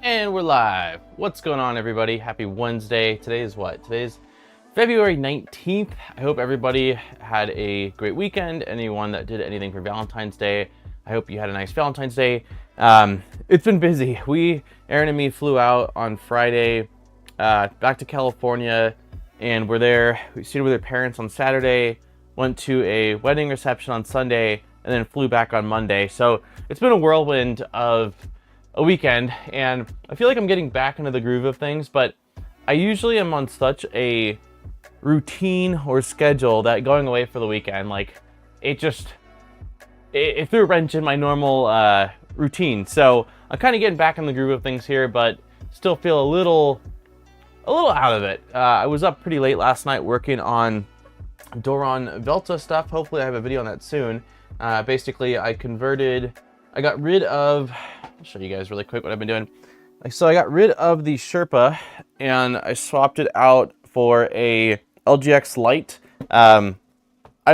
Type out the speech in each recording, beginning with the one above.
And we're live. What's going on, everybody? Happy Wednesday. Today is what? Today's February 19th. I hope everybody had a great weekend. Anyone that did anything for Valentine's Day, I hope you had a nice Valentine's Day. It's been busy. Aaron and me flew out on Friday back to California, and we're there. We stayed with their parents on Saturday, went to a wedding reception on Sunday, and then flew back on Monday. So it's been a whirlwind of a weekend, and I feel like I'm getting back into the groove of things, but I usually am on such a routine or schedule that going away for the weekend, like, it threw a wrench in my normal routine. So I'm kind of getting back in the groove of things here, but still feel a little out of it. I was up pretty late last night working on Doron Velta stuff. Hopefully I have a video on that soon. Basically, I got rid of, I'll show you guys really quick what I've been doing. So I got rid of the Sherpa and I swapped it out for a LGX Lite. I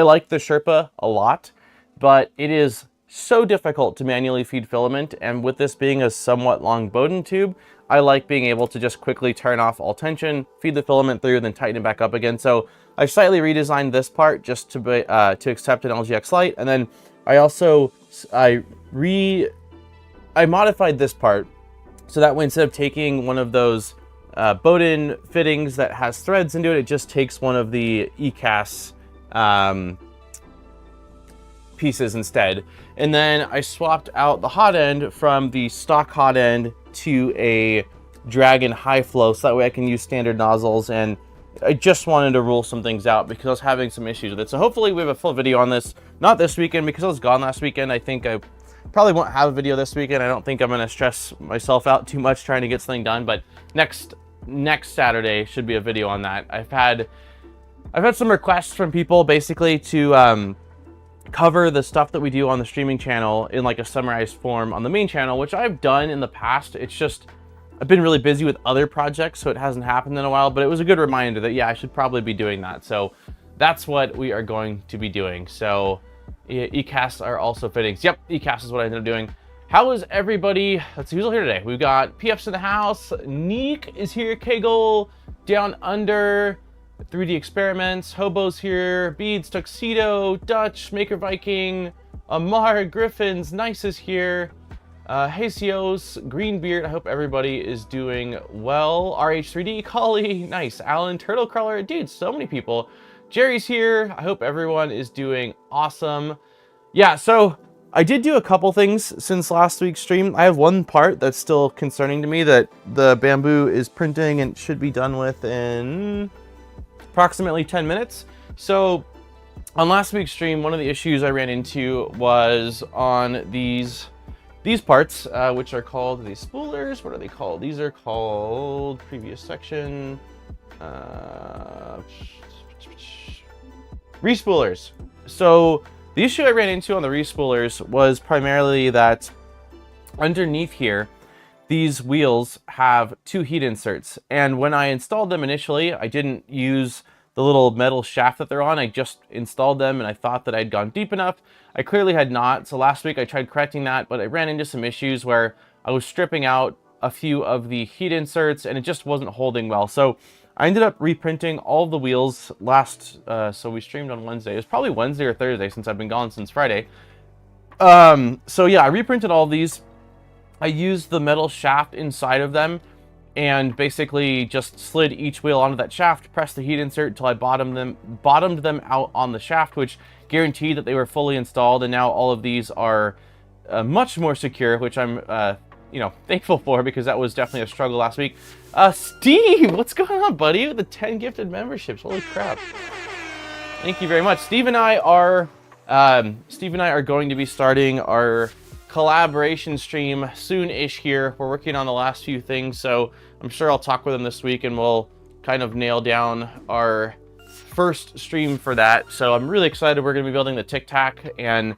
like the Sherpa a lot, but it is so difficult to manually feed filament, and with this being a somewhat long Bowden tube, I like being able to just quickly turn off all tension, feed the filament through, then tighten it back up again. So I slightly redesigned this part just to accept an LGX Lite, and then I modified this part so that way instead of taking one of those Bowden fittings that has threads into it, it just takes one of the ECAS pieces instead. And then I swapped out the hot end from the stock hot end to a Dragon high flow, so that way I can use standard nozzles. And I just wanted to rule some things out because I was having some issues with it. So hopefully we have a full video on this, not this weekend because I was gone last weekend. I think I probably won't have a video this weekend. I don't think I'm going to stress myself out too much trying to get something done, but next Saturday should be a video on that. I've had some requests from people basically to cover the stuff that we do on the streaming channel in like a summarized form on the main channel, which I've done in the past. It's just I've been really busy with other projects, so it hasn't happened in a while, but it was a good reminder that, yeah, I should probably be doing that. So that's what we are going to be doing. So ECAS are also fittings. Yep, ECAS is what I ended up doing. How is everybody? Let's see who's all here today. We've got PFs in the house. Neek is here. Kegel, Down Under, 3D Experiments, Hobo's here. Beads, Tuxedo, Dutch, Maker Viking, Amar, Griffins, Nice is here. Hasios, Greenbeard, I hope everybody is doing well. RH3D, Collie, nice. Alan, Turtle Crawler, dude, so many people. Jerry's here. I hope everyone is doing awesome. Yeah, so I did do a couple things since last week's stream. I have one part that's still concerning to me that the bamboo is printing and should be done with in approximately 10 minutes. So on last week's stream, one of the issues I ran into was on these parts, which are called the spoolers. What are they called? These are called previous section. Respoolers. So the issue I ran into on the respoolers was primarily that underneath here, these wheels have two heat inserts. And when I installed them initially, I didn't use the little metal shaft that they're on. I just installed them and I thought that I'd gone deep enough. I clearly had not. So last week I tried correcting that, but I ran into some issues where I was stripping out a few of the heat inserts and it just wasn't holding well. So I ended up reprinting all of the wheels so we streamed on Wednesday. It was probably Wednesday or Thursday since I've been gone since Friday. So yeah, I reprinted all of these. I used the metal shaft inside of them and basically just slid each wheel onto that shaft, pressed the heat insert until I bottomed them out on the shaft, which guaranteed that they were fully installed. And now all of these are much more secure, which I'm thankful for, because that was definitely a struggle last week. Steve, what's going on, buddy? With the 10 gifted memberships, holy crap! Thank you very much. Steve and I are going to be starting our collaboration stream soon-ish here. We're working on the last few things, so I'm sure I'll talk with him this week and we'll kind of nail down our first stream for that. So I'm really excited. We're going to be building the Tic Tac, and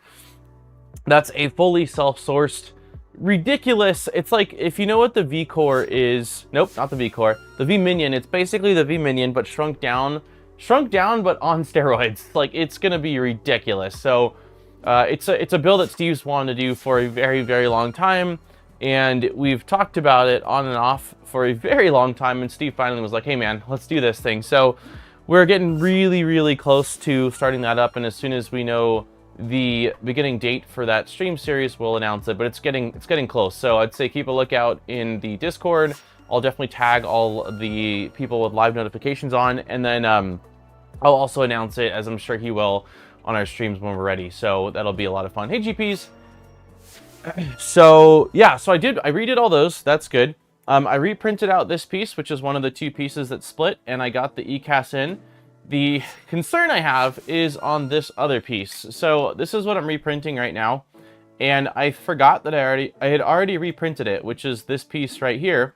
that's a fully self-sourced, ridiculous. It's like, if you know what the V-Core is, nope, not the V-Core, the V-Minion. It's basically the V-Minion, but shrunk down, but on steroids. Like, it's going to be ridiculous. So it's a build that Steve's wanted to do for a very, very long time. And we've talked about it on and off for a very long time, and Steve finally was like, hey man, let's do this thing. So we're getting really, really close to starting that up, and as soon as we know the beginning date for that stream series, we'll announce it, but it's getting close. So I'd say keep a lookout in the Discord. I'll definitely tag all the people with live notifications on, and then I'll also announce it, as I'm sure he will, on our streams when we're ready. So that'll be a lot of fun. Hey GPs. So yeah, so I redid all those. That's good. I reprinted out this piece, which is one of the two pieces that split, and I got the ECAS in. The concern I have is on this other piece. So this is what I'm reprinting right now, and I forgot that I had already reprinted it, which is this piece right here.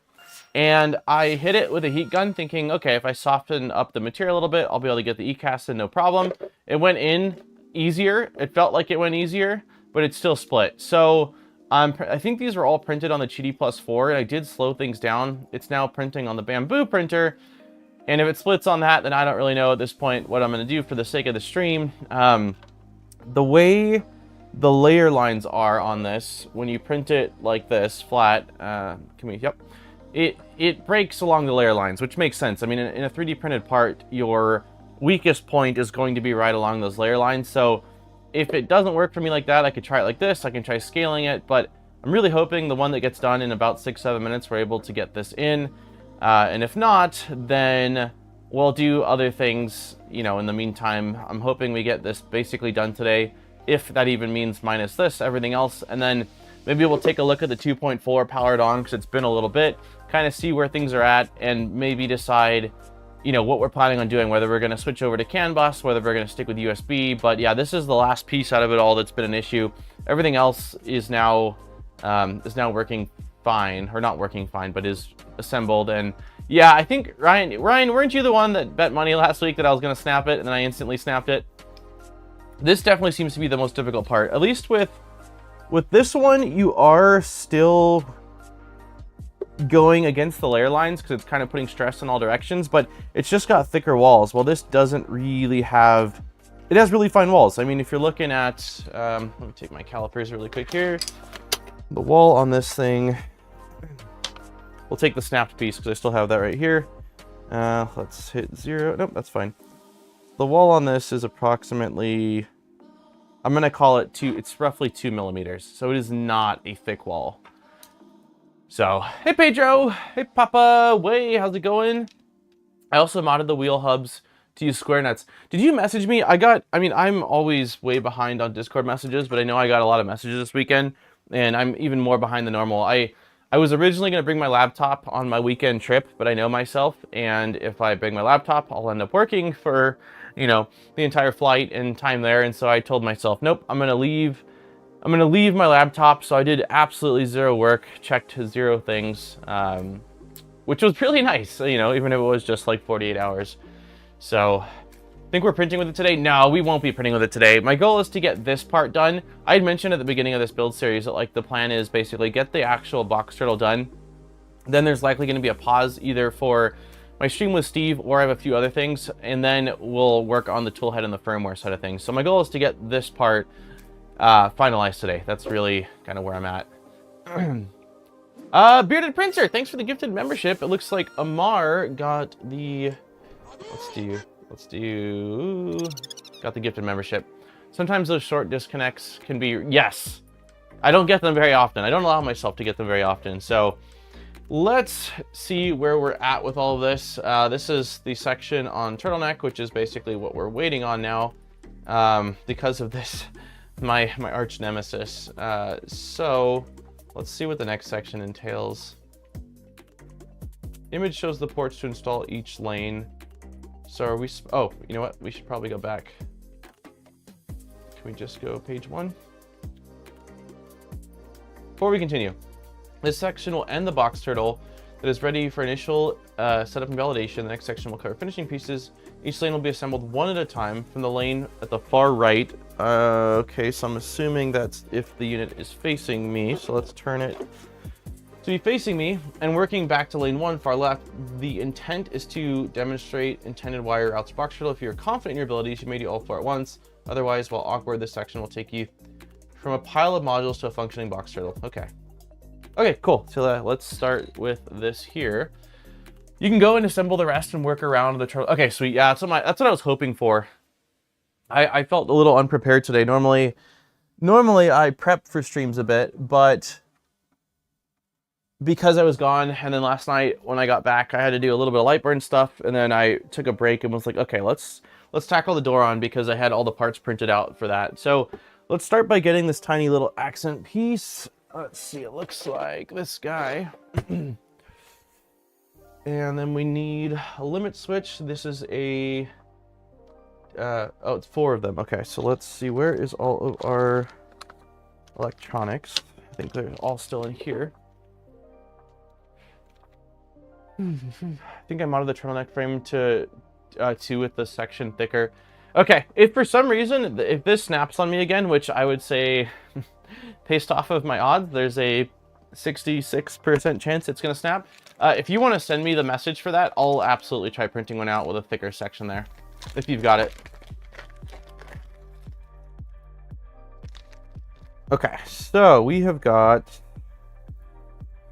And I hit it with a heat gun thinking, okay, if I soften up the material a little bit, I'll be able to get the ECAS in no problem. It went in easier. It felt like it went easier, but it still split. So I think these were all printed on the GD Plus 4, and I did slow things down. It's now printing on the Bamboo printer, and if it splits on that, then I don't really know at this point what I'm going to do for the sake of the stream. The way the layer lines are on this, when you print it like this, flat, it breaks along the layer lines, which makes sense. I mean, in a 3D printed part, your weakest point is going to be right along those layer lines, so if it doesn't work for me like that, I could try it like this. I can try scaling it, but I'm really hoping the one that gets done in about 6-7 minutes, we're able to get this in. And if not, then we'll do other things, you know, in the meantime. I'm hoping we get this basically done today, if that even means minus this, everything else. And then maybe we'll take a look at the 2.4 powered on, because it's been a little bit, kind of see where things are at, and maybe decide, you know, what we're planning on doing, whether we're going to switch over to CAN bus, whether we're going to stick with USB. But yeah, this is the last piece out of it all that's been an issue. Everything else is now working fine, or not working fine, but is assembled. And yeah, I think Ryan, weren't you the one that bet money last week that I was going to snap it, and then I instantly snapped it? This definitely seems to be the most difficult part. At least with this one, you are still going against the layer lines because it's kind of putting stress in all directions, but it's just got thicker walls. Well, this doesn't really have, it has really fine walls. I mean, if you're looking at, let me take my calipers really quick here. The wall on this thing, we'll take the snapped piece because I still have that right here. Let's hit 0. Nope, that's fine. The wall on this is approximately, I'm going to call it it's roughly 2 millimeters. So it is not a thick wall. So, hey Pedro, hey Papa, way, how's it going? I also modded the wheel hubs to use square nuts. Did you message me? I mean, I'm always way behind on Discord messages, but I know I got a lot of messages this weekend, and I'm even more behind than normal. I was originally going to bring my laptop on my weekend trip, but I know myself, and if I bring my laptop, I'll end up working for, you know, the entire flight and time there, and so I told myself, nope, I'm going to leave my laptop. So I did absolutely zero work, checked 0 things, which was really nice, you know, even if it was just like 48 hours. So I think we're printing with it today. No, we won't be printing with it today. My goal is to get this part done. I had mentioned at the beginning of this build series that like the plan is basically get the actual box turtle done. Then there's likely going to be a pause either for my stream with Steve, or I have a few other things, and then we'll work on the toolhead and the firmware side of things. So my goal is to get this part finalized today. That's really kind of where I'm at. Bearded Princer, thanks for the gifted membership. It looks like Amar got the, got the gifted membership. Sometimes those short disconnects can be, yes, I don't get them very often. I don't allow myself to get them very often. So let's see where we're at with all of this. This is the section on Turtleneck, which is basically what we're waiting on now, because of this, my arch nemesis. So let's see what the next section entails. Image shows the ports to install each lane. So are we, oh, you know what? We should probably go back. Can we just go page 1? Before we continue, this section will end the box turtle that is ready for initial setup and validation. The next section will cover finishing pieces. Each lane will be assembled one at a time from the lane at the far right. Okay, so I'm assuming that's if the unit is facing me. So let's turn it to be facing me and working back to lane 1 far left. The intent is to demonstrate intended wire routes to box turtle. If you're confident in your abilities, you may do all 4 at once. Otherwise, while awkward, this section will take you from a pile of modules to a functioning box turtle. Okay. Okay, cool. So let's start with this here. You can go and assemble the rest and work around the turtle. Okay, sweet. Yeah, that's what I was hoping for. I felt a little unprepared today. Normally I prep for streams a bit, but because I was gone, and then last night when I got back, I had to do a little bit of light burn stuff, and then I took a break and was like, okay, let's tackle the door on, because I had all the parts printed out for that. So let's start by getting this tiny little accent piece. Let's see, it looks like this guy. And then we need a limit switch. This is a oh, it's 4 of them. Okay, so let's see, where is all of our electronics? I think they're all still in here. I think I modded the turtleneck frame to 2 with the section thicker. Okay, if for some reason, if this snaps on me again, which I would say, based off of my odds, there's a 66% chance it's going to snap. If you want to send me the message for that, I'll absolutely try printing one out with a thicker section there, if you've got it. Okay, so we have got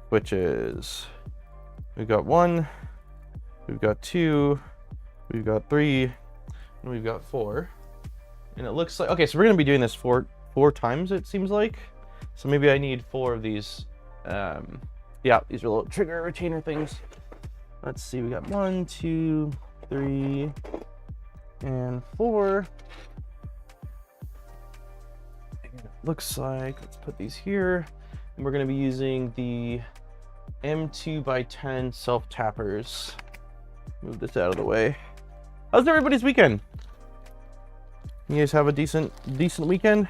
switches. We've got 1, we've got 2, we've got 3, and we've got 4. And it looks like, okay, so we're going to be doing this four times, it seems like. So maybe I need 4 of these. Yeah, these are little trigger retainer things. Let's see, we got 1, 2, 3, and 4. And it looks like, let's put these here. And we're going to be using the M2x10 self-tappers. Move this out of the way. How's everybody's weekend? You guys have a decent weekend?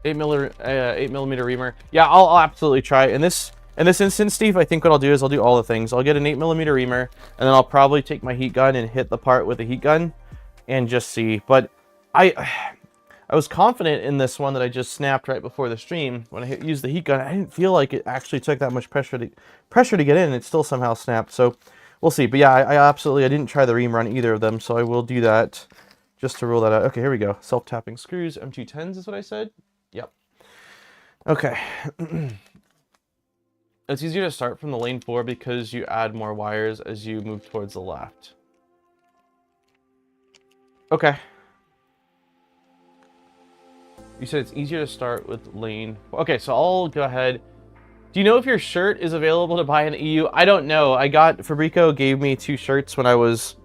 Eight millimeter reamer. Yeah, I'll absolutely try. In this instance, Steve, I think what I'll do is I'll do all the things. I'll get an 8mm reamer, and then I'll probably take my heat gun and hit the part with a heat gun and just see. But I was confident in this one that I just snapped right before the stream. When I used the heat gun, I didn't feel like it actually took that much pressure to get in. It still somehow snapped. So we'll see. But yeah, I didn't try the ream run either of them, so I will do that just to rule that out. Okay, here we go. Self-tapping screws, M210s is what I said. Yep. Okay. It's easier to start from the lane 4 because you add more wires as you move towards the left. Okay. You said it's easier to start with lane. Okay, so I'll go ahead. Do you know if your shirt is available to buy in the EU? I don't know. Fabrico gave me 2 shirts when I was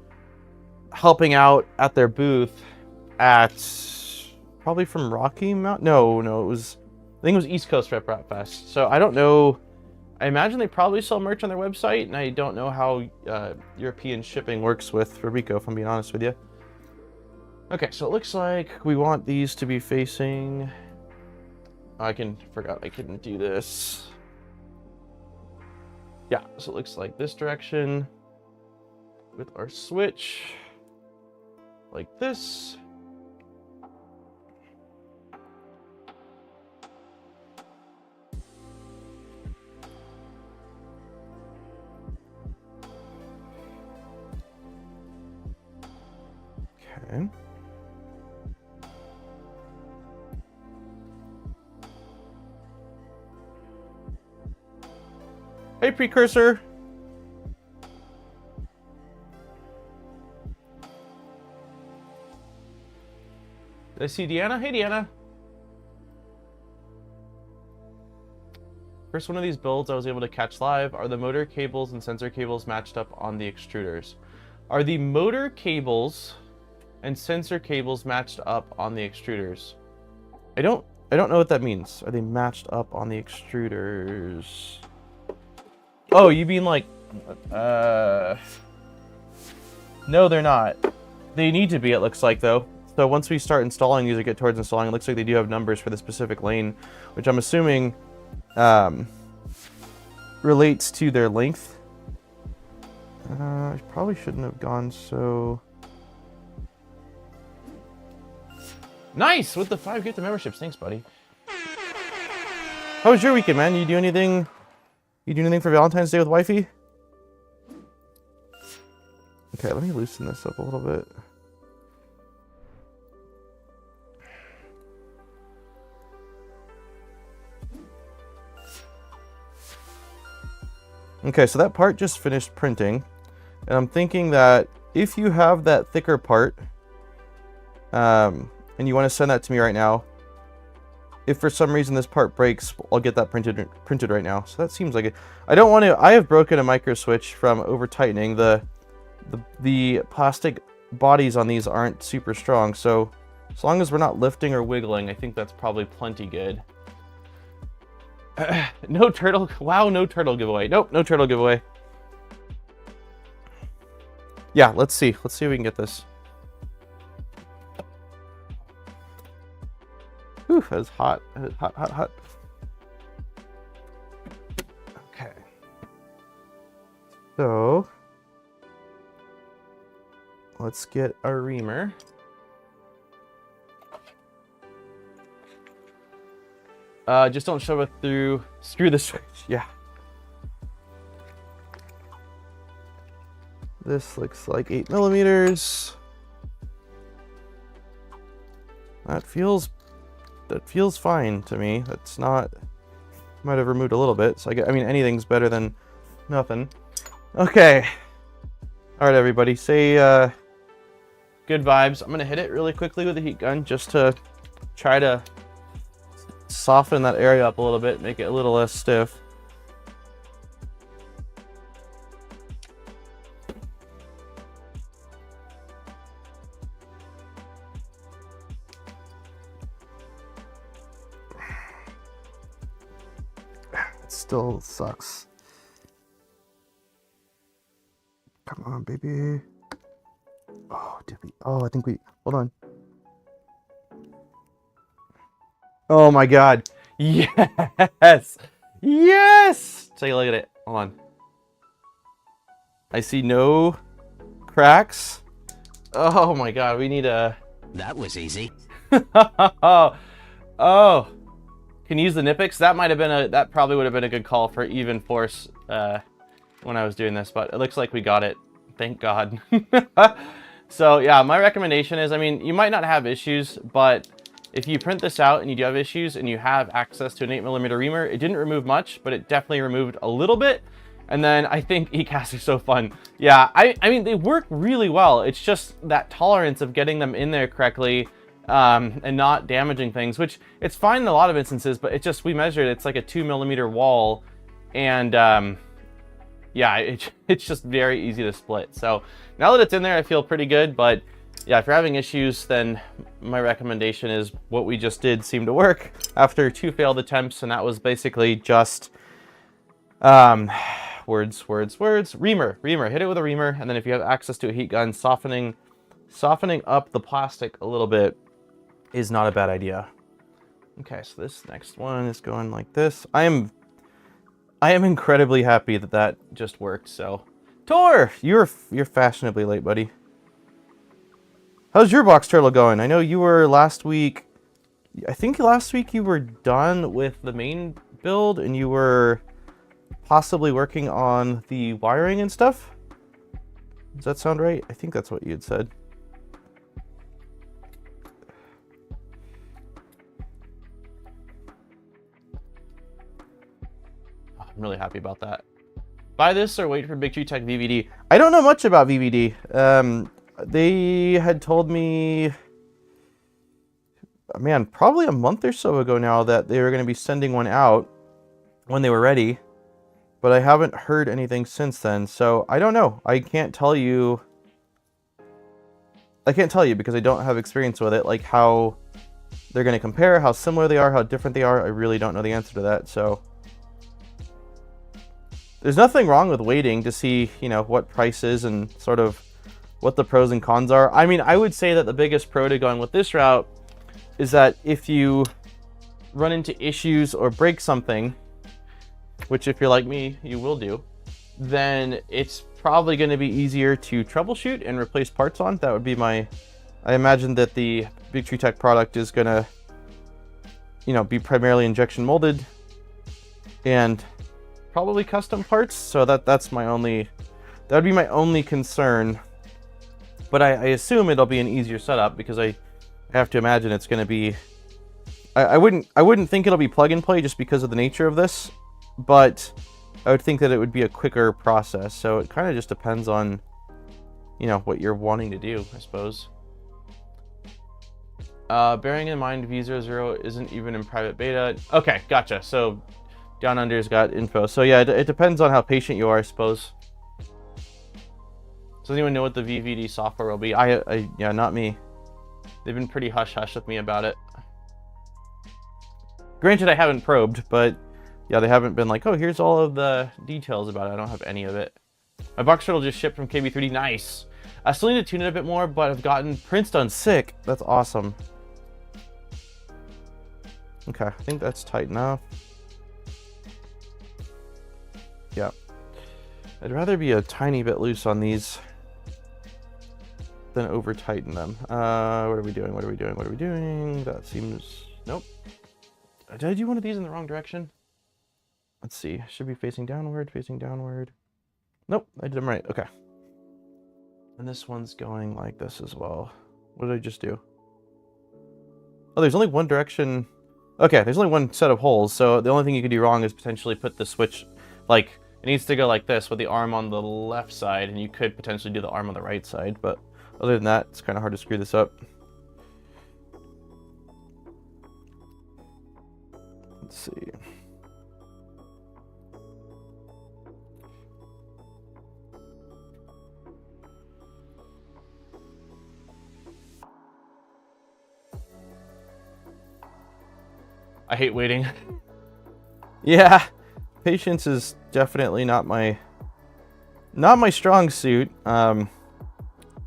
helping out at their booth at probably from Rocky Mount. No, it was, I think it was East Coast Rep Rap Fest. So I don't know. I imagine they probably sell merch on their website, and I don't know how European shipping works with Fabrico, if I'm being honest with you. Okay, so it looks like we want these to be facing... forgot I couldn't do this. Yeah, so it looks like this direction with our switch, like this. Okay. Hey, Precursor. Did I see Deanna? Hey, Deanna. First one of these builds I was able to catch live. Are the motor cables and sensor cables matched up on the extruders? Are the motor cables and sensor cables matched up on the extruders? I don't know what that means. Are they matched up on the extruders? Oh, you mean like, no, they're not. They need to be, it looks like, though. So once we start installing these or get towards installing, it looks like they do have numbers for the specific lane, which I'm assuming relates to their length. I probably shouldn't have gone so... Nice! With the 5 gift memberships. Thanks, buddy. How was your weekend, man? You do anything for Valentine's Day with wifey? Okay, let me loosen this up a little bit. Okay, so that part just finished printing. And I'm thinking that if you have that thicker part, and you want to send that to me right now, if for some reason this part breaks, I'll get that printed right now. So that seems like it. I don't want to. I have broken a micro switch from over tightening. The plastic bodies on these aren't super strong, so as long as we're not lifting or wiggling, I think that's probably plenty good. No turtle. Wow, no turtle giveaway. Nope, no turtle giveaway. Yeah, let's see. Let's see if we can get this. Whew, that's hot. Hot, hot, hot. Okay. So, let's get our reamer. Just don't shove it through. Screw the switch. Yeah. This looks like 8mm. That feels fine to me. That's not. Might have removed a little bit. So I mean, anything's better than nothing. Okay. All right, everybody. Say good vibes. I'm gonna hit it really quickly with the heat gun just to try to soften that area up a little bit, make it a little less stiff. It still sucks. Come on, baby. Oh, did we? Oh, I think we. Hold on. Oh my god. Yes! Yes! Take a look at it. Hold on. I see no cracks. Oh my god, we need a... That was easy. Oh. Can you use the Nipix? That might have been a... That probably would have been a good call for even force when I was doing this, but it looks like we got it. Thank god. So yeah, my recommendation is, I mean, you might not have issues, but if you print this out and you do have issues and you have access to an 8mm reamer, it didn't remove much, but it definitely removed a little bit. And then I think e-casts are so fun. Yeah, I mean, they work really well. It's just that tolerance of getting them in there correctly and not damaging things, which it's fine in a lot of instances, but it just, we measured, it's like a 2mm wall. And yeah, it's just very easy to split. So now that it's in there, I feel pretty good, but yeah, if you're having issues, then my recommendation is what we just did seemed to work after 2 failed attempts, and that was basically just words. Reamer. Hit it with a reamer, and then if you have access to a heat gun, softening up the plastic a little bit is not a bad idea. Okay, so this next one is going like this. I am incredibly happy that that just worked. So, Tor, you're fashionably late, buddy. How's your box turtle going? I know you were last week. I think last week you were done with the main build and you were possibly working on the wiring and stuff. Does that sound right? I think that's what you had said. I'm really happy about that. Buy this or wait for Big Tree Tech VVD. I don't know much about VVD. They had told me, man, probably a month or so ago now that they were going to be sending one out when they were ready, but I haven't heard anything since then. So I don't know. I can't tell you because I don't have experience with it, like how they're going to compare, how similar they are, how different they are. I really don't know the answer to that. So there's nothing wrong with waiting to see, you know, what prices and sort of what the pros and cons are. I mean, I would say that the biggest pro to going with this route is that if you run into issues or break something, which if you're like me, you will do, then it's probably going to be easier to troubleshoot and replace parts on. That would be my... I imagine that the Big Tree Tech product is going to, you know, be primarily injection molded and probably custom parts. So that's my only... That would be my only concern. But I assume it'll be an easier setup because I have to imagine it's going to be... I wouldn't think it'll be plug and play just because of the nature of this, but I would think that it would be a quicker process. So it kind of just depends on, you know, what you're wanting to do, I suppose. Bearing in mind V00 isn't even in private beta. Okay, gotcha. So Down Under's got info. So yeah, it depends on how patient you are, I suppose. Does anyone know what the VVD software will be? Yeah, not me. They've been pretty hush-hush with me about it. Granted, I haven't probed, but yeah, they haven't been like, oh, here's all of the details about it. I don't have any of it. My box shuttle just shipped from KB3D. Nice. I still need to tune it a bit more, but I've gotten prints done sick. That's awesome. Okay, I think that's tight enough. Yeah. I'd rather be a tiny bit loose on these than over tighten them. What are we doing? What are we doing? What are we doing? That seems... Nope. Did I do one of these in the wrong direction? Let's see. Should be facing downward, facing downward. Nope, I did them right. Okay. And this one's going like this as well. What did I just do? Oh, there's only one direction. Okay, there's only one set of holes, so the only thing you could do wrong is potentially put the switch, like, it needs to go like this with the arm on the left side, and you could potentially do the arm on the right side, but other than that, it's kind of hard to screw this up. Let's see. I hate waiting. Yeah, patience is definitely not my strong suit. I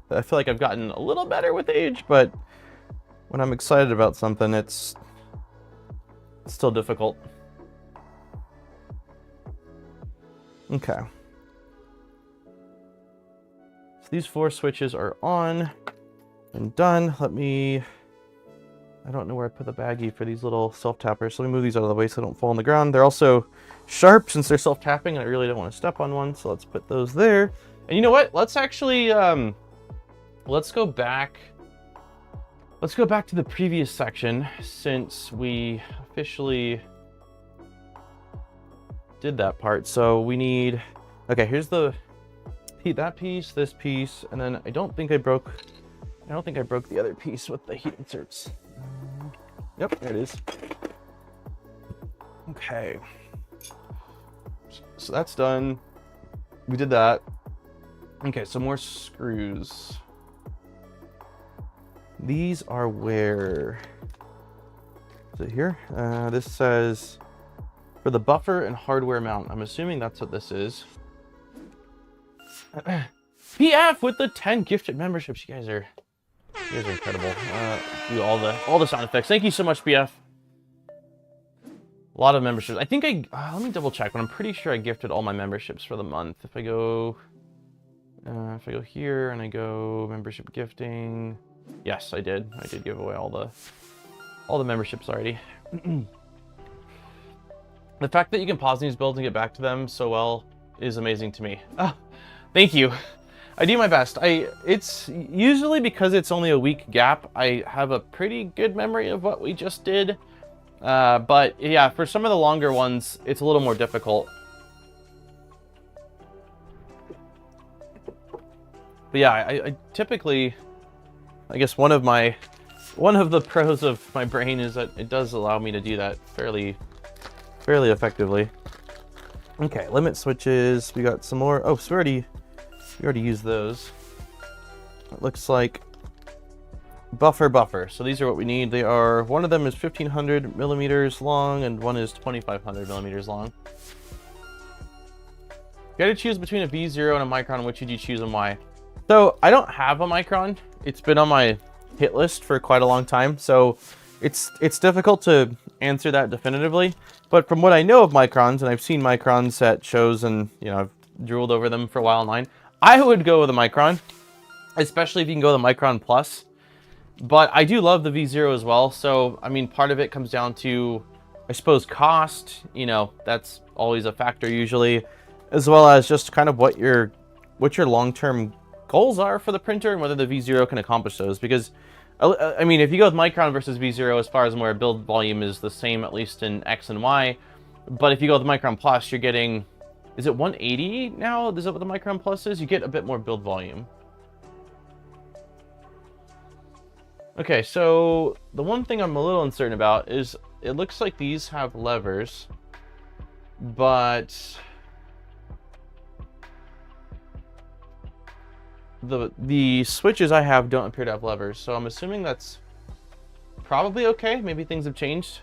feel like I've gotten a little better with age, but when I'm excited about something, it's still difficult. Okay. So these 4 switches are on and done. I don't know where I put the baggie for these little self-tappers, so let me move these out of the way so they don't fall on the ground. They're also sharp since they're self-tapping, and I really don't want to step on one, so let's put those there. And you know what? Let's actually, let's go back to the previous section since we officially did that part. So we need, okay, here's that piece, this piece, and then I don't think I broke the other piece with the heat inserts. Yep, there it is. Okay. So that's done. We did that. Okay, so more screws. These are where? Is it here? This says for the buffer and hardware mount. I'm assuming that's what this is. PF with the 10 gifted memberships. You guys are incredible. Do all the sound effects. Thank you so much, BF. A lot of memberships. I think let me double check, but I'm pretty sure I gifted all my memberships for the month. If I go here and I go membership gifting, yes, I did. I did give away all the memberships already. The fact that you can pause these builds and get back to them so well is amazing to me. Oh, thank you. I do my best. It's usually because it's only a week gap, I have a pretty good memory of what we just did. But yeah, for some of the longer ones, it's a little more difficult. But yeah, I typically, I guess one of the pros of my brain is that it does allow me to do that fairly effectively. Okay, limit switches. We got some more. Oh, so we already used those. It looks like buffer. So these are what we need. They are, one of them is 1500 millimeters long and one is 2500 millimeters long. You gotta choose between a V0 and a micron. Which would you choose and why? So I don't have a micron. It's been on my hit list for quite a long time. So it's difficult to answer that definitively. But from what I know of microns, and I've seen microns at shows and, you know, I've drooled over them for a while online, I would go with a micron, especially if you can go with a micron plus. But I do love the V0 as well. So, I mean, part of it comes down to, I suppose, cost. You know, that's always a factor usually, as well as just kind of what your long-term goals are for the printer and whether the V0 can accomplish those. Because, I mean, if you go with micron versus V0, as far as where build volume is the same, at least in X and Y. But if you go with micron plus, you're getting Is it 180 now? Is that what the Micron Plus is? You get a bit more build volume. Okay, so the one thing I'm a little uncertain about is it looks like these have levers, but the switches I have don't appear to have levers, so I'm assuming that's probably okay. Maybe things have changed.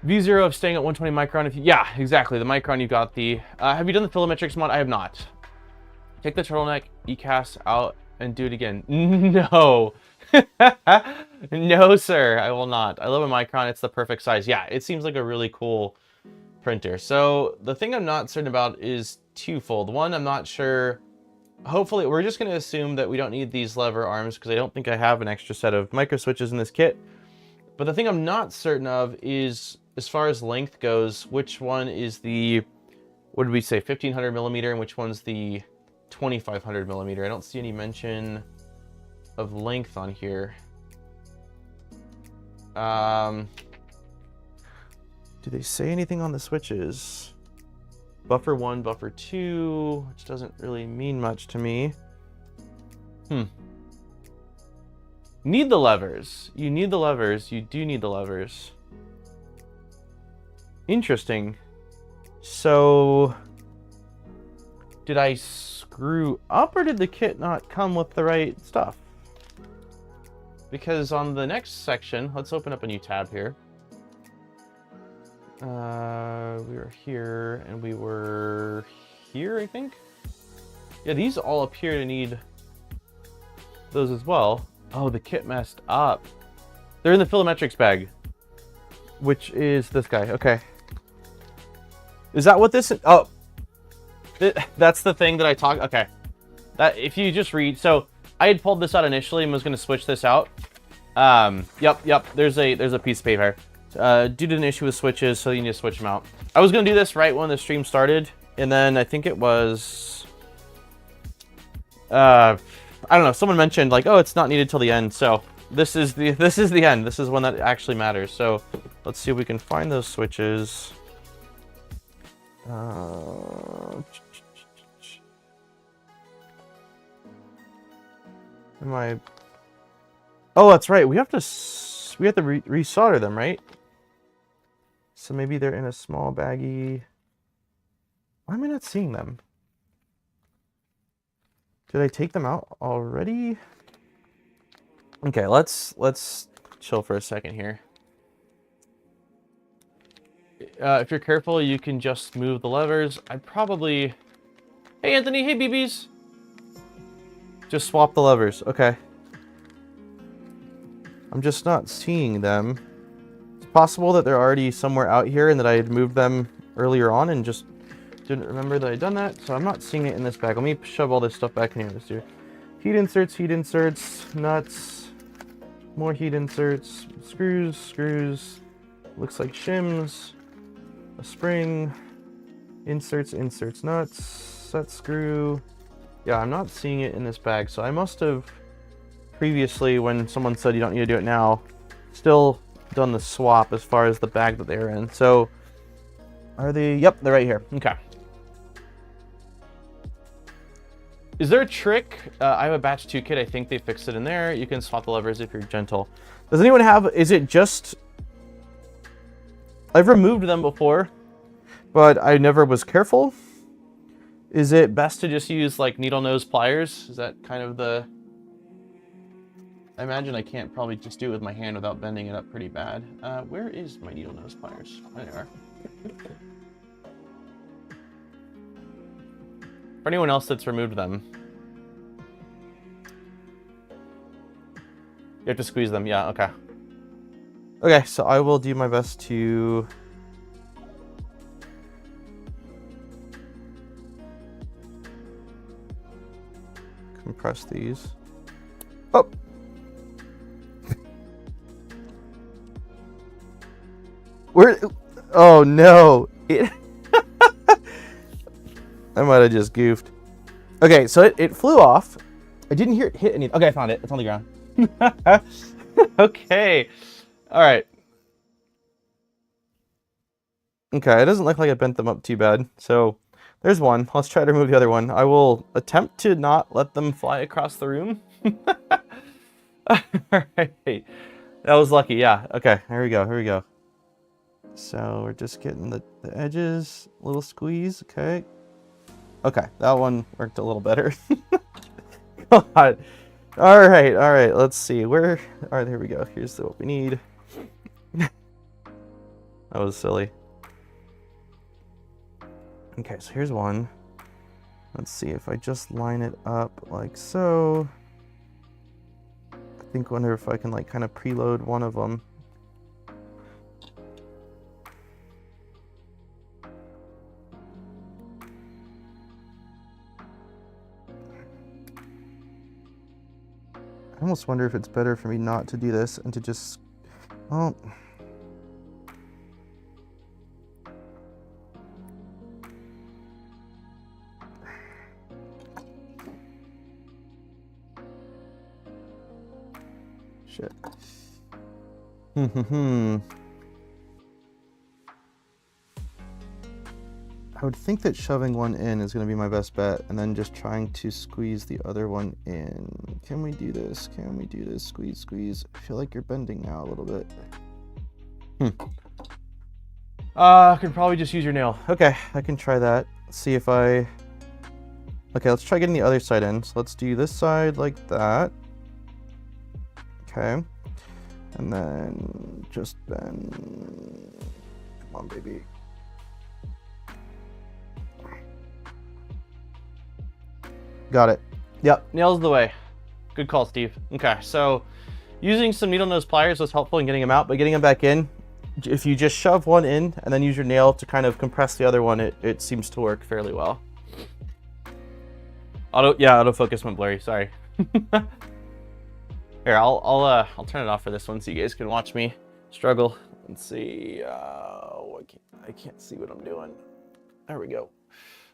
V0 of staying at 120 micron. Yeah, exactly. The micron, you got the... have you done the Filometrics mod? I have not. Take the Turtleneck ECAS out and do it again. No. No, sir. I will not. I love a micron. It's the perfect size. Yeah, it seems like a really cool printer. So the thing I'm not certain about is twofold. One, I'm not sure... Hopefully, we're just going to assume that we don't need these lever arms because I don't think I have an extra set of micro switches in this kit. But the thing I'm not certain of is, as far as length goes, which one is the, what did we say, 1500 millimeter, and which one's the 2500 millimeter? I don't see any mention of length on here. Do they say anything on the switches? Buffer 1, buffer 2, which doesn't really mean much to me. Need the levers. You need the levers. You do need the levers. Interesting. So, did I screw up or did the kit not come with the right stuff? Because on the next section, let's open up a new tab here. We were here and we were here, I think. Yeah, these all appear to need those as well. Oh, the kit messed up. They're in the Filometrics bag, which is this guy. Okay. Is that what this is? Oh, that's the thing that I talked. Okay. That, if you just read, so I had pulled this out initially and was going to switch this out. Yep. There's a piece of paper. Due to an issue with switches, so you need to switch them out. I was going to do this right when the stream started, and then I think it was, I don't know, someone mentioned like, oh, it's not needed till the end. So this is the end. This is when that actually matters. So let's see if we can find those switches. Am I? Oh, that's right. We have to resolder them, right? So maybe they're in a small baggie. Why am I not seeing them? Did I take them out already? Okay, let's chill for a second here. If you're careful, you can just move the levers. I'd probably... Hey, Anthony. Hey, BBs. Just swap the levers. Okay. I'm just not seeing them. It's possible that they're already somewhere out here and that I had moved them earlier on and just didn't remember that I'd done that. So I'm not seeing it in this bag. Let me shove all this stuff back in here. Let's do heat inserts, nuts, more heat inserts, screws. Looks like shims, a spring, inserts, nuts, set screw. Yeah, I'm not seeing it in this bag. So I must have previously, when someone said you don't need to do it now, still done the swap as far as the bag that they're in. So are they? Yep, they're right here. Okay. Is there a trick? I have a batch 2 kit. I think they fixed it in there. You can swap the levers if you're gentle. Does anyone have, is it just, I've removed them before, but I never was careful. Is it best to just use like needle nose pliers? Is that kind of the, I imagine I can't probably just do it with my hand without bending it up pretty bad. Where is my needle nose pliers? There they are. For anyone else that's removed them, you have to squeeze them. Yeah, okay. Okay, so I will do my best to compress these. Oh! Where? Oh no! I might have just goofed. Okay, so it flew off. I didn't hear it hit any. Okay, I found it. It's on the ground. Okay. All right. Okay, it doesn't look like I bent them up too bad. So there's one. Let's try to remove the other one. I will attempt to not let them fly across the room. All right. That was lucky, yeah. Okay, here we go, here we go. So we're just getting the edges, a little squeeze, okay. Okay, that one worked a little better. God. All right, let's see. Where, all right, here we go. Here's what we need. That was silly. Okay, so here's one. Let's see if I just line it up like so. I wonder if I can like kind of preload one of them. I almost wonder if it's better for me not to do this and to just, oh. Shit. I would think that shoving one in is going to be my best bet, and then just trying to squeeze the other one in. Can we do this? Can we do this? Squeeze, squeeze. I feel like you're bending now a little bit. I could probably just use your nail. Okay, I can try that. Let's see if I... Okay, let's try getting the other side in. So let's do this side like that. Okay. And then just bend. Come on, baby. Got it. Yep, nails the way. Good call, Steve. Okay, so using some needle nose pliers was helpful in getting them out, but getting them back in, if you just shove one in and then use your nail to kind of compress the other one, it seems to work fairly well. Autofocus went blurry, sorry. Here, I'll turn it off for this one so you guys can watch me struggle. Let's see. I can't see what I'm doing. There we go.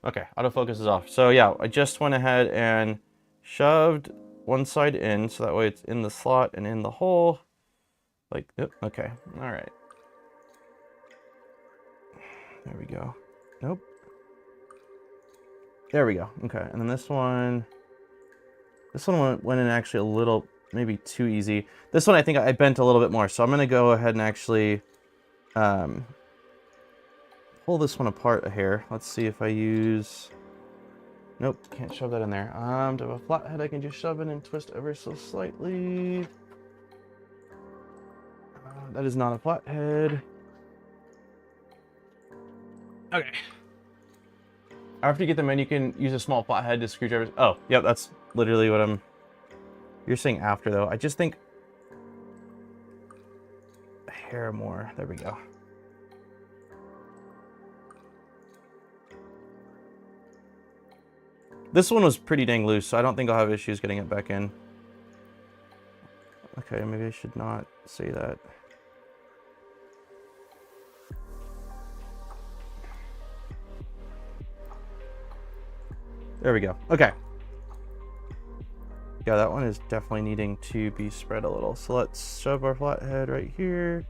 Okay, autofocus is off. So yeah, I just went ahead and shoved one side in, so that way it's in the slot and in the hole. Like, okay, all right. There we go. Nope. There we go. Okay, and then this one went in actually a little, maybe too easy. This one I think I bent a little bit more, so I'm gonna go ahead and actually pull this one apart a hair. Let's see if I use... Nope, can't shove that in there. To have a flathead, I can just shove it and twist ever so slightly. That is not a flathead. Okay. After you get them in, you can use a small flathead to screwdriver. Oh, yep, that's literally what I'm... You're saying after, though. I just think... a hair more. There we go. This one was pretty dang loose, so I don't think I'll have issues getting it back in. Okay, maybe I should not say that. There we go. Okay. Yeah, that one is definitely needing to be spread a little. So let's shove our flathead right here.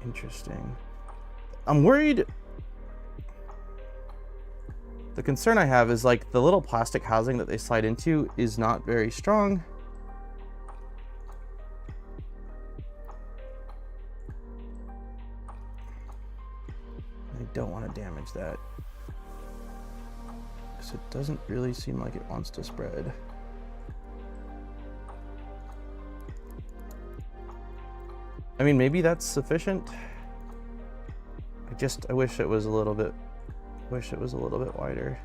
Interesting. I'm worried. The concern I have is like the little plastic housing that they slide into is not very strong. I don't want to damage that, because it doesn't really seem like it wants to spread. I mean, maybe that's sufficient. I wish it was a little bit, wider.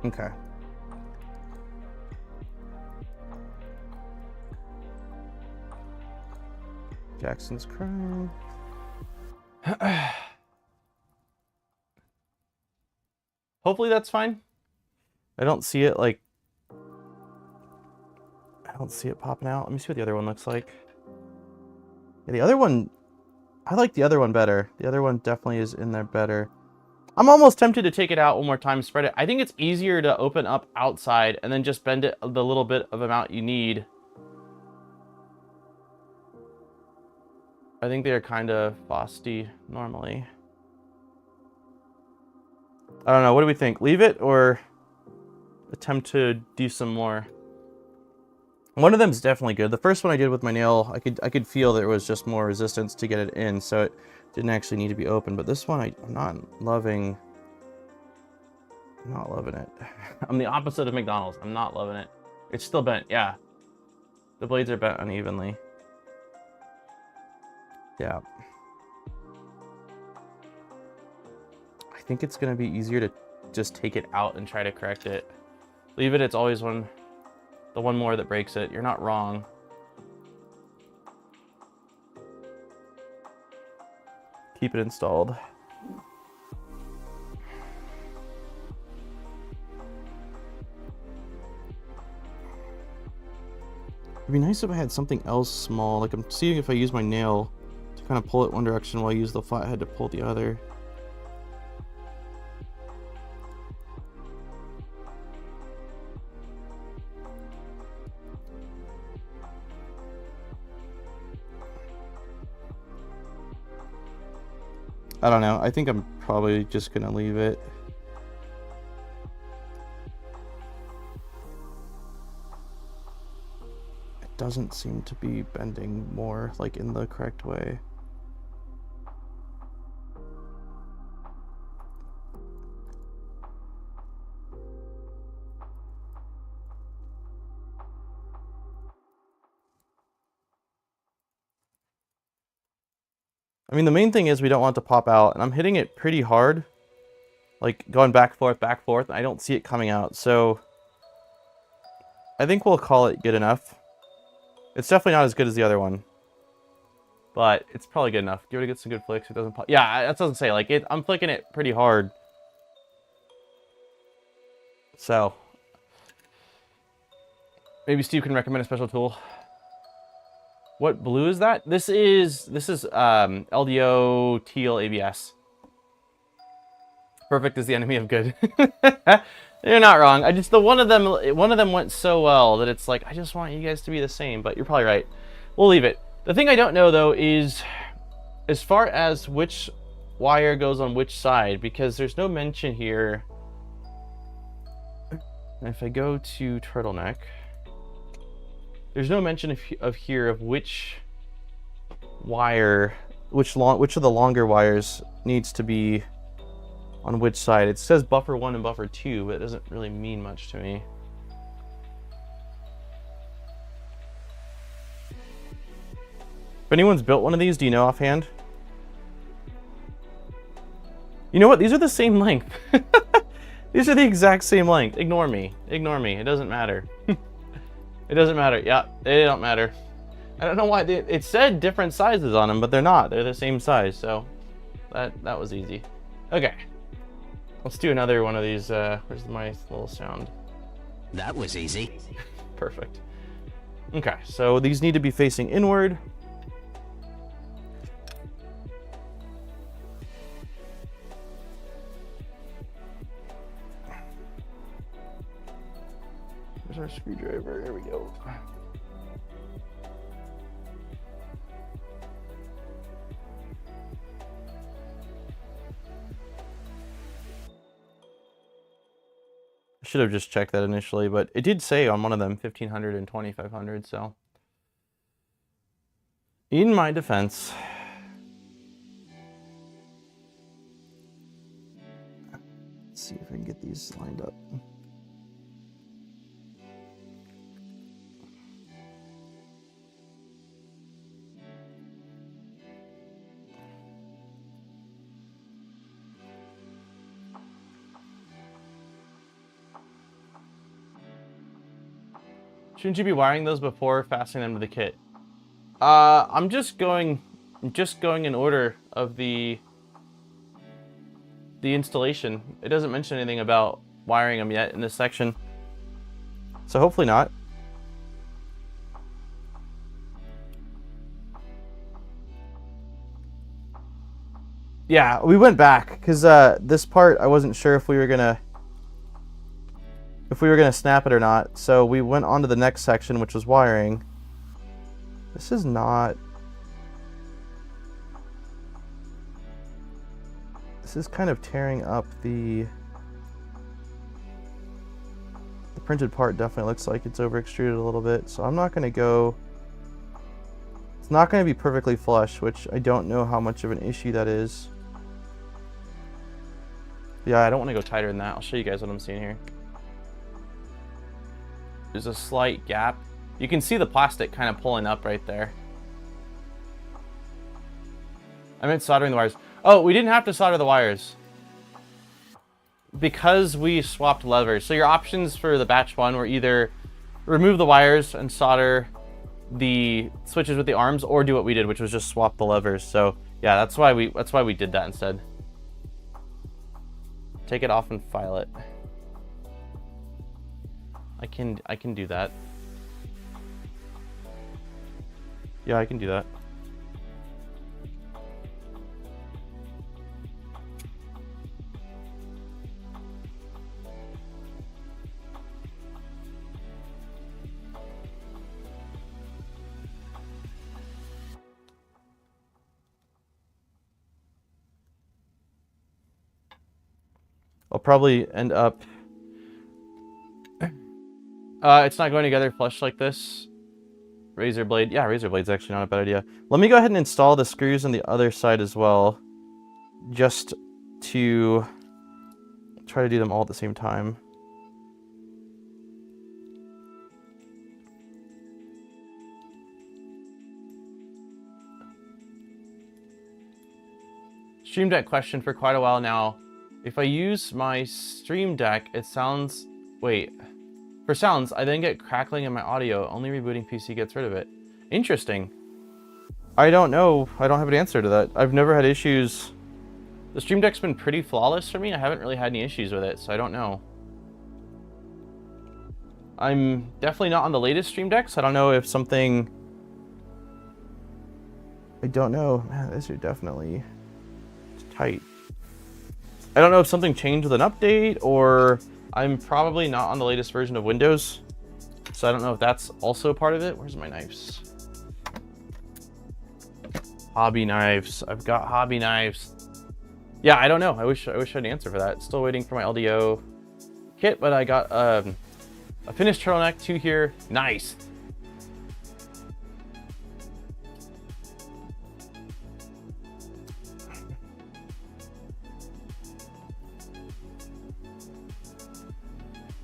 Okay. Jackson's crying. Hopefully that's fine. I don't see it like... I don't see it popping out. Let me see what the other one looks like. Yeah, the other one I like the other one better. The other one definitely is in there better. I'm almost tempted to take it out one more time, spread it. I think it's easier to open up outside and then just bend it the little bit of amount you need. I think they're kind of frosty normally. I don't know. What do we think? Leave it or attempt to do some more? One of them is definitely good. The first one I did with my nail, I could feel there was just more resistance to get it in, so it didn't actually need to be open. But this one, I'm not loving. I'm not loving it. I'm the opposite of McDonald's. I'm not loving it. It's still bent. Yeah, the blades are bent unevenly. Yeah. I think it's gonna be easier to just take it out and try to correct it. Leave it. It's always the one more that breaks it. You're not wrong. Keep it installed. It'd be nice if I had something else small. Like I'm seeing if I use my nail to kind of pull it one direction while I use the flathead to pull the other. I don't know. I think I'm probably just gonna leave it. It doesn't seem to be bending more like in the correct way. I mean, the main thing is we don't want it to pop out, and I'm hitting it pretty hard. Like, going back, forth, and I don't see it coming out, so I think we'll call it good enough. It's definitely not as good as the other one, but it's probably good enough. Give it a get some good flicks. It doesn't pop. Yeah, that doesn't say. Like, I'm flicking it pretty hard. So, maybe Steve can recommend a special tool. What blue is that? This is LDO teal ABS. Perfect is the enemy of good. You're not wrong. One of them went so well that it's like I just want you guys to be the same, but you're probably right. We'll leave it. The thing I don't know though is as far as which wire goes on which side, because there's no mention here. If I go to Turtleneck, there's no mention of which wire, which of the longer wires needs to be on which side. It says buffer 1 and buffer 2, but it doesn't really mean much to me. If anyone's built one of these, do you know offhand? You know what? These are the same length. These are the exact same length. Ignore me. Ignore me. It doesn't matter. It doesn't matter. Yeah, they don't matter. I don't know why. It said different sizes on them, but they're not. They're the same size, so that was easy. Okay. Let's do another one of these. Where's my little sound? That was easy. Perfect. Okay, so these need to be facing inward. Where's our screwdriver? There we go. I should have just checked that initially, but it did say on one of them 1500 and 2500, so in my defense, let's see if I can get these lined up. Shouldn't you be wiring those before fastening them to the kit? I'm just going in order of the installation. It doesn't mention anything about wiring them yet in this section, so hopefully not. Yeah, we went back because this part I wasn't sure if we were gonna snap it or not. So we went on to the next section, which was wiring. This is not. This is kind of tearing up the printed part. Definitely looks like it's over extruded a little bit. So I'm not gonna go. It's not gonna be perfectly flush, which I don't know how much of an issue that is. Yeah, I don't want to go tighter than that. I'll show you guys what I'm seeing here. There's a slight gap. You can see the plastic kind of pulling up right there. I meant soldering the wires. Oh, we didn't have to solder the wires because we swapped levers. So your options for the batch one were either remove the wires and solder the switches with the arms, or do what we did, which was just swap the levers. So yeah, that's why we did that instead. Take it off and file it. I can do that. Yeah, I can do that. I'll probably end up... it's not going together flush like this. Razor blade. Yeah, razor blade's actually not a bad idea. Let me go ahead and install the screws on the other side as well. Just to try to do them all at the same time. Stream Deck question for quite a while now. If I use my Stream Deck, it sounds... Wait. For sounds, I then get crackling in my audio. Only rebooting PC gets rid of it. Interesting. I don't know. I don't have an answer to that. I've never had issues. The Stream Deck's been pretty flawless for me. I haven't really had any issues with it, so I don't know. I'm definitely not on the latest Stream Decks. I don't know if something... I don't know. Man, these are definitely tight. I don't know if something changed with an update, or I'm probably not on the latest version of Windows, so I don't know if that's also part of it. Where's my knives? Hobby knives. I've got hobby knives. Yeah, I don't know. I wish I had an answer for that. Still waiting for my LDO kit, but I got a finished turtleneck 2 here. Nice.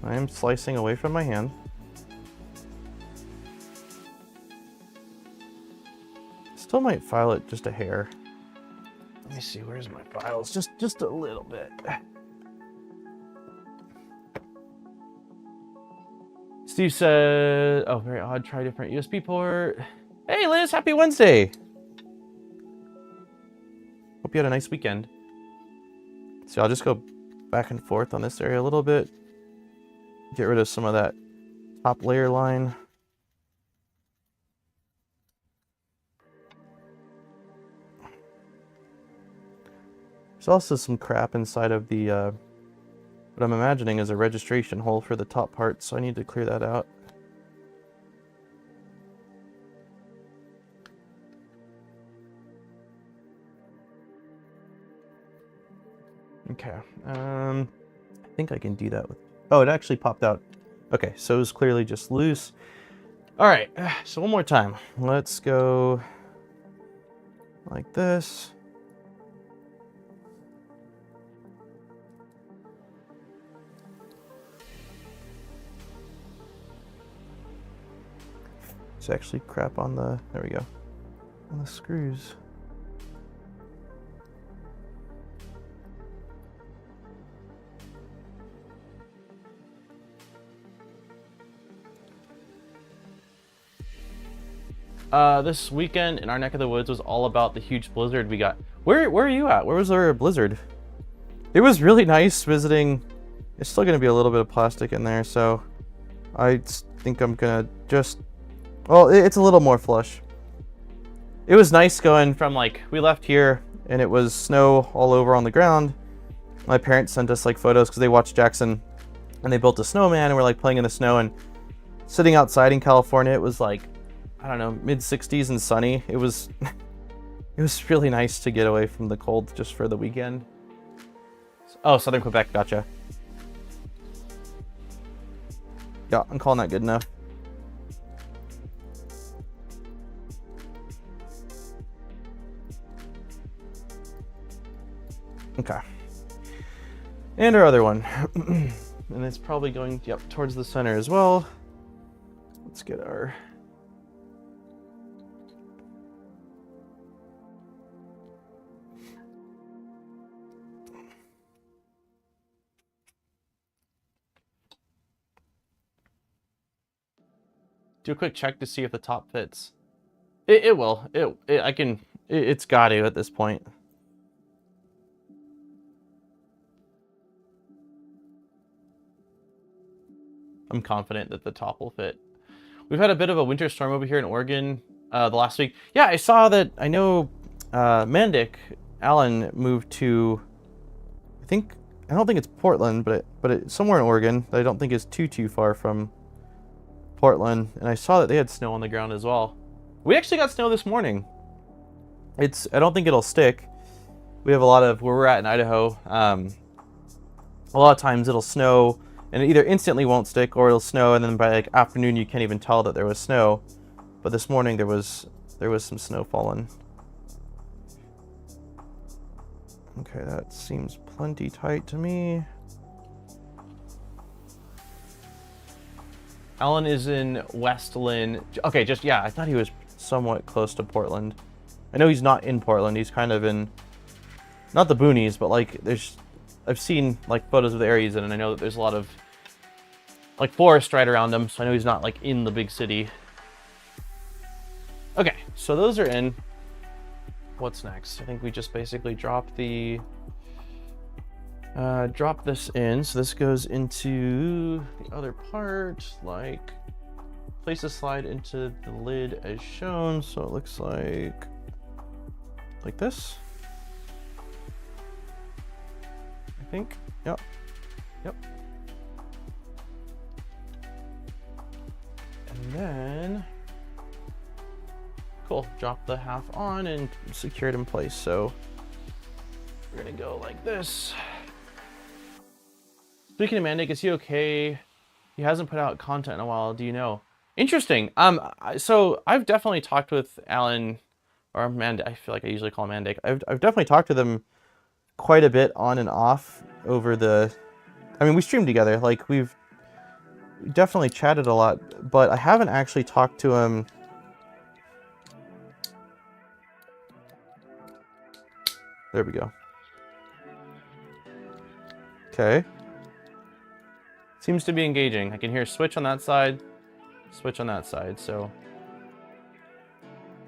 I am slicing away from my hand. Still might file it just a hair. Let me see, where's my files? Just a little bit. Steve said, oh, very odd, try different USB port. Hey Liz, happy Wednesday. Hope you had a nice weekend. So I'll just go back and forth on this area a little bit. Get rid of some of that top layer line. There's also some crap inside of the, what I'm imagining is a registration hole for the top part, so I need to clear that out. Okay, I think I can do that with... Oh, it actually popped out. Okay, so it was clearly just loose. All right, so one more time. Let's go like this. It's actually crap on the, there we go, on the screws. This weekend in our neck of the woods was all about the huge blizzard we got. Where are you at? Where was there a blizzard? It was really nice visiting. It's still going to be a little bit of plastic in there, so I think I'm going to just... Well, it's a little more flush. It was nice going from, like, we left here and it was snow all over on the ground. My parents sent us like photos because they watched Jackson, and they built a snowman, and we're like playing in the snow and sitting outside in California. It was like, I don't know, mid 60s and sunny. It was it was really nice to get away from the cold just for the weekend. Oh, Southern Quebec, gotcha. Yeah, I'm calling that good enough. Okay. And our other one. And it's probably going, yep, towards the center as well. Let's get our... Do a quick check to see if the top fits. It will. It's got to at this point. I'm confident that the top will fit. We've had a bit of a winter storm over here in Oregon the last week. Yeah, I saw that. I know Mandic Allen moved to, I don't think it's Portland, but it's somewhere in Oregon that I don't think is too far from Portland. And I saw that they had snow on the ground as well. We actually got snow this morning. I don't think it'll stick. We have a lot of, where we're at in Idaho, a lot of times it'll snow and it either instantly won't stick or it'll snow and then by like afternoon you can't even tell that there was snow. But this morning there was some snow falling. Okay, that seems plenty tight to me. Alan is in Westland. Okay, yeah, I thought he was somewhat close to Portland. I know he's not in Portland. He's kind of in, not the boonies, but like I've seen like photos of the area he's in, and I know that there's a lot of like forest right around him, so I know he's not like in the big city. Okay, so those are in. What's next? I think we just basically drop this in. So this goes into the other part, like place the slide into the lid as shown. So it looks like this. I think, yep. And then, cool, drop the half on and secure it in place. So we're gonna go like this. Speaking of Mandic, is he okay? He hasn't put out content in a while, do you know? Interesting. So I've definitely talked with Alan, or Mandic, I feel like I usually call him Mandic. I've definitely talked to them quite a bit on and off over the, I mean, we streamed together, like we've definitely chatted a lot, but I haven't actually talked to him. There we go. Okay. Seems to be engaging. I can hear a switch on that side, switch on that side, so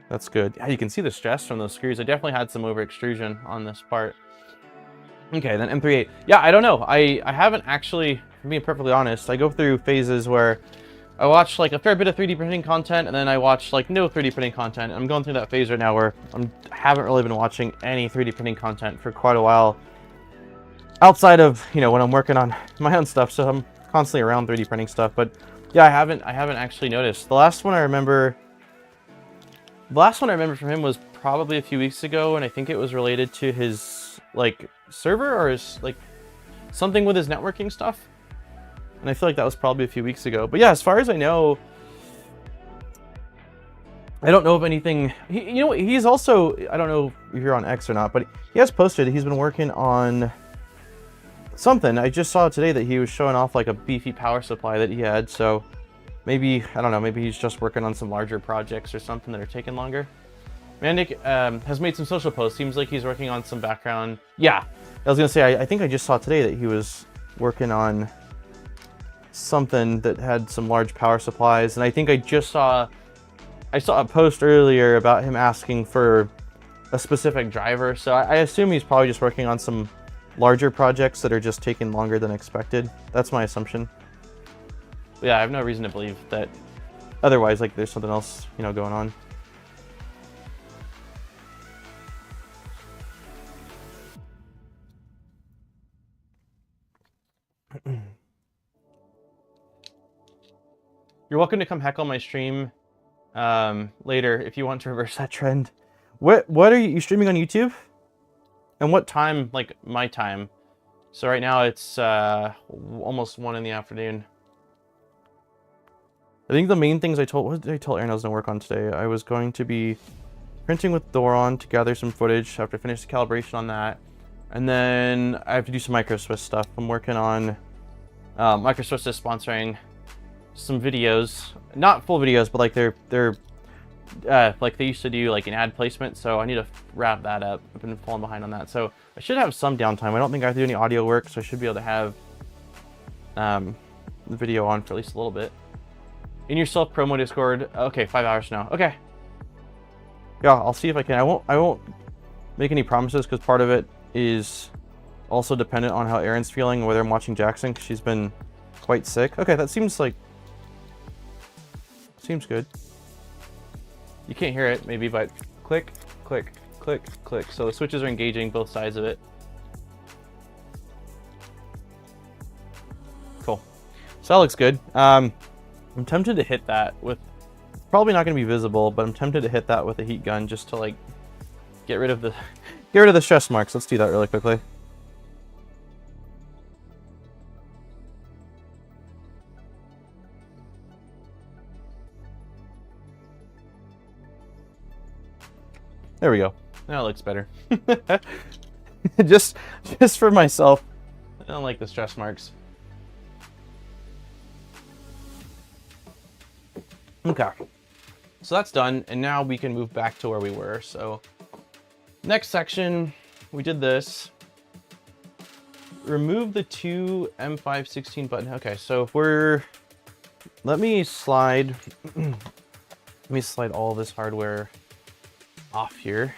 that's good. Yeah, you can see the stress from those screws. I definitely had some over extrusion on this part. Okay, then M38. Yeah, I don't know. I haven't actually, being perfectly honest, I go through phases where I watch like a fair bit of 3D printing content and then I watch like no 3D printing content. I'm going through that phase right now where I haven't really been watching any 3D printing content for quite a while. Outside of, you know, when I'm working on my own stuff, so I'm constantly around 3D printing stuff. But yeah, I haven't actually noticed. The last one I remember from him was probably a few weeks ago, and I think it was related to his like server or his like something with his networking stuff. And I feel like that was probably a few weeks ago. But yeah, as far as I know, I don't know of anything. You know, he's also, I don't know if you're on X or not, but he has posted, he's been working on something. I just saw today that he was showing off like a beefy power supply that he had. So maybe, I don't know, maybe he's just working on some larger projects or something that are taking longer. Mandic has made some social posts. Seems like he's working on some background. Yeah, I was gonna say, I think I just saw today that he was working on something that had some large power supplies. And I think I saw a post earlier about him asking for a specific driver. So I assume he's probably just working on some larger projects that are just taking longer than expected. That's my assumption. But yeah, I have no reason to believe that otherwise, like there's something else, you know, going on. You're welcome to come heckle my stream later if you want to reverse that trend. What are you streaming on YouTube? And what time, like my time? So right now it's almost 1 in the afternoon. I think the main things what did I tell Aaron I was gonna work on today? I was going to be printing with Doron to gather some footage after I finish the calibration on that. And then I have to do some MicroSwiss stuff. I'm working on MicroSwiss is sponsoring some videos, not full videos, but like they're like they used to do like an ad placement. So I need to wrap that up. I've been falling behind on that. So I should have some downtime. I don't think I have to do any audio work, so I should be able to have the video on for at least a little bit. In your self promo Discord. Okay, 5 hours now. Okay. Yeah, I'll see if I can. I won't make any promises because part of it is also dependent on how Erin's feeling, whether I'm watching Jackson, because she's been quite sick. Okay, that seems good. You can't hear it, maybe, but click, click, click, click. So the switches are engaging both sides of it. Cool. So that looks good. I'm tempted to hit that with, probably not going to be visible, but I'm tempted to hit that with a heat gun just to like get rid of the stress marks. Let's do that really quickly. There we go. Now it looks better. just for myself. I don't like the stress marks. Okay. So that's done, and now we can move back to where we were. So next section, we did this. Remove the 2 M516 button. Okay, so if we're, let me slide all this hardware off here.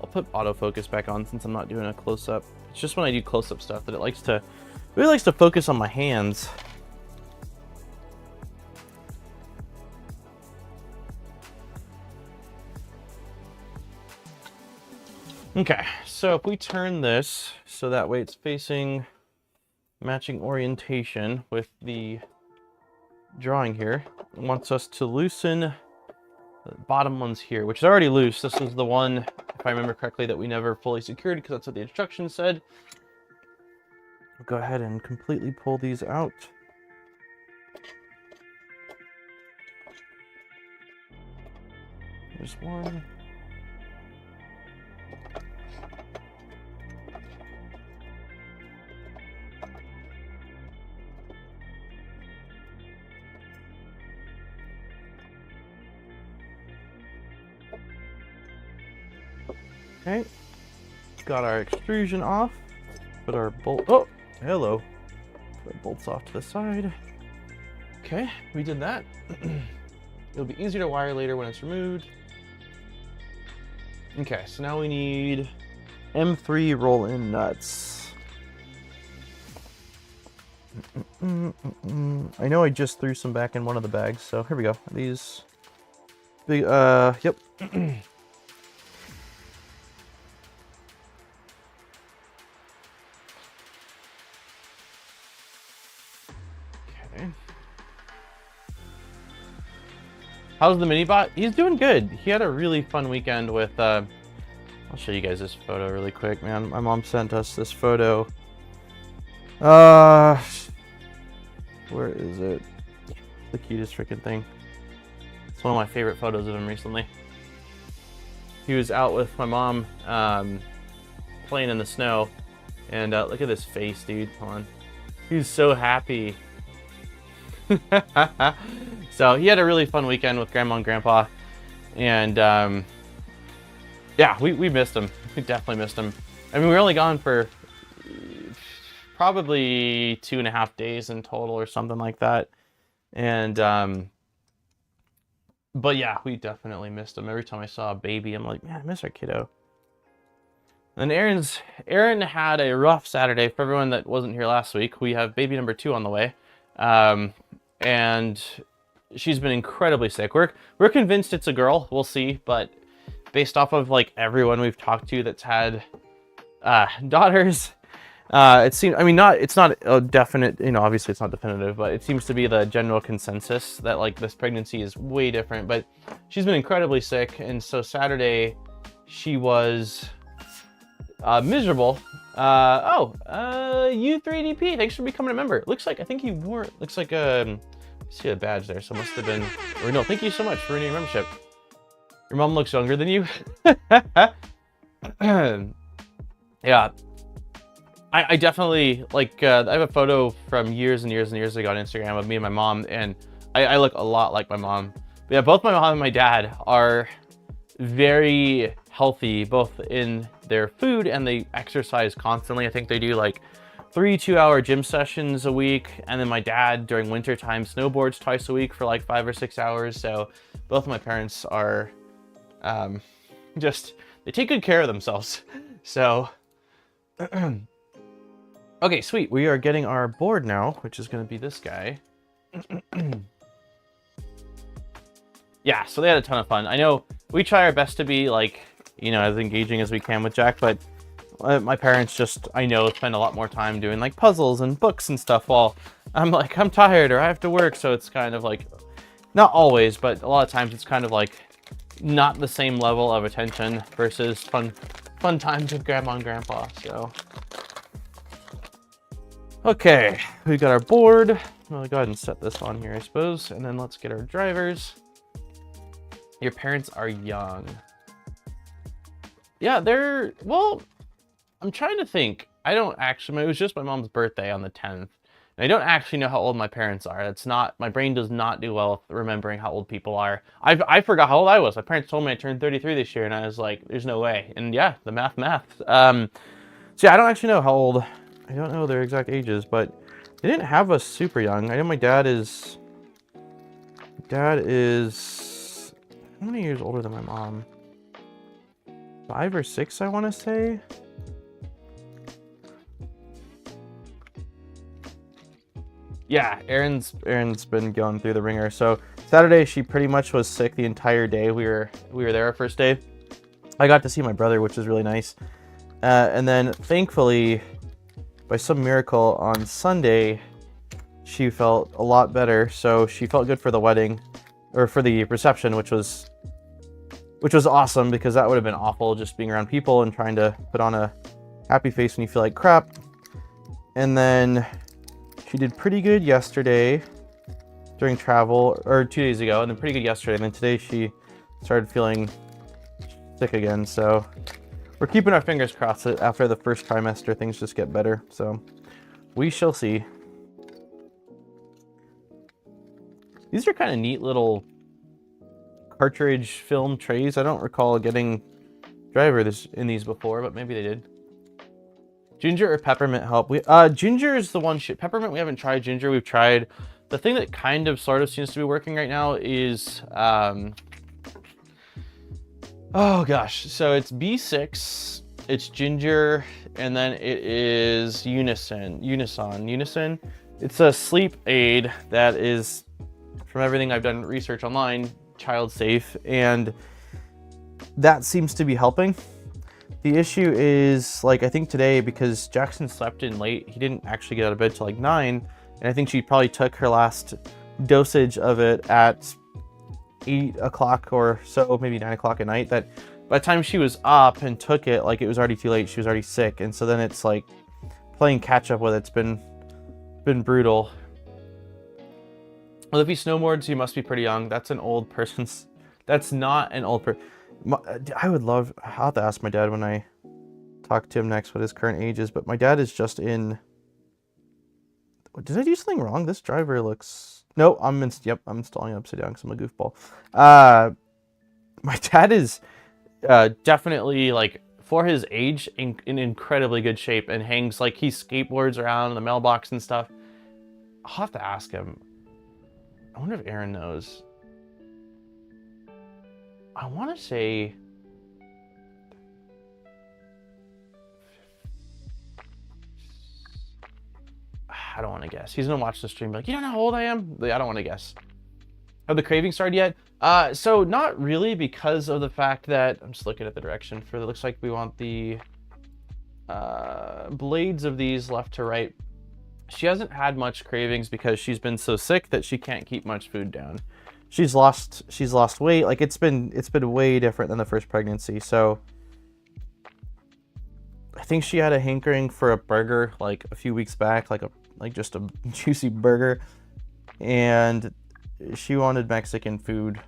I'll put autofocus back on since I'm not doing a close-up. It's just when I do close-up stuff that it really likes to focus on my hands. Okay, so if we turn this so that way it's facing matching orientation with the drawing here, it wants us to loosen the bottom ones here, which is already loose. This is the one, if I remember correctly, that we never fully secured because that's what the instructions said. We'll go ahead and completely pull these out. There's one. Okay, got our extrusion off, put our bolt, oh, hello, put our bolts off to the side. Okay, we did that. It'll be easier to wire later when it's removed. Okay, so now we need M3 roll-in nuts. I know I just threw some back in one of the bags, so here we go. These big, yep. How's the mini-bot? He's doing good. He had a really fun weekend with, I'll show you guys this photo really quick, man. My mom sent us this photo. Where is it? The cutest freaking thing. It's one of my favorite photos of him recently. He was out with my mom, playing in the snow. And look at this face, dude. Hold on. He's so happy. So he had a really fun weekend with Grandma and Grandpa, and yeah, we missed him. We definitely missed him. I mean, we were only gone for probably 2.5 days in total or something like that, and but yeah, we definitely missed him. Every time I saw a baby, I'm like, man, I miss our kiddo. And Erin had a rough Saturday. For everyone that wasn't here last week, we have baby number 2 on the way. And she's been incredibly sick. We're convinced it's a girl. We'll see, but based off of like everyone we've talked to that's had daughters, it seems, I mean, it's not a definite, you know, obviously it's not definitive, but it seems to be the general consensus that like this pregnancy is way different. But she's been incredibly sick, and so Saturday she was miserable. U3DP, thanks for becoming a member. Looks like, I think you wore, looks like see a badge there, so it must have been, or no, thank you so much for renewing your membership. Your mom looks younger than you. Yeah, I definitely, like, I have a photo from years and years and years ago on Instagram of me and my mom, and I look a lot like my mom. But yeah, both my mom and my dad are very healthy, both in their food, and they exercise constantly. I think they do like 3 2-hour gym sessions a week, and then my dad during winter time snowboards twice a week for like 5 or 6 hours. So both of my parents are just, they take good care of themselves. So okay, sweet, we are getting our board now, which is going to be this guy. Yeah, so they had a ton of fun. I know we try our best to be like, you know, as engaging as we can with Jack, but my parents just, I know, spend a lot more time doing like puzzles and books and stuff while I'm like, I'm tired or I have to work. So it's kind of like, not always, but a lot of times it's kind of like not the same level of attention versus fun times with grandma and grandpa. So okay, we got our board. I'll go ahead and set this on here, I suppose, and then let's get our drivers. Your parents are young. Yeah, they're, well, I'm trying to think. I don't actually, it was just my mom's birthday on the 10th. And I don't actually know how old my parents are. That's not, my brain does not do well with remembering how old people are. I forgot how old I was. My parents told me I turned 33 this year, and I was like, there's no way. And yeah, the math. So yeah, I don't actually know how old, I don't know their exact ages, but they didn't have us super young. I know my dad is, how many years older than my mom? 5 or 6, I want to say. Yeah, Erin's been going through the ringer. So Saturday, she pretty much was sick the entire day. We were there our first day. I got to see my brother, which was really nice. And then thankfully, by some miracle, on Sunday, she felt a lot better. So she felt good for the wedding, or for the reception, which was awesome, because that would have been awful just being around people and trying to put on a happy face when you feel like crap. And then she did pretty good yesterday during travel, or 2 days ago, and then pretty good yesterday. And then today she started feeling sick again. So we're keeping our fingers crossed that after the first trimester, things just get better. So we shall see. These are kind of neat little cartridge film trays. I don't recall getting driver in these before, but maybe they did. Ginger or peppermint help? Ginger is the one. Peppermint, we haven't tried. Ginger, we've tried. The thing that kind of sort of seems to be working right now is oh gosh, so it's B6, it's ginger, and then it is Unison. It's a sleep aid that is, from everything I've done research online, child safe, and that seems to be helping. The issue is, like, I think today, because Jackson slept in late, he didn't actually get out of bed till like 9, and I think she probably took her last dosage of it at 8 o'clock or so, maybe 9 o'clock at night, that by the time she was up and took it, like, it was already too late. She was already sick, and so then it's like playing catch up with it's been brutal. Well, if he snowboards, he must be pretty young. That's an old person's, that's not an old person. I would love, I'll have to ask my dad when I talk to him next what his current age is, but my dad is just in, did I do something wrong? This driver looks, no, I'm installing it upside down because I'm a goofball. My dad is definitely, like, for his age, in incredibly good shape, and hangs, like, he skateboards around the mailbox and stuff. I'll have to ask him. I wonder if Aaron knows. I want to say, I don't want to guess. He's going to watch the stream and be like, you don't know how old I am? I don't want to guess. Have the cravings started yet? So not really, because of the fact that I'm just looking at the direction for it looks like we want the blades of these left to right. She hasn't had much cravings because she's been so sick that she can't keep much food down. She's lost weight. Like it's been way different than the first pregnancy. So I think she had a hankering for a burger like a few weeks back, like just a juicy burger, and she wanted Mexican food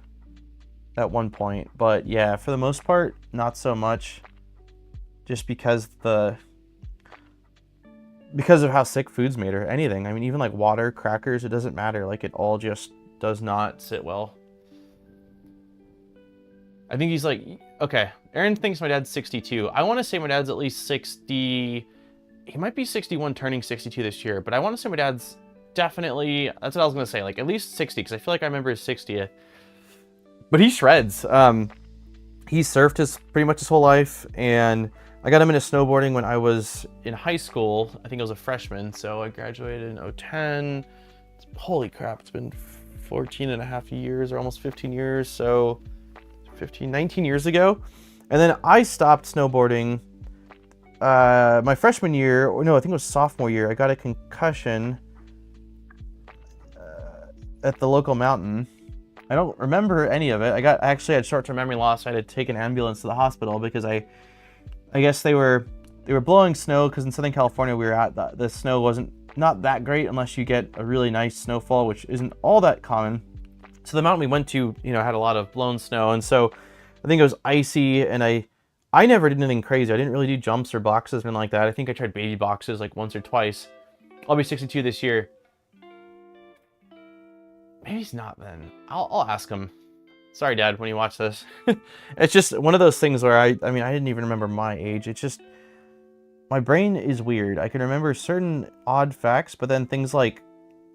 at one point. But yeah, for the most part, not so much, just because of how sick food's made her. Anything, I mean, even like water, crackers, it doesn't matter. Like it all just does not sit well. I think he's like, okay, Aaron thinks my dad's 62. I want to say my dad's at least 60. He might be 61 turning 62 this year, but I want to say my dad's definitely, that's what I was going to say, like at least 60, because I feel like I remember his 60th. But he shreds. He surfed pretty much his whole life, and I got him into snowboarding when I was in high school. I think I was a freshman, so I graduated in 2010. Holy crap, it's been 14 and a half years, or almost 15 years, so 19 years ago. And then I stopped snowboarding my freshman year, or no, I think it was sophomore year. I got a concussion at the local mountain. I don't remember any of it. I actually had short-term memory loss. I had to take an ambulance to the hospital because I guess they were blowing snow, because in Southern California we were at, the snow wasn't not that great unless you get a really nice snowfall, which isn't all that common. So the mountain we went to, had a lot of blown snow, and so I think it was icy, and I never did anything crazy. I didn't really do jumps or boxes, anything like that. I think I tried baby boxes like once or twice. I'll be 62 this year. Maybe he's not then. I'll ask him. Sorry, Dad, when you watch this. It's just one of those things where I mean, I didn't even remember my age. It's just, my brain is weird. I can remember certain odd facts, but then things like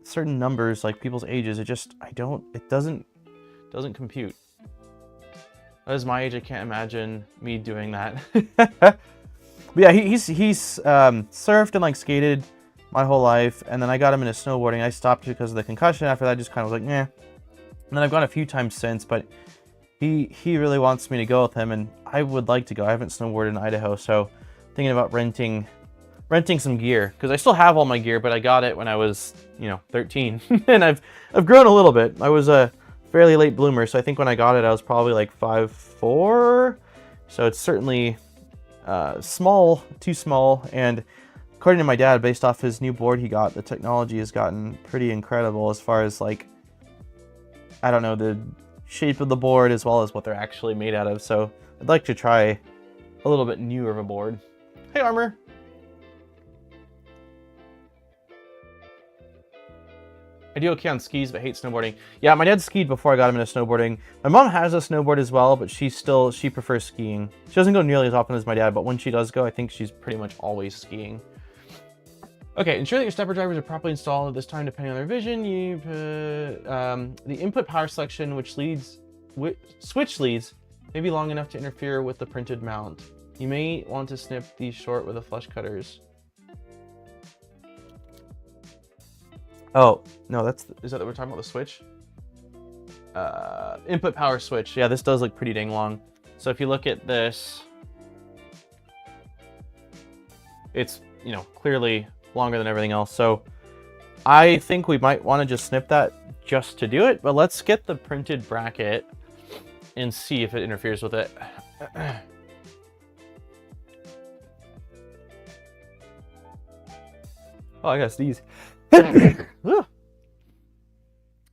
certain numbers, like people's ages, it doesn't compute. That is my age. I can't imagine me doing that. But yeah, he's surfed and like skated my whole life, and then I got him into snowboarding. I stopped because of the concussion. After that, I just kind of was like, eh. And then I've gone a few times since, but he really wants me to go with him, and I would like to go. I haven't snowboarded in Idaho, so thinking about renting some gear, because I still have all my gear, but I got it when I was 13. And I've grown a little bit. I was a fairly late bloomer, so I think when I got it I was probably like 5'4", so it's certainly too small. And according to my dad, based off his new board he got, the technology has gotten pretty incredible as far as like, I don't know, the shape of the board as well as what they're actually made out of. So I'd like to try a little bit newer of a board. Hey, Armor. I do okay on skis, but hate snowboarding. Yeah, my dad skied before I got him into snowboarding. My mom has a snowboard as well, but she prefers skiing. She doesn't go nearly as often as my dad, but when she does go, I think she's pretty much always skiing. Okay, ensure that your stepper drivers are properly installed at this time, depending on their vision. You the input power selection, switch leads, may be long enough to interfere with the printed mount. You may want to snip these short with the flush cutters. Oh, no, is that what we're talking about, the switch? Input power switch. Yeah, this does look pretty dang long. So if you look at this, it's, clearly longer than everything else. So I think we might want to just snip that just to do it, but let's get the printed bracket and see if it interferes with it. Oh, I gotta sneeze.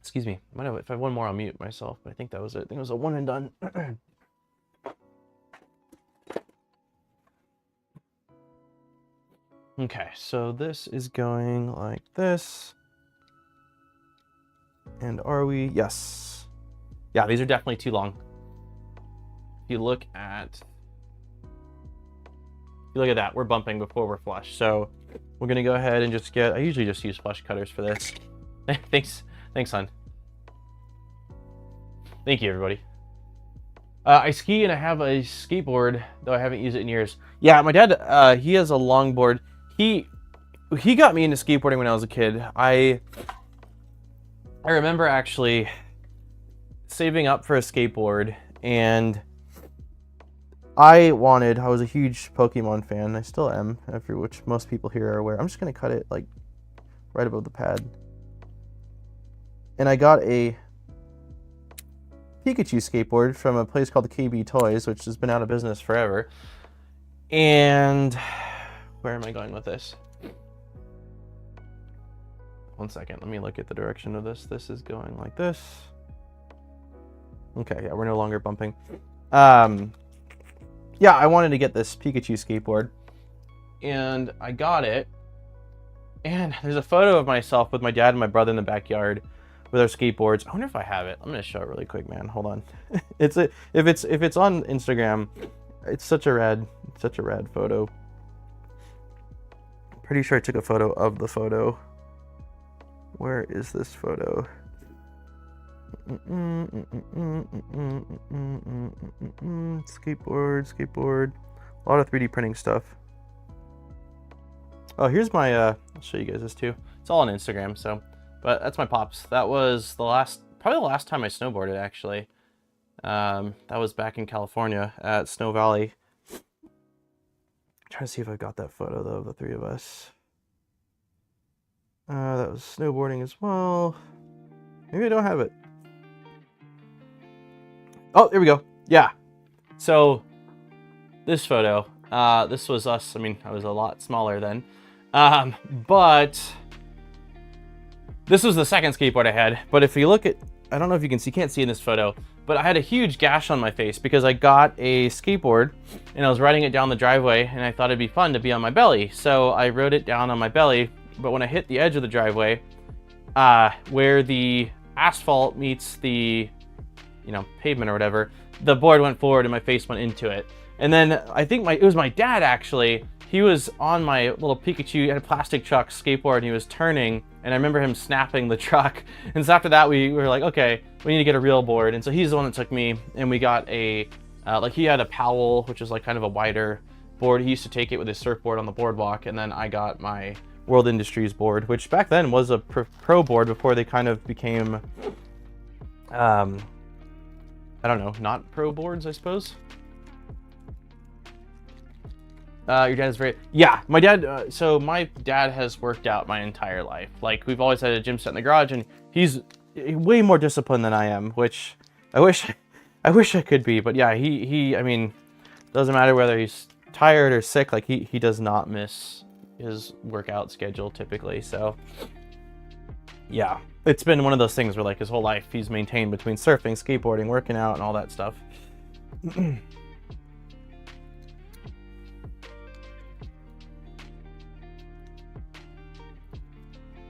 Excuse me. If I have one more, I'll mute myself, but I think that was it. I think it was a one and done. Okay, so this is going like this. And are we? Yes. Yeah, these are definitely too long. If you look at that, we're bumping before we're flush. So we're gonna go ahead and just I usually just use flush cutters for this. Thanks, hon. Thank you, everybody. I ski and I have a skateboard, though I haven't used it in years. Yeah, my dad, he has a longboard. He got me into skateboarding when I was a kid. I remember actually saving up for a skateboard, and I was a huge Pokemon fan. I still am, for which most people here are aware. I'm just going to cut it like right above the pad. And I got a Pikachu skateboard from a place called the KB Toys, which has been out of business forever. And where am I going with this? One second, let me look at the direction of this. This is going like this. Okay, yeah, we're no longer bumping. Yeah, I wanted to get this Pikachu skateboard, and I got it. And there's a photo of myself with my dad and my brother in the backyard with our skateboards. I wonder if I have it. I'm gonna show it really quick, man. Hold on. If it's on Instagram, it's such a rad photo. Pretty sure I took a photo of the photo. Where is this photo? Skateboard. A lot of 3D printing stuff. Oh, here's my, I'll show you guys this too. It's all on Instagram, so, but that's my pops. That was probably the last time I snowboarded, actually. That was back in California at Snow Valley. I'm trying to see if I've got that photo, though, of the three of us. That was snowboarding as well. Maybe I don't have it. Oh, there we go. Yeah. So, this photo, this was us. I mean, I was a lot smaller then. But this was the second skateboard I had. But if you look at, I don't know if you can see, can't see in this photo, but I had a huge gash on my face because I got a skateboard and I was riding it down the driveway and I thought it'd be fun to be on my belly. So I rode it down on my belly, but when I hit the edge of the driveway, where the asphalt meets the, pavement or whatever, the board went forward and my face went into it. And then I think it was my dad, actually. He was on my little Pikachu, had a plastic truck skateboard, and he was turning, and I remember him snapping the truck. And so after that, we were like, okay, we need to get a real board. And so he's the one that took me, and we got a, he had a Powell, which is like kind of a wider board. He used to take it with his surfboard on the boardwalk, and then I got my World Industries board, which back then was a pro board before they kind of became, I don't know, not pro boards, I suppose. Your dad is very, yeah, my dad, so my dad has worked out my entire life. Like, we've always had a gym set in the garage, and he's way more disciplined than I am, which I wish I could be. But yeah, I mean, doesn't matter whether he's tired or sick, like he does not miss his workout schedule typically. So yeah, it's been one of those things where like his whole life he's maintained between surfing, skateboarding, working out, and all that stuff.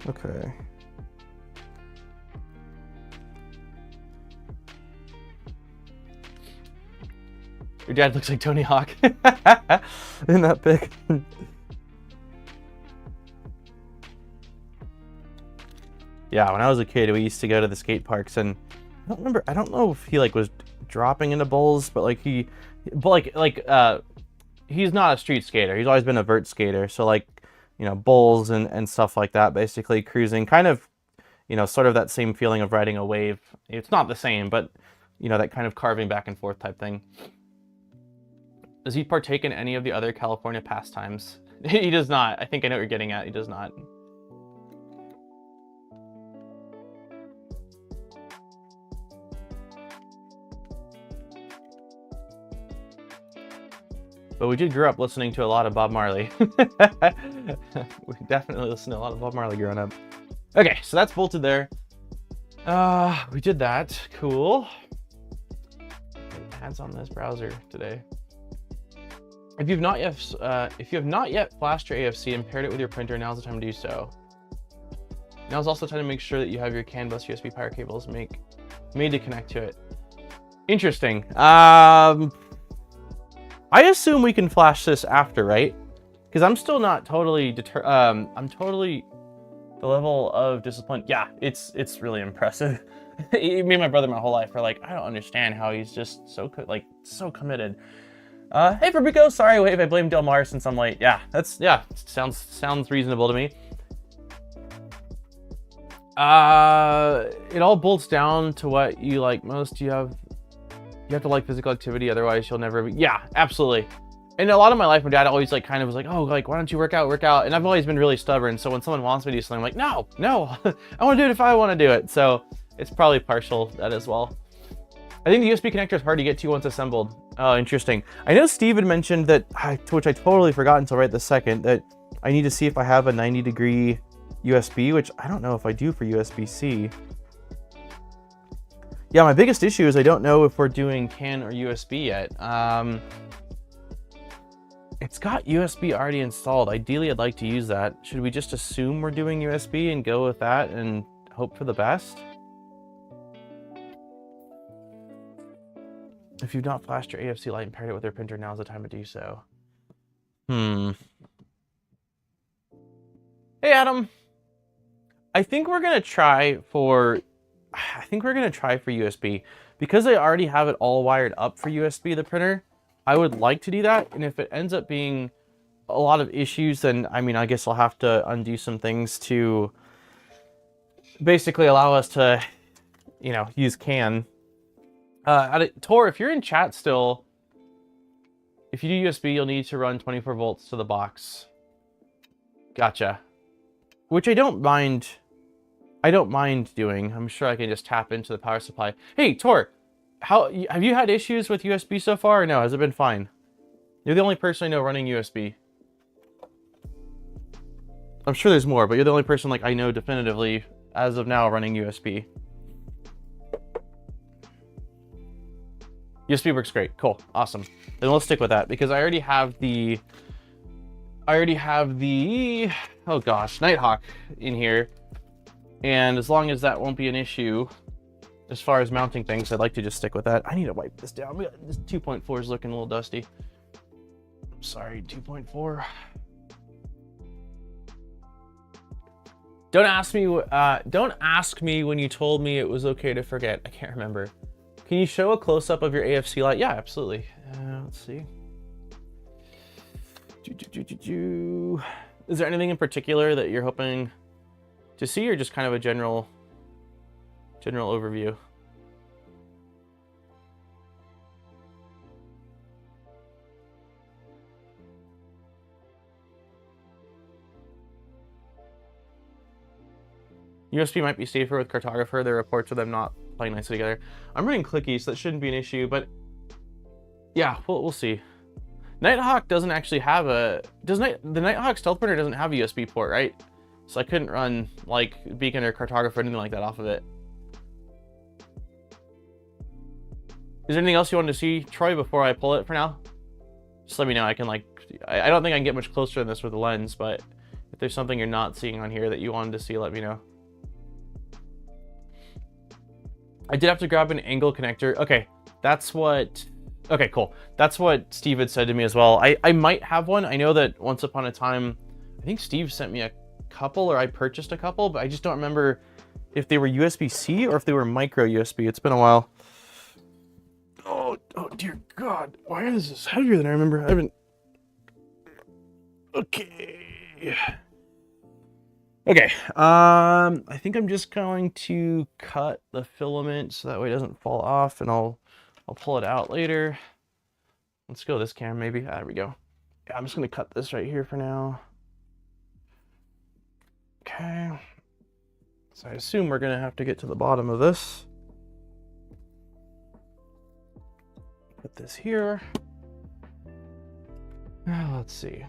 Okay. Your dad looks like Tony Hawk in that pic. Yeah, when I was a kid, we used to go to the skate parks, and I don't know if he like was dropping into bowls, but like he's not a street skater. He's always been a vert skater. So like, bowls and stuff like that, basically cruising, kind of, sort of that same feeling of riding a wave. It's not the same, but that kind of carving back and forth type thing. Does he partake in any of the other California pastimes? He does not. I think I know what you're getting at. He does not. But we did grow up listening to a lot of Bob Marley. We definitely listened to a lot of Bob Marley growing up. Okay, so that's bolted there. We did that. Cool. Hands on this browser today. If you have not yet flashed your AFC and paired it with your printer, now's the time to do so. Now's also the time to make sure that you have your CAN bus USB power cables made to connect to it. Interesting. I assume we can flash this after, right? Because I'm still not totally I'm totally the level of discipline. Yeah, it's really impressive. Me and my brother my whole life are like, I don't understand how he's just so committed. Hey Fabrico, sorry if I blame Del Mar since I'm late. Yeah, sounds reasonable to me. It all bolts down to what you like most. You have to like physical activity, otherwise you'll never be. Yeah, absolutely. And a lot of my life, my dad always like kind of was like, oh, like, why don't you work out? And I've always been really stubborn. So when someone wants me to do something, I'm like, no, I want to do it if I want to do it. So it's probably partial that as well. I think the USB connector is hard to get to once assembled. Oh, interesting. I know Steve had mentioned that, to which I totally forgot until right this second, that I need to see if I have a 90-degree USB, which I don't know if I do for USB-C. Yeah, my biggest issue is I don't know if we're doing CAN or USB yet. It's got USB already installed. Ideally, I'd like to use that. Should we just assume we're doing USB and go with that and hope for the best? If you've not flashed your AFC light and paired it with your printer, now's the time to do so. Hey, Adam. I think we're gonna try for USB. Because I already have it all wired up for USB, the printer, I would like to do that. And if it ends up being a lot of issues, then I mean, I guess I'll have to undo some things to basically allow us to, you know, use CAN. Tor, if you're in chat still, if you do USB, you'll need to run 24 volts to the box. Gotcha. Which I don't mind doing. I'm sure I can just tap into the power supply. Hey, Tor, have you had issues with USB so far or no? Has it been fine? You're the only person I know running USB. I'm sure there's more, but you're the only person like I know definitively as of now running USB. USB works great. Cool. Awesome. Then we'll stick with that because I already have the oh gosh, Nighthawk in here. And as long as that won't be an issue as far as mounting things, I'd like to just stick with that. I need to wipe this down. This 2.4 is looking a little dusty. Sorry, 2.4. Don't ask me when you told me it was okay to forget. I can't remember. Can you show a close-up of your AFC light? Yeah, absolutely. Let's see. Is there anything in particular that you're hoping to see, or just kind of a general overview? USB might be safer with cartographer. There are reports of them not playing nicely together. I'm running clicky, so that shouldn't be an issue, but yeah, we'll see. Nighthawk doesn't actually have the Nighthawk stealth printer doesn't have a USB port, right? So I couldn't run like beacon or cartographer or anything like that off of it. Is there anything else you wanted to see, Troy, before I pull it for now? Just let me know. I can I don't think I can get much closer than this with the lens, but if there's something you're not seeing on here that you wanted to see, let me know. I did have to grab an angle connector. Okay, okay, cool. That's what Steve had said to me as well. I might have one. I know that once upon a time, I think Steve sent me a couple, or I purchased a couple, but I just don't remember if they were USB-C or if they were micro USB. It's been a while. Oh dear God. Why is this heavier than I remember? Okay, I think I'm just going to cut the filament so that way it doesn't fall off, and I'll pull it out later. Let's go this camera maybe. There we go. Yeah, I'm just gonna cut this right here for now. Okay. So I assume we're gonna have to get to the bottom of this. Put this here. Let's see.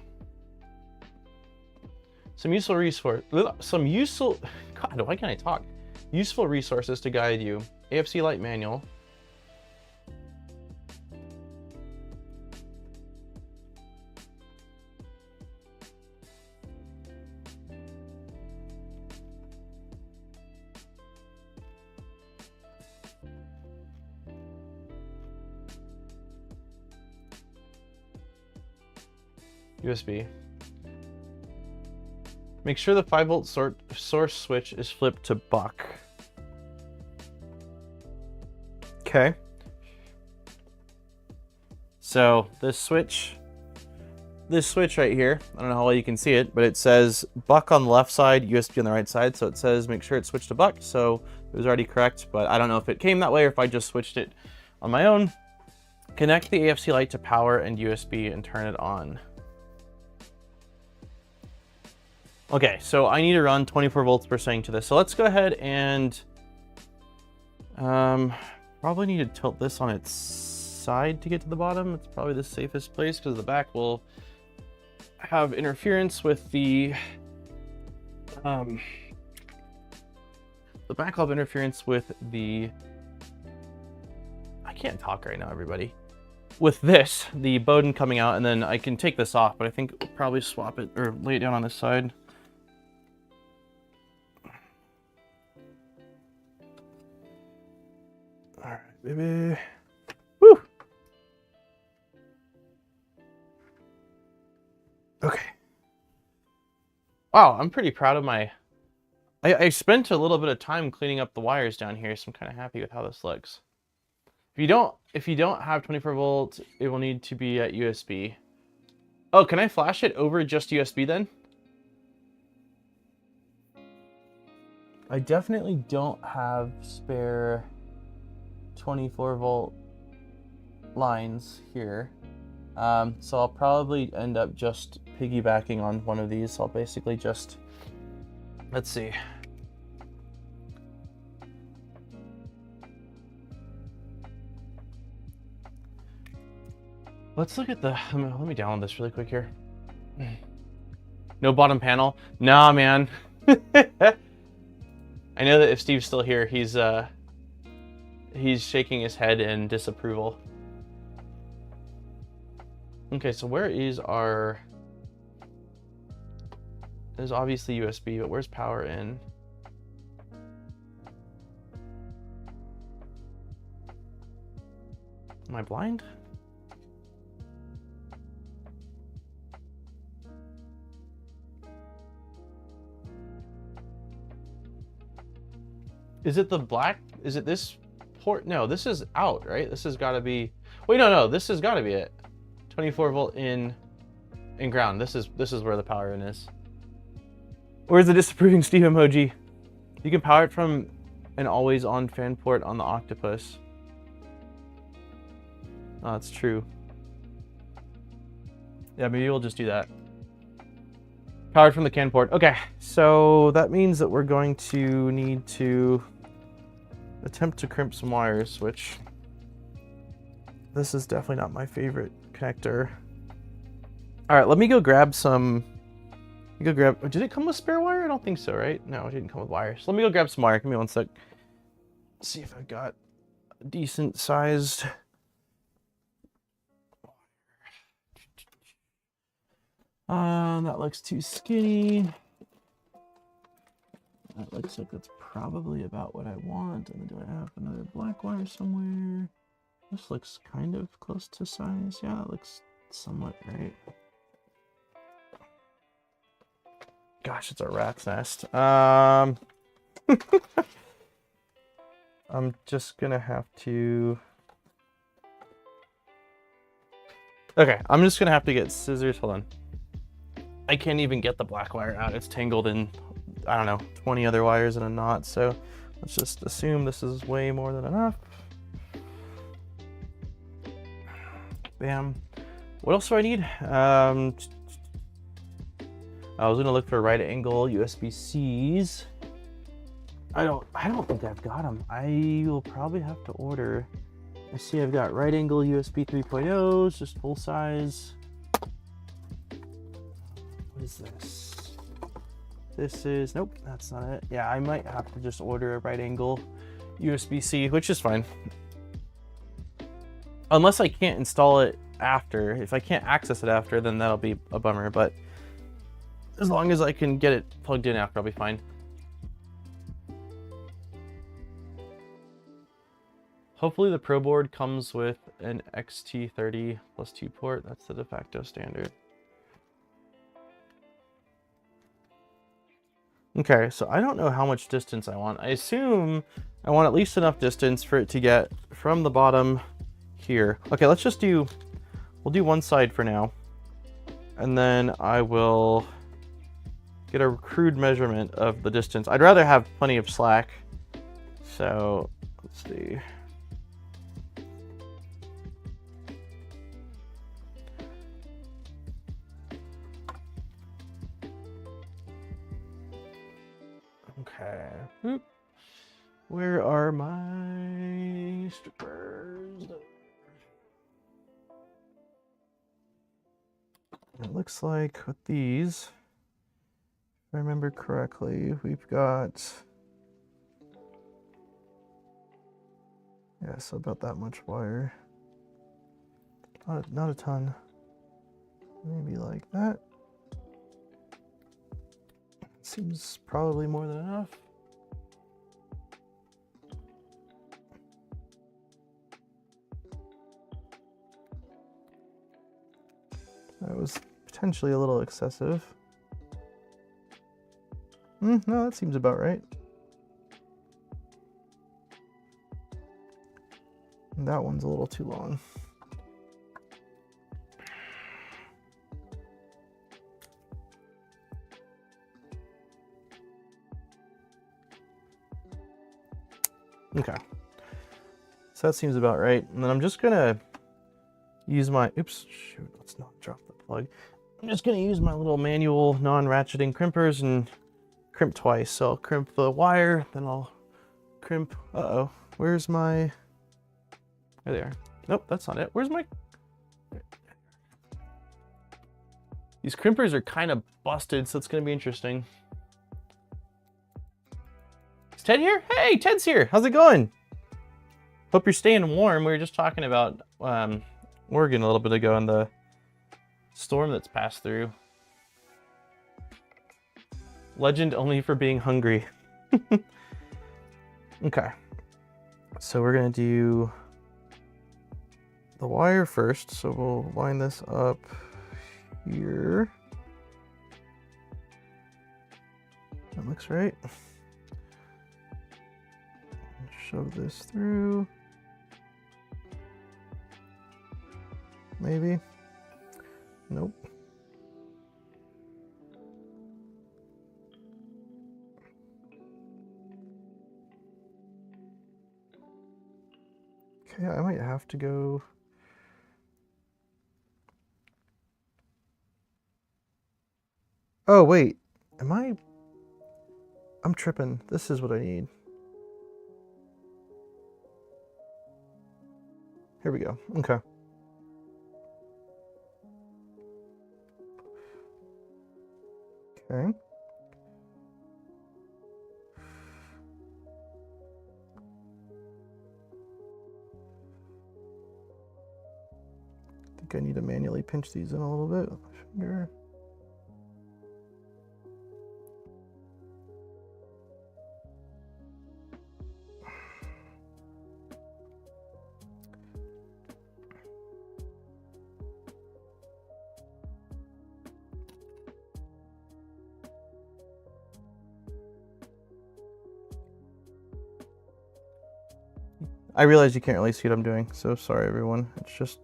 Some useful God, why can't I talk? Useful resources to guide you. AFC light manual. USB. Make sure the 5-volt source switch is flipped to buck. Okay. So this switch this switch right here. I don't know how well you can see it, but it says buck on the left side, USB on the right side. So it says make sure it's switched to buck. So it was already correct, but I don't know if it came that way or if I just switched it on my own. Connect the AFC light to power and USB and turn it on. Okay, so I need to run 24 volts per swing to this. So let's go ahead and probably need to tilt this on its side to get to the bottom. It's probably the safest place because the back will have interference with the back will have interference with the, I can't talk right now, everybody. With this, the Bowden coming out, and then I can take this off, but I think we'll probably swap it or lay it down on this side. All right, baby. Woo! Okay. Wow, I'm pretty proud of my... I spent a little bit of time cleaning up the wires down here, so I'm kind of happy with how this looks. If you don't have 24 volts, it will need to be at USB. Oh, can I flash it over just USB then? I definitely don't have spare 24 volt lines here. So I'll probably end up just piggybacking on one of these. So I'll basically just, let's see. Let's look at the, let me download this really quick here. No bottom panel. Nah, man. I know that if Steve's still here, he's shaking his head in disapproval. Okay, so where is our... There's obviously USB, but where's power in? Am I blind? Is it the black? Is it this port? No, this is out, right? This has got to be... Wait, no, this has got to be it. 24 volt in ground. This is where the power in is. Where's the disapproving Steve emoji? You can power it from an always on fan port on the Octopus. Oh, that's true. Yeah, maybe we'll just do that. Powered from the CAN port. Okay, so that means that we're going to need to attempt to crimp some wires, which this is definitely not my favorite connector. All right, let me go grab some. Did it come with spare wire? I don't think so, right? No, it didn't come with wires. Let me go grab some wire. Give me one sec. See if I've got a decent sized. That looks too skinny. That looks like that's probably about what I want. And then do I have another black wire somewhere? This looks kind of close to size. Yeah, that looks somewhat right. Gosh, it's a rat's nest. I'm just gonna have to... Okay, I'm just gonna have to get scissors. Hold on. I can't even get the black wire out. It's tangled in, I don't know, 20 other wires in a knot. So let's just assume this is way more than enough. Bam. What else do I need? I was gonna look for right angle USB-Cs. I don't think I've got them. I will probably have to order. I see I've got right angle USB 3.0s, just full size. What is this? This is, nope, that's not it. Yeah, I might have to just order a right angle USB-C, which is fine. Unless I can't install it after. If I can't access it after, then that'll be a bummer, but as long as I can get it plugged in after, I'll be fine. Hopefully the Pro board comes with an XT30 plus 2 port. That's the de facto standard. Okay, so I don't know how much distance I want. I assume I want at least enough distance for it to get from the bottom here. Okay, let's just do, we'll do one side for now. and then I will get a crude measurement of the distance. I'd rather have plenty of slack. So let's see. Okay. Oop. Where are my strippers? It looks like with these, if I remember correctly, we've got, yeah, so about that much wire. Not a ton. Maybe like that. Seems probably more than enough. That was potentially a little excessive. No, that seems about right. And that one's a little too long. Okay, so that seems about right. And then I'm just gonna use my, oops, shoot, let's not drop the plug. I'm just gonna use my little manual non-ratcheting crimpers and crimp twice. So I'll crimp the wire, then I'll crimp, where's my, there they are. Nope, that's not it. Where's my, these crimpers are kind of busted, so it's gonna be interesting. Is Ted here? Hey, Ted's here. How's it going? Hope you're staying warm. We were just talking about Oregon a little bit ago and the storm that's passed through. Legend only for being hungry. Okay. So we're gonna do the wire first. So we'll line this up here. That looks right. Shove this through. Maybe. Nope. Okay, I might have to go. Oh, wait. I'm tripping. This is what I need. Here we go. Okay. Okay. I think I need to manually pinch these in a little bit with my finger. I realize you can't really see what I'm doing, so sorry everyone. It's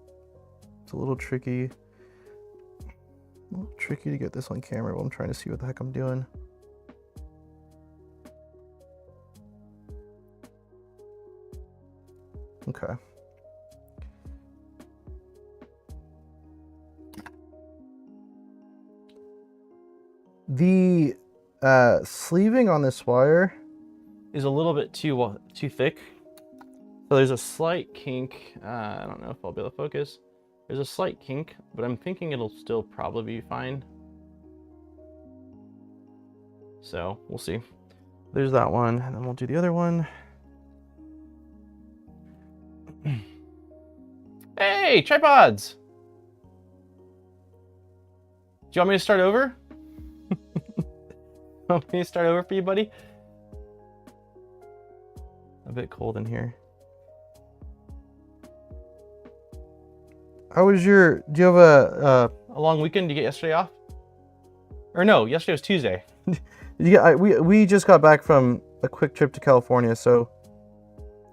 a little tricky. To get this on camera while I'm trying to see what the heck I'm doing. Okay. The sleeving on this wire is a little bit too thick. So there's a slight kink. I don't know if I'll be able to focus. There's a slight kink, but I'm thinking it'll still probably be fine. So we'll see. There's that one, and then we'll do the other one. Hey, tripods! Do you want me to start over? Want me to start over for you, buddy? A bit cold in here. How was do you have a long weekend? Did you get yesterday off? Or no, yesterday was Tuesday. We just got back from a quick trip to California, so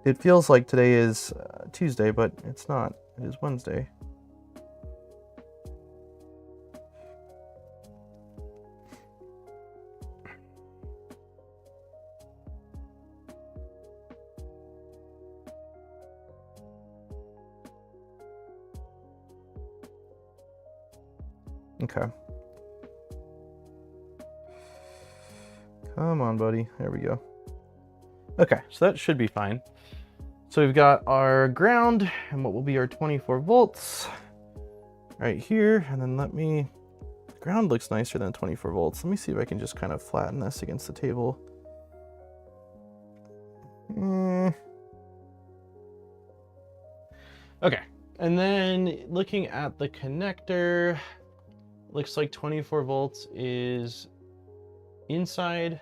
it feels like today is Tuesday, but it's not. It is Wednesday. Okay. Come on, buddy. There we go. Okay, so that should be fine. So we've got our ground and what will be our 24 volts right here. And then the ground looks nicer than 24 volts. Let me see if I can just kind of flatten this against the table. Okay, and then looking at the connector, looks like 24 volts is inside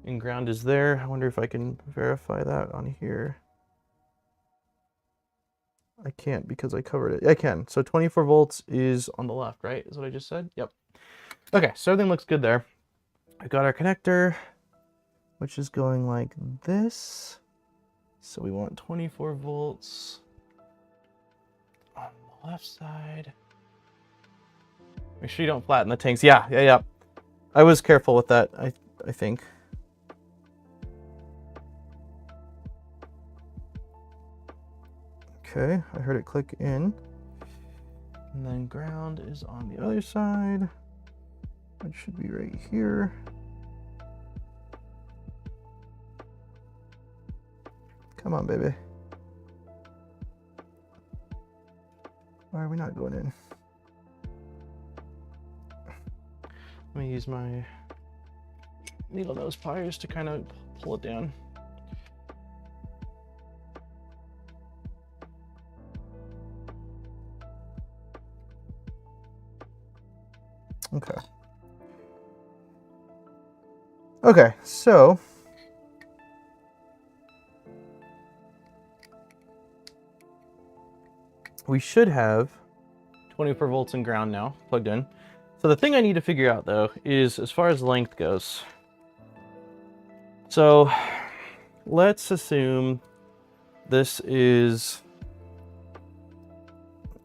and ground is there. I wonder if I can verify that on here. I can't because I covered it. I can. So 24 volts is on the left, right? Is what I just said? Yep. Okay, so everything looks good there. I got our connector, which is going like this. So we want 24 volts on the left side. Make sure you don't flatten the tanks. Yeah. I was careful with that, I think. Okay, I heard it click in. And then ground is on the other side. It should be right here. Come on, baby. Why are we not going in? Let me use my needle nose pliers to kind of pull it down. Okay, so we should have 24 volts and ground now plugged in. So the thing I need to figure out though is as far as length goes. So let's assume this is,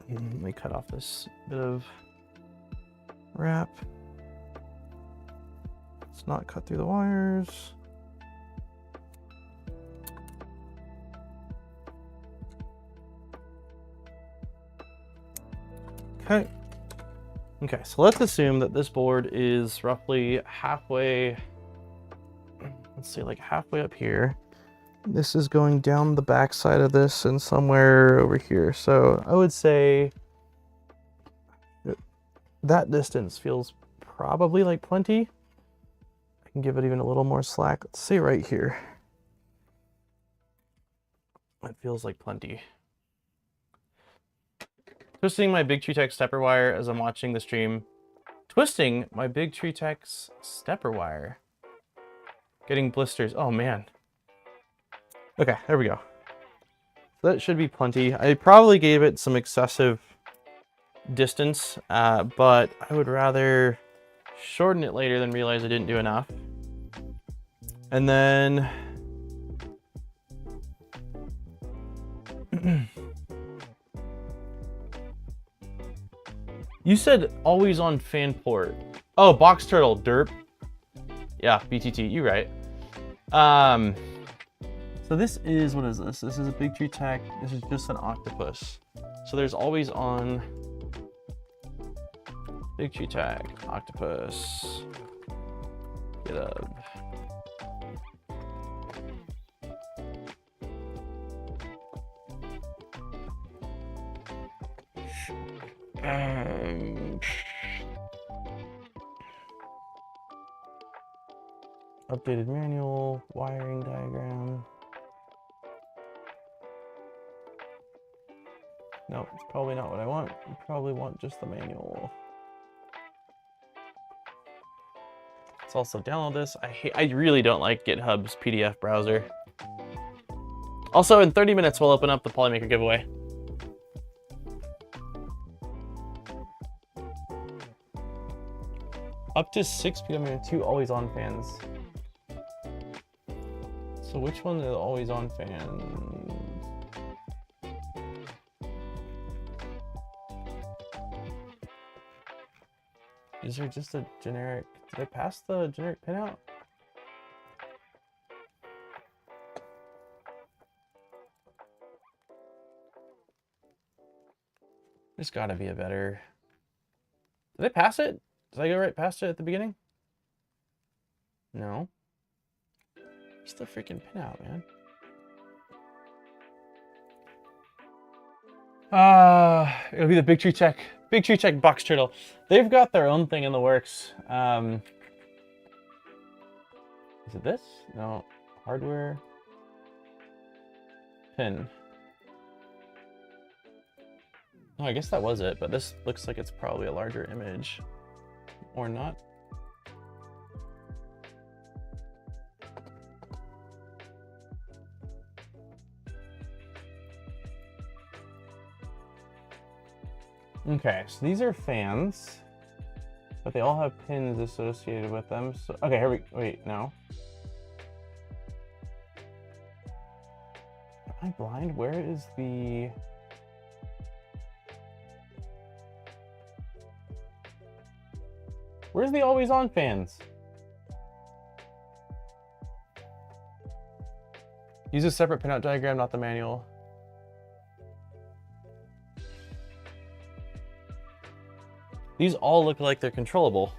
let me cut off this bit of wrap. Let's not cut through the wires. Okay, so let's assume that this board is roughly halfway, let's see, like halfway up here. This is going down the back side of this and somewhere over here. So I would say that distance feels probably like plenty. I can give it even a little more slack. Let's say right here. It feels like plenty. Twisting my Big Tree Tech stepper wire as I'm watching the stream. Twisting my Big Tree Tech's stepper wire. Getting blisters. Oh man. Okay, there we go. So that should be plenty. I probably gave it some excessive distance, but I would rather shorten it later than realize I didn't do enough. And then you said always on fan port. Oh, box turtle, derp. Yeah, BTT, you're right. So this is, what is this? This is a Big Tree Tech. This is just an octopus. So there's always on Big Tree Tech, octopus, get up. Updated manual, wiring diagram. No, it's probably not what I want. You probably want just the manual. Let's also download this. I really don't like GitHub's PDF browser. Also, in 30 minutes, we'll open up the Polymaker giveaway. Up to 6 PWM, 2 always on fans. So which one are the always on fans? Is there just a generic, did I pass the generic pinout? There's gotta be a better. Did I pass it? Did I go right past it at the beginning? No. Where's the freaking pinout, man? It'll be the Big Tree Tech box turtle. They've got their own thing in the works. Is it this? No. Hardware. Pin. Oh, I guess that was it, but this looks like it's probably a larger image. Or not. Okay, so these are fans, but they all have pins associated with them. So, okay, here we, wait, no. Am I blind? Where is the... Where's the always on fans? Use a separate pinout diagram, not the manual. These all look like they're controllable.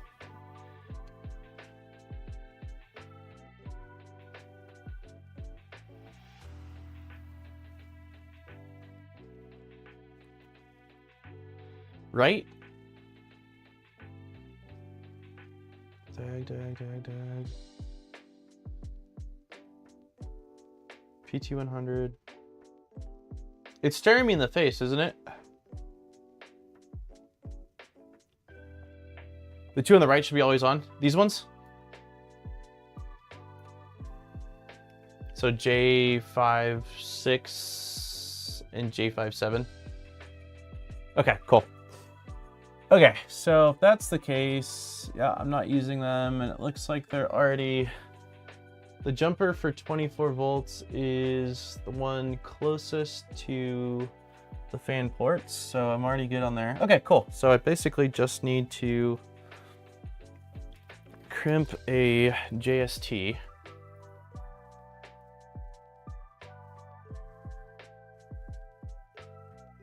Right? Dag. PT100. It's staring me in the face, isn't it? The two on the right should be always on. These ones? So J56 and J57. Okay, cool. Okay, so if that's the case, yeah, I'm not using them, and it looks like they're already... The jumper for 24 volts is the one closest to the fan ports, so I'm already good on there. Okay, cool. So I basically just need to crimp a JST.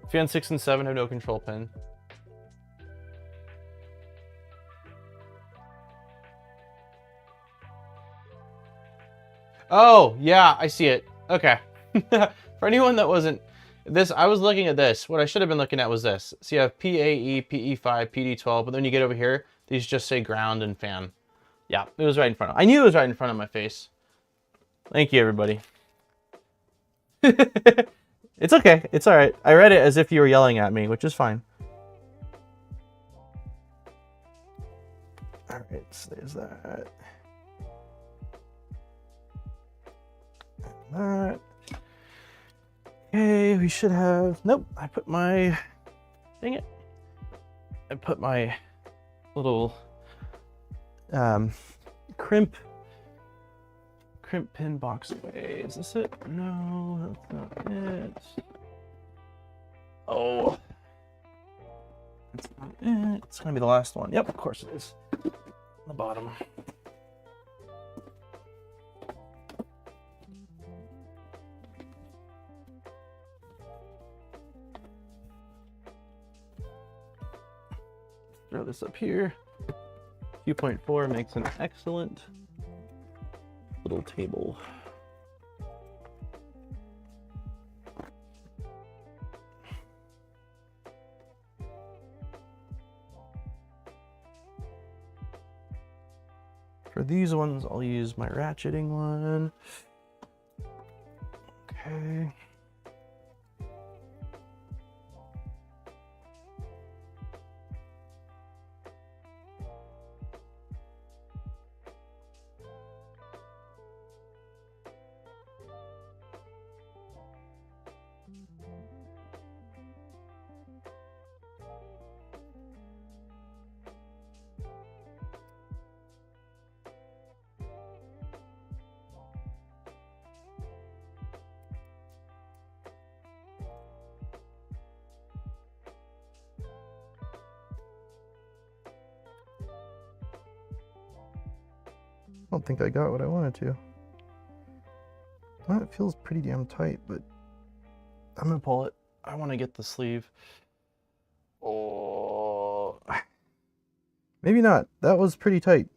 Fan 6 and 7 have no control pin. Oh, yeah, I see it. Okay. For anyone that wasn't... This, I was looking at this. What I should have been looking at was this. So you have PAE, PE5, PD12, but then you get over here, these just say ground and fan. Yeah, it was right in front of... I knew it was right in front of my face. Thank you, everybody. It's okay. It's all right. I read it as if you were yelling at me, which is fine. All right, so there's that. That. Okay, we should have... Nope, I put my... Dang it. I put my little crimp pin box away. Is this it? No, that's not it. Oh. That's not it. It's gonna be the last one. Yep, of course it is. On the bottom. Throw this up here. 2.4 makes an excellent little table. For these ones, I'll use my ratcheting one. Okay. I don't think I got what I wanted to. Well, it feels pretty damn tight, but I'm gonna pull it. I want to get the sleeve. Oh, Maybe not. That was pretty tight.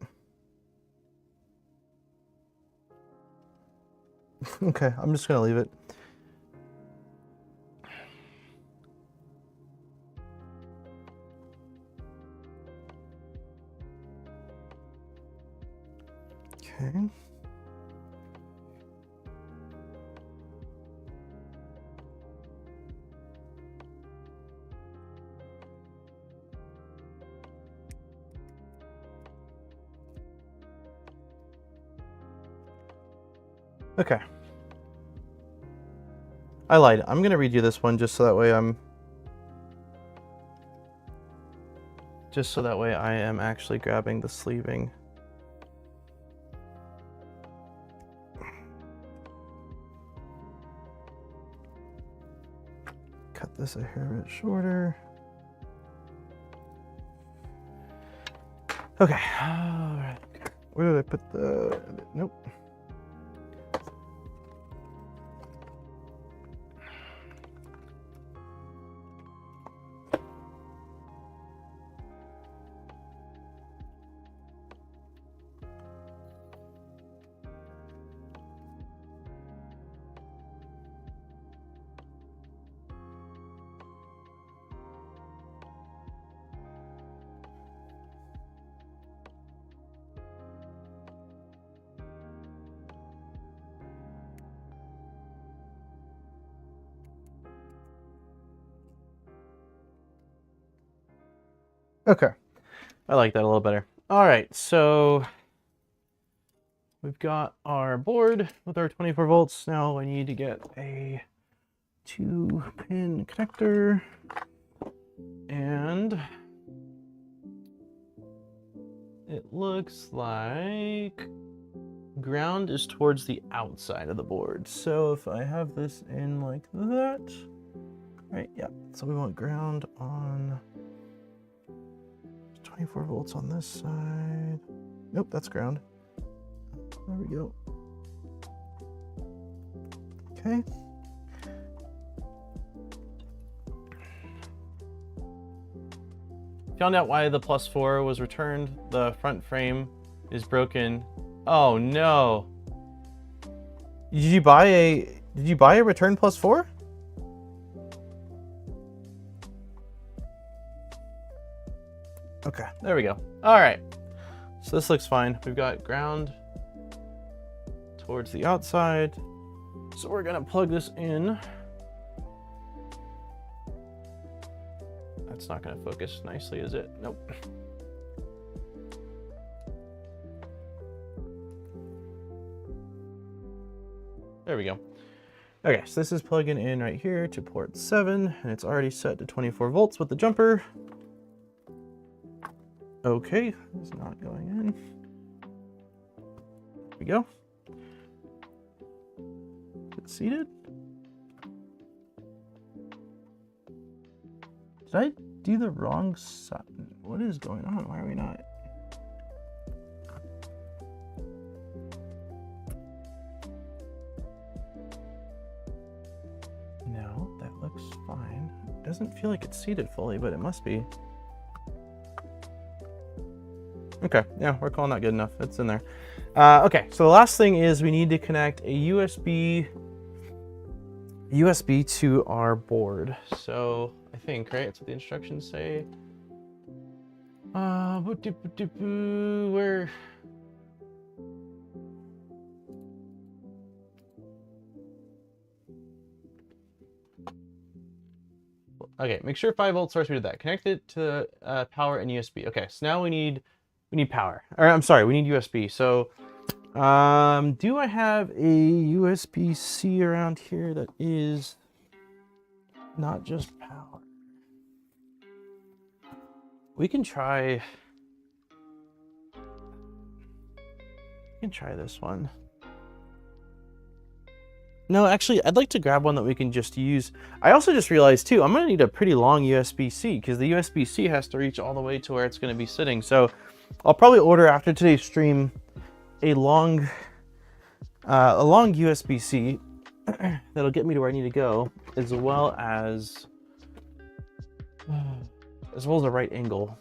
Okay, I'm just gonna leave it. Okay. Okay. I lied. I'm gonna redo this one just so that way I am actually grabbing the sleeving. Cut this a hair bit shorter. Okay. All right. Where did I put the? Nope. Okay, I like that a little better. All right, so we've got our board with our 24 volts. Now we need to get a 2-pin connector, and it looks like ground is towards the outside of the board. So if I have this in like that, right? Yeah. So we want ground on 24 volts on this side. Nope, that's ground. There we go. Okay. Found out why the +4 was returned. The front frame is broken. Oh no. Did you buy a return +4? Okay, there we go. All right, so this looks fine. We've got ground towards the outside. So we're gonna plug this in. That's not gonna focus nicely, is it? Nope. There we go. Okay, so this is plugging in right here to port 7, and it's already set to 24 volts with the jumper. Okay, it's not going in. There we go. Is it seated? Did I do the wrong side? What is going on? Why are we not? No, that looks fine. It doesn't feel like it's seated fully, but it must be. Okay, yeah, we're calling that good enough. It's in there. Okay, so the last thing is we need to connect a USB to our board. So I think, right? That's what the instructions say. Where? Okay, make sure 5 volt source. We did that. Connect it to power and USB. Okay, so now we need power. Or I'm sorry, we need USB. So do I have a USB-C around here that is not just power? We can try this one. No, actually, I'd like to grab one that we can just use. I also just realized too, I'm gonna need a pretty long USB-C because the USB-C has to reach all the way to where it's gonna be sitting. So I'll probably order after today's stream a long USB-C that'll get me to where I need to go, as well as a right angle.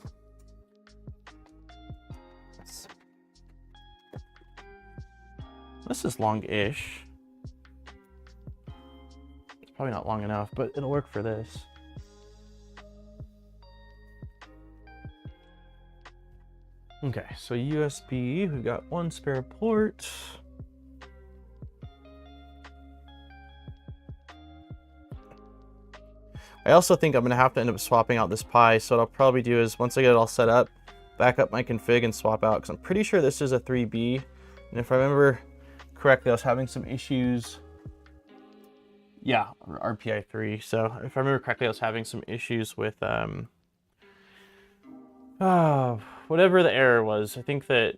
This is long-ish. It's probably not long enough, but it'll work for this. Okay, so USB, we've got one spare port. I also think I'm gonna have to end up swapping out this Pi, so what I'll probably do is once I get it all set up, back up my config and swap out, because I'm pretty sure this is a 3B, and if I remember correctly, I was having some issues. Yeah, RPI 3. So if I remember correctly, I was having some issues with whatever the error was. I think that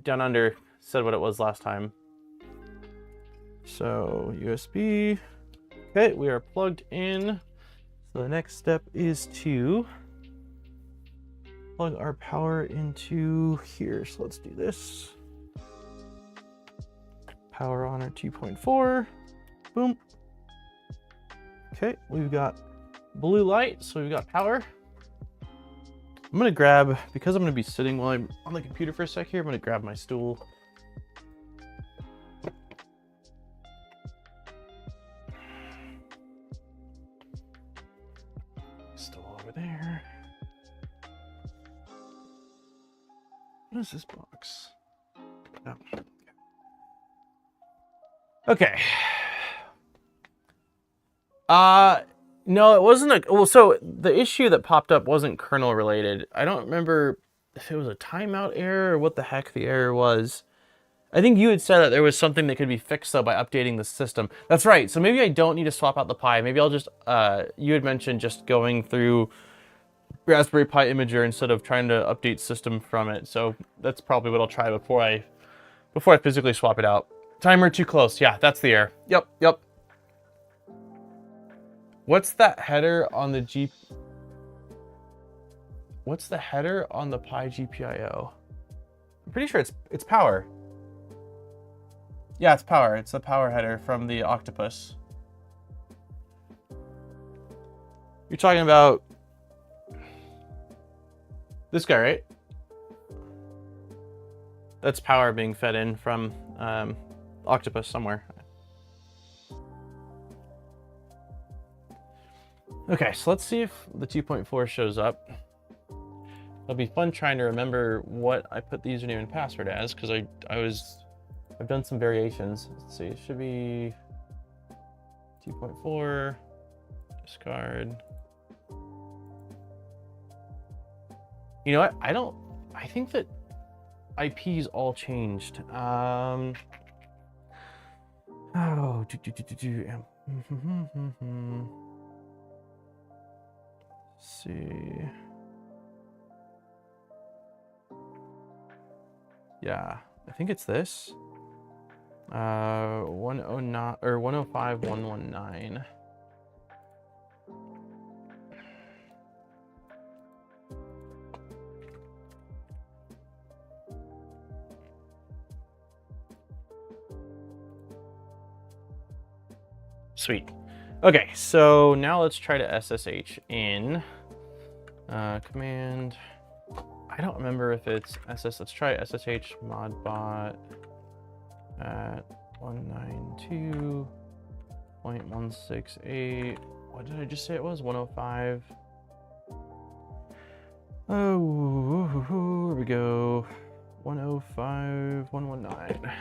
Down Under said what it was last time. So USB. Okay, we are plugged in. So the next step is to plug our power into here. So let's do this. Power on our 2.4. Boom. Okay, we've got blue light, so we've got power. I'm gonna grab, because I'm gonna be sitting while I'm on the computer for a sec here, I'm gonna grab my stool. Stool over there. What is this box? Oh. Okay. No, it wasn't a, well, so the issue that popped up wasn't kernel related. I don't remember if it was a timeout error or what the heck the error was. I think you had said that there was something that could be fixed though by updating the system. That's right. So maybe I don't need to swap out the Pi. Maybe I'll just, you had mentioned just going through Raspberry Pi Imager instead of trying to update system from it. So that's probably what I'll try before I physically swap it out. Timer too close. Yeah, that's the error. Yep. What's that header on the What's the header on the Pi GPIO? I'm pretty sure it's power. Yeah, it's power. It's the power header from the Octopus. You're talking about this guy, right? That's power being fed in from Octopus somewhere. Okay, so let's see if the 2.4 shows up. It'll be fun trying to remember what I put the username and password as, because I've done some variations. Let's see, it should be 2.4, discard. You know what? I think that IP's all changed. See. Yeah, I think it's this. 109 or 105.119. Sweet. Okay, so now let's try to SSH in command. I don't remember if it's let's try SSH modbot at 192.168. What did I just say it was? 105. Oh, here we go. 105.119.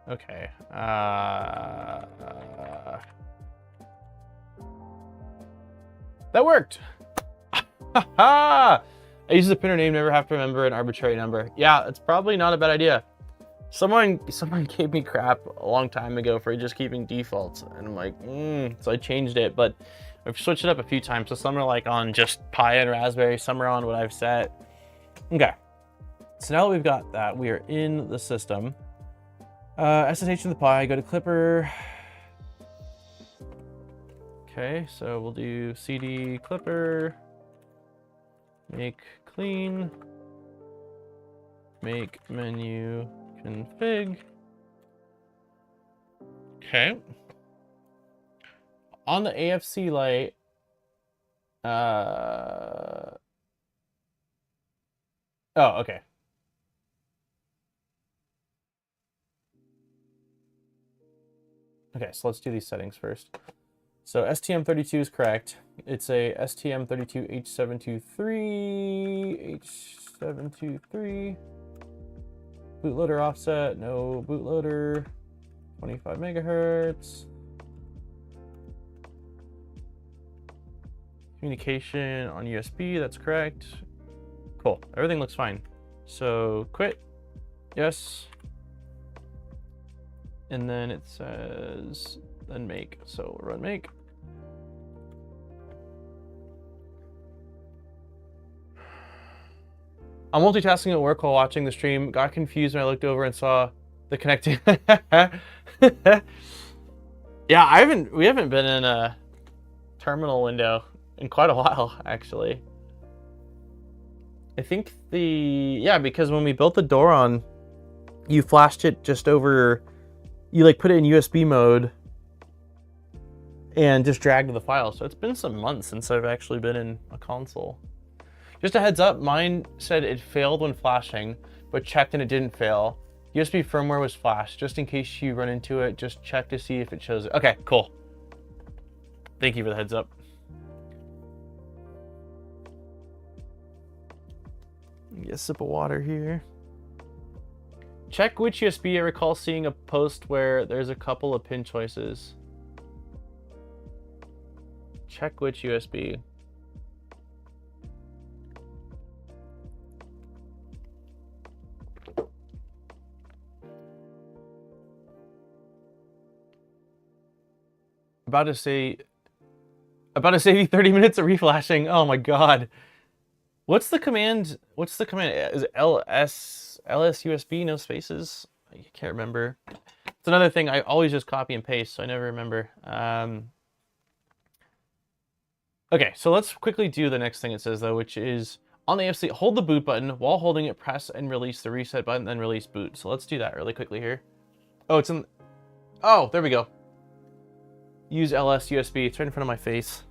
Okay. That worked. I use the printer name, never have to remember an arbitrary number. Yeah, it's probably not a bad idea. Someone gave me crap a long time ago for just keeping defaults, and I'm like, so I changed it, but I've switched it up a few times. So some are like on just Pi and Raspberry, some are on what I've set. Okay. So now that we've got that, we are in the system. SSH in the Pi, go to Clipper. Okay, so we'll do cd Clipper, make clean, make menu config. Okay. On the AFC light, Oh, okay. Okay, so let's do these settings first. So STM32 is correct. It's a STM32H723, H723. Bootloader offset, no bootloader. 25 megahertz. Communication on USB, that's correct. Cool, everything looks fine. So quit, yes. And then it says, then make. So we'll run make. I'm multitasking at work while watching the stream. Got confused when I looked over and saw the connecting. Yeah, we haven't been in a terminal window in quite a while, actually. I think because when we built the door on, you flashed it just over, you like put it in USB mode and just dragged the file. So it's been some months since I've actually been in a console. Just a heads up, mine said it failed when flashing, but checked and it didn't fail. USB firmware was flashed. Just in case you run into it, just check to see if it shows it. Okay, cool. Thank you for the heads up. Get a sip of water here. Check which USB. I recall seeing a post where there's a couple of pin choices. Check which USB. About to save you 30 minutes of reflashing. Oh my god. What's the command? Is it LS USB, no spaces? I can't remember. It's another thing I always just copy and paste, so I never remember. Okay, so let's quickly do the next thing it says though, which is on the AFC, hold the boot button. While holding it, press and release the reset button, then release boot. So let's do that really quickly here. Oh, it's in. Oh, there we go. Use LS USB. It's right in front of my face.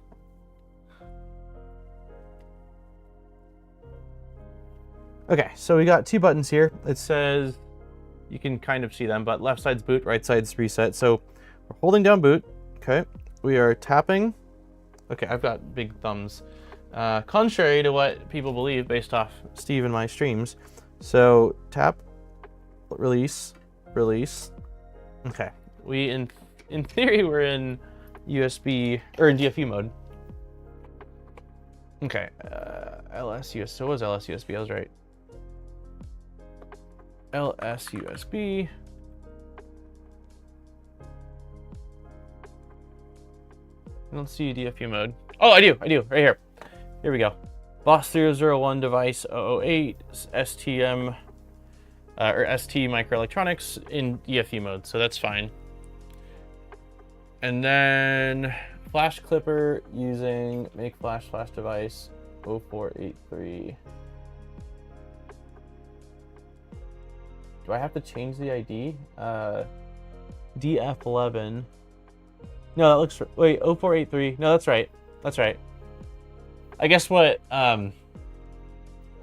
Okay, so we got two buttons here. It says, you can kind of see them, but left side's boot, right side's reset. So we're holding down boot. Okay, we are tapping. Okay, I've got big thumbs. Contrary to what people believe based off Steve and my streams. So tap, release, release. Okay, we in theory we're in USB or in DFU mode. Okay, LS USB. So it was LS USB. I was right. LS USB. I don't see DFU mode. Oh, I do, right here. Here we go. Boss 001 device 008 STM or ST microelectronics in DFU mode, so that's fine. And then flash clipper using make flash device 0483. Do I have to change the ID? DF11. No, that looks, wait, 0483. No, that's right. That's right. I guess what John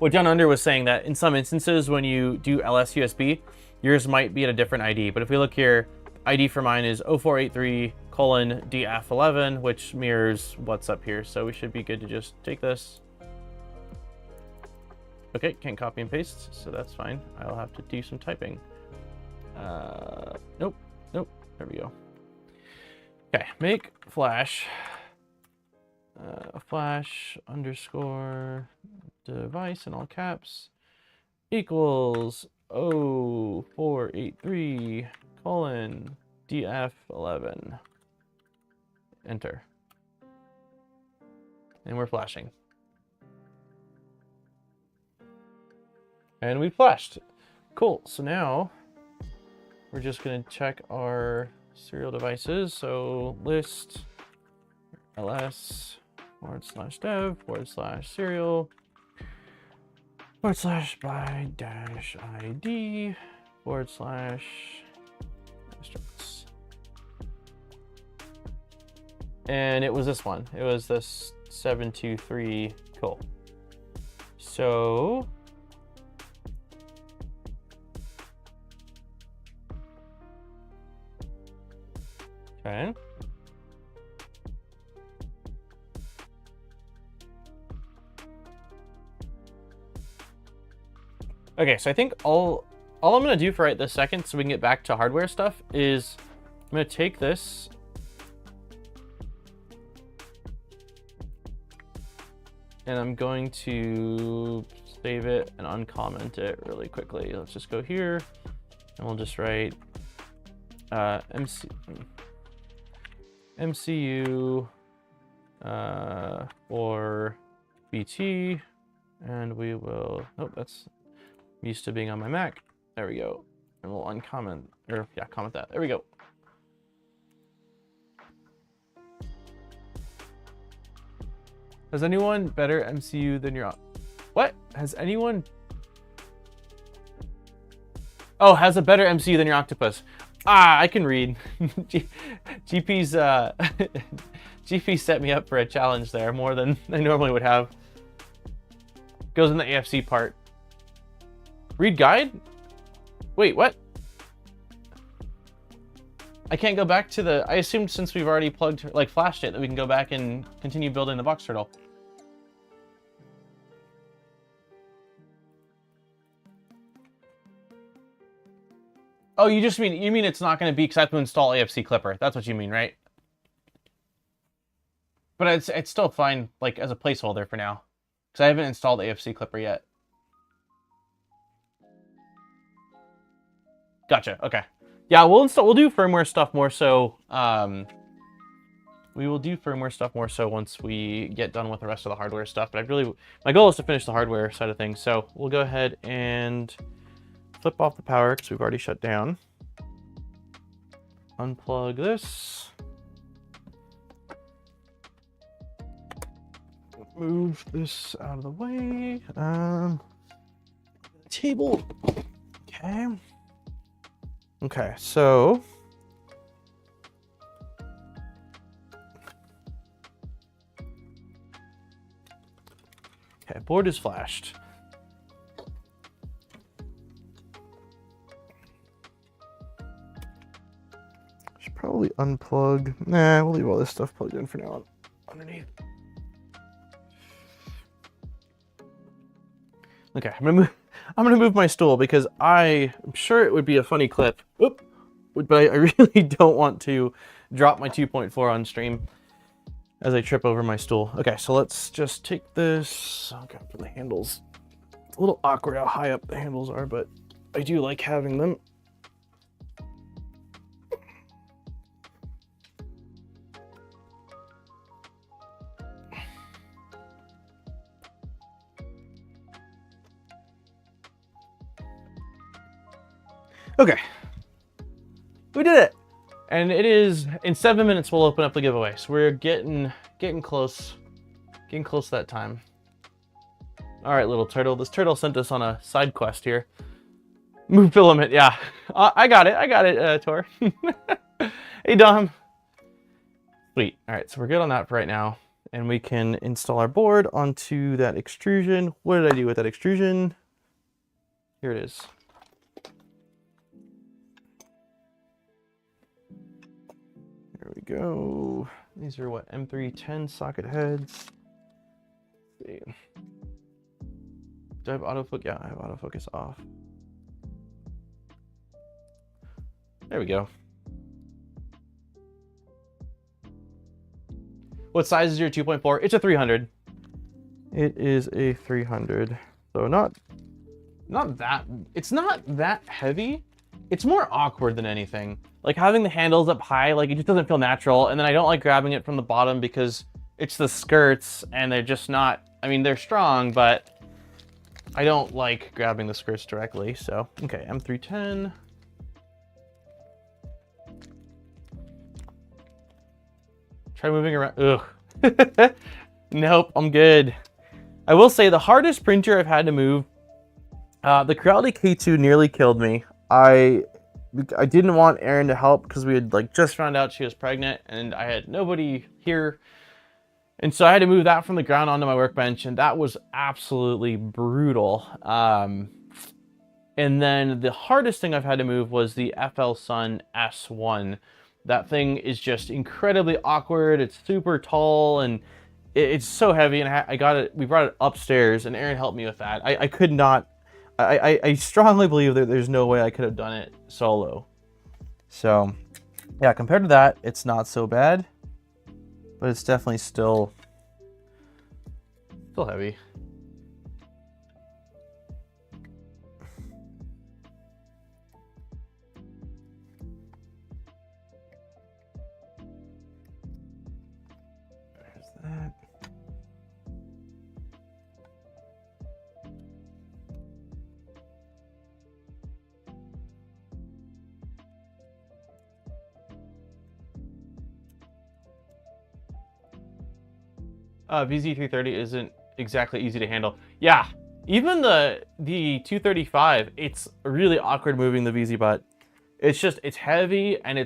Under was saying that in some instances when you do LS USB, yours might be at a different ID. But if we look here, ID for mine is 0483:DF11, which mirrors what's up here. So we should be good to just take this. Okay, can't copy and paste, so that's fine. I'll have to do some typing. Nope, there we go. Okay, make flash, flash underscore device in all caps equals 0483:DF11. Enter. And we're flashing. And we flashed. Cool, so now we're just gonna check our serial devices. So list ls/dev/serial /by-id /instructs. And it was this one. It was this 723. Cool. So okay. Okay, so I think all I'm gonna do for right this second, so we can get back to hardware stuff, is I'm gonna take this and I'm going to save it and uncomment it really quickly. Let's just go here and we'll just write MCU or BT, and we will, oh, that's used to being on my Mac. There we go. And we'll uncomment, or yeah, comment that. There we go. Has anyone better MCU than your... What? Has anyone... Oh, has a better MCU than your octopus. Ah, I can read. GP's GP set me up for a challenge there, more than I normally would have. Goes in the AFC part. Read guide? Wait, what? I can't go back to the... I assumed since we've already plugged, like, flashed it, that we can go back and continue building the box turtle. Oh, you mean it's not going to be because I have to install AFC Clipper. That's what you mean, right? But it's still fine, like, as a placeholder for now, because I haven't installed AFC Clipper yet. Gotcha. Okay. Yeah, we'll do firmware stuff more so. We will do firmware stuff more so once we get done with the rest of the hardware stuff. But my goal is to finish the hardware side of things. So we'll go ahead and flip off the power because we've already shut down. Unplug this. Move this out of the way. Table. Okay. Okay, so okay, board is flashed. Should probably unplug. Nah, we'll leave all this stuff plugged in for now underneath. Okay, I'm gonna move my stool because I'm sure it would be a funny clip. Oop, but I really don't want to drop my 2.4 on stream as I trip over my stool. Okay, so let's just take this. Okay, for the handles. It's a little awkward how high up the handles are, but I do like having them. Okay, we did it, and it is in 7 minutes. We'll open up the giveaway, so we're getting close to that time. All right, little turtle. This turtle sent us on a side quest here. Move filament, yeah. I got it, Tor. Hey, Dom. Sweet. All right, so we're good on that for right now, and we can install our board onto that extrusion. What did I do with that extrusion? Here it is. There we go. These are what, M310 socket heads. Let's see. Do I have autofocus? Yeah, I have autofocus off. There we go. What size is your 2.4? It's a 300. It is a 300. So not that, it's not that heavy. It's more awkward than anything. Like having the handles up high, like it just doesn't feel natural. And then I don't like grabbing it from the bottom because it's the skirts and they're just not, I mean, they're strong, but I don't like grabbing the skirts directly. So, okay, M310. Try moving around. Ugh. Nope, I'm good. I will say the hardest printer I've had to move, the Creality K2 nearly killed me. I didn't want Erin to help because we had like just found out she was pregnant and I had nobody here. And so I had to move that from the ground onto my workbench, and that was absolutely brutal. And then the hardest thing I've had to move was the FL Sun S1. That thing is just incredibly awkward. It's super tall, and it's so heavy, and I got it. We brought it upstairs, and Aaron helped me with that. I could not. I strongly believe that there's no way I could have done it solo. So, yeah, compared to that, it's not so bad, but it's definitely still heavy. There's that. VZ330 isn't exactly easy to handle. Yeah, even the 235, it's really awkward moving the VZ butt. It's heavy, and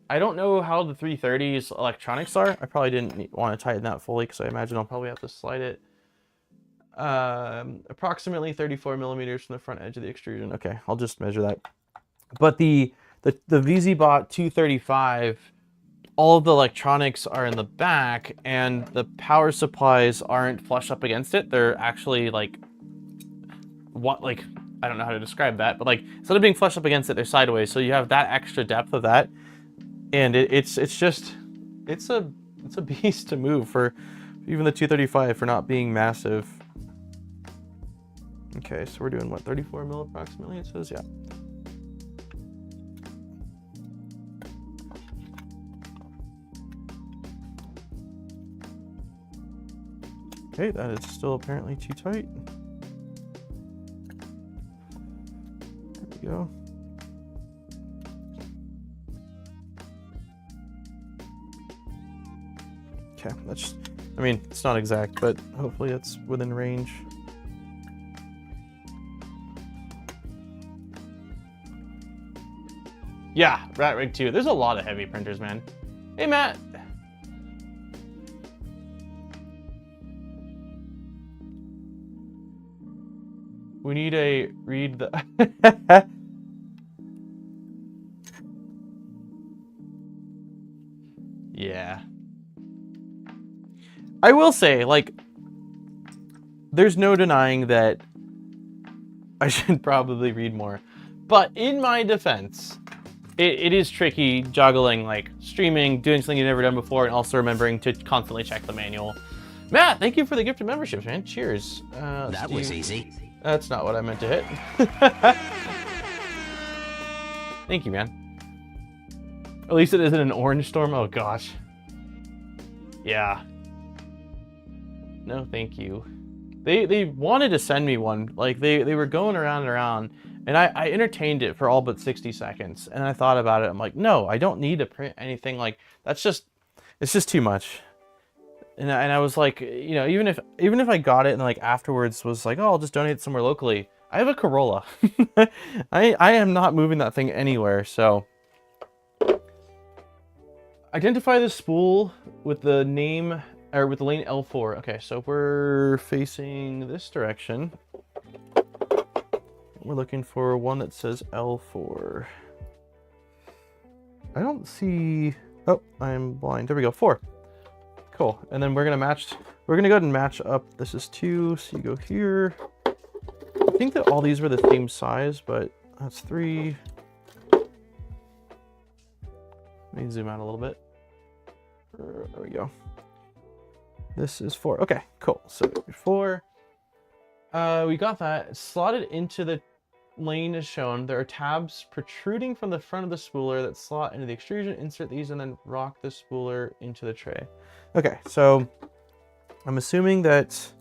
I don't know how the 330's electronics are. I probably didn't want to tighten that fully because I imagine I'll probably have to slide it. Approximately 34 millimeters from the front edge of the extrusion. Okay, I'll just measure that. But the VZBot 235, all of the electronics are in the back, and the power supplies aren't flush up against it. They're actually like, I don't know how to describe that, but like, instead of being flush up against it, they're sideways. So you have that extra depth of that, and it's a beast to move for even the 235 for not being massive. Okay, so we're doing what, 34 mil approximately, it says, yeah. Okay, that is still apparently too tight. There we go. Okay, that's, I mean, it's not exact, but hopefully it's within range. Yeah, Rat Rig 2. There's a lot of heavy printers, man. Hey, Matt. We need a read the... Yeah. I will say, like, there's no denying that I should probably read more. But in my defense, it is tricky juggling, like, streaming, doing something you've never done before, and also remembering to constantly check the manual. Matt, thank you for the gift of memberships, man. Cheers. That was easy. That's not what I meant to hit. Thank you, man. At least it isn't an orange storm. Oh, gosh. Yeah. No, thank you. They wanted to send me one. Like, they were going around and around, and I entertained it for all but 60 seconds. And I thought about it. I'm like, no, I don't need to print anything. Like, it's just too much. And I was like, you know, even if I got it and like afterwards was like, oh, I'll just donate it somewhere locally. I have a Corolla. I am not moving that thing anywhere. So identify the spool with the name or with the lane L4. Okay, so we're facing this direction. We're looking for one that says L4. I don't see. Oh, I'm blind. There we go. 4. Cool. And then we're gonna go ahead and match up. This is 2, so you go here. I think that all these were the same size, but that's 3. Let me zoom out a little bit. There we go. This is 4. Okay, cool. So 4. We got that slotted into the lane as shown. There are tabs protruding from the front of the spooler that slot into the extrusion. Insert these and then rock the spooler into the tray. Okay, so I'm assuming that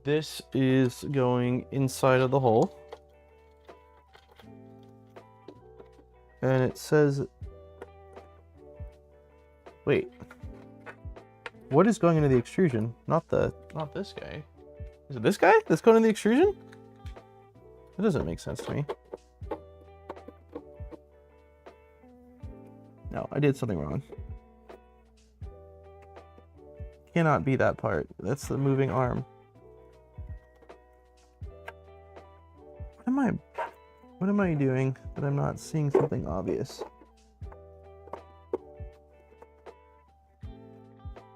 this is going inside of the hole. And it says, wait, what is going into the extrusion? Not this guy. Is it this guy that's going into the extrusion? That doesn't make sense to me. No, I did something wrong. cannot be that part. That's the moving arm. What am I doing that I'm not seeing something obvious?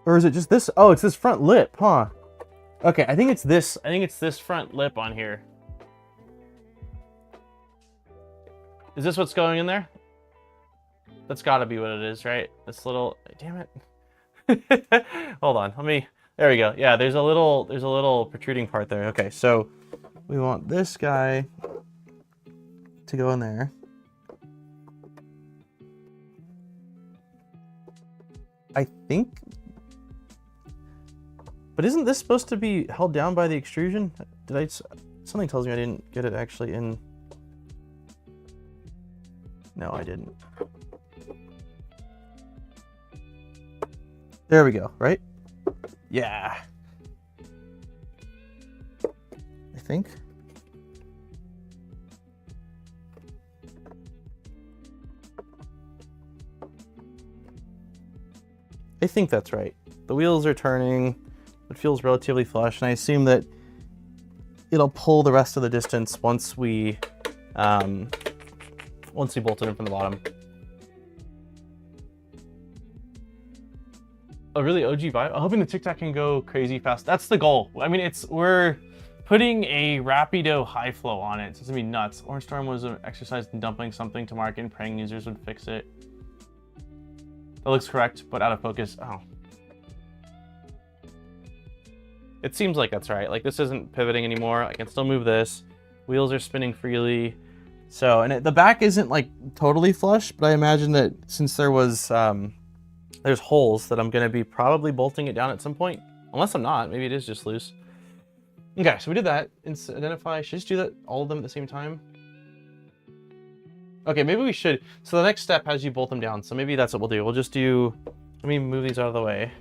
Or is it just this? Oh, it's this front lip, huh? Okay, I think it's this. I think it's this front lip on here. Is this what's going in there? That's gotta be what it is, right? This little, damn it. Hold on, there we go. Yeah, there's a little protruding part there. Okay, so we want this guy to go in there. I think, but isn't this supposed to be held down by the extrusion? Something tells me I didn't get it actually in. No, I didn't. There we go, right? Yeah. I think. I think that's right. The wheels are turning. It feels relatively flush, and I assume that it'll pull the rest of the distance once we bolted in from the bottom. A really OG vibe. I'm hoping the Tic Tac can go crazy fast. That's the goal. I mean, we're putting a Rapido high flow on it. So it's gonna be nuts. Orange Storm was an exercise in dumping something to market and praying users would fix it. That looks correct, but out of focus. Oh. It seems like that's right. Like, this isn't pivoting anymore. I can still move this. Wheels are spinning freely. So, and the back isn't like totally flush, but I imagine that since there was, there's holes that I'm gonna be probably bolting it down at some point. Unless I'm not, maybe it is just loose. Okay, so we did that. Identify, should I just do that, all of them at the same time? Okay, maybe we should. So the next step has you bolt them down. So maybe that's what we'll do. We'll just do, let me move these out of the way.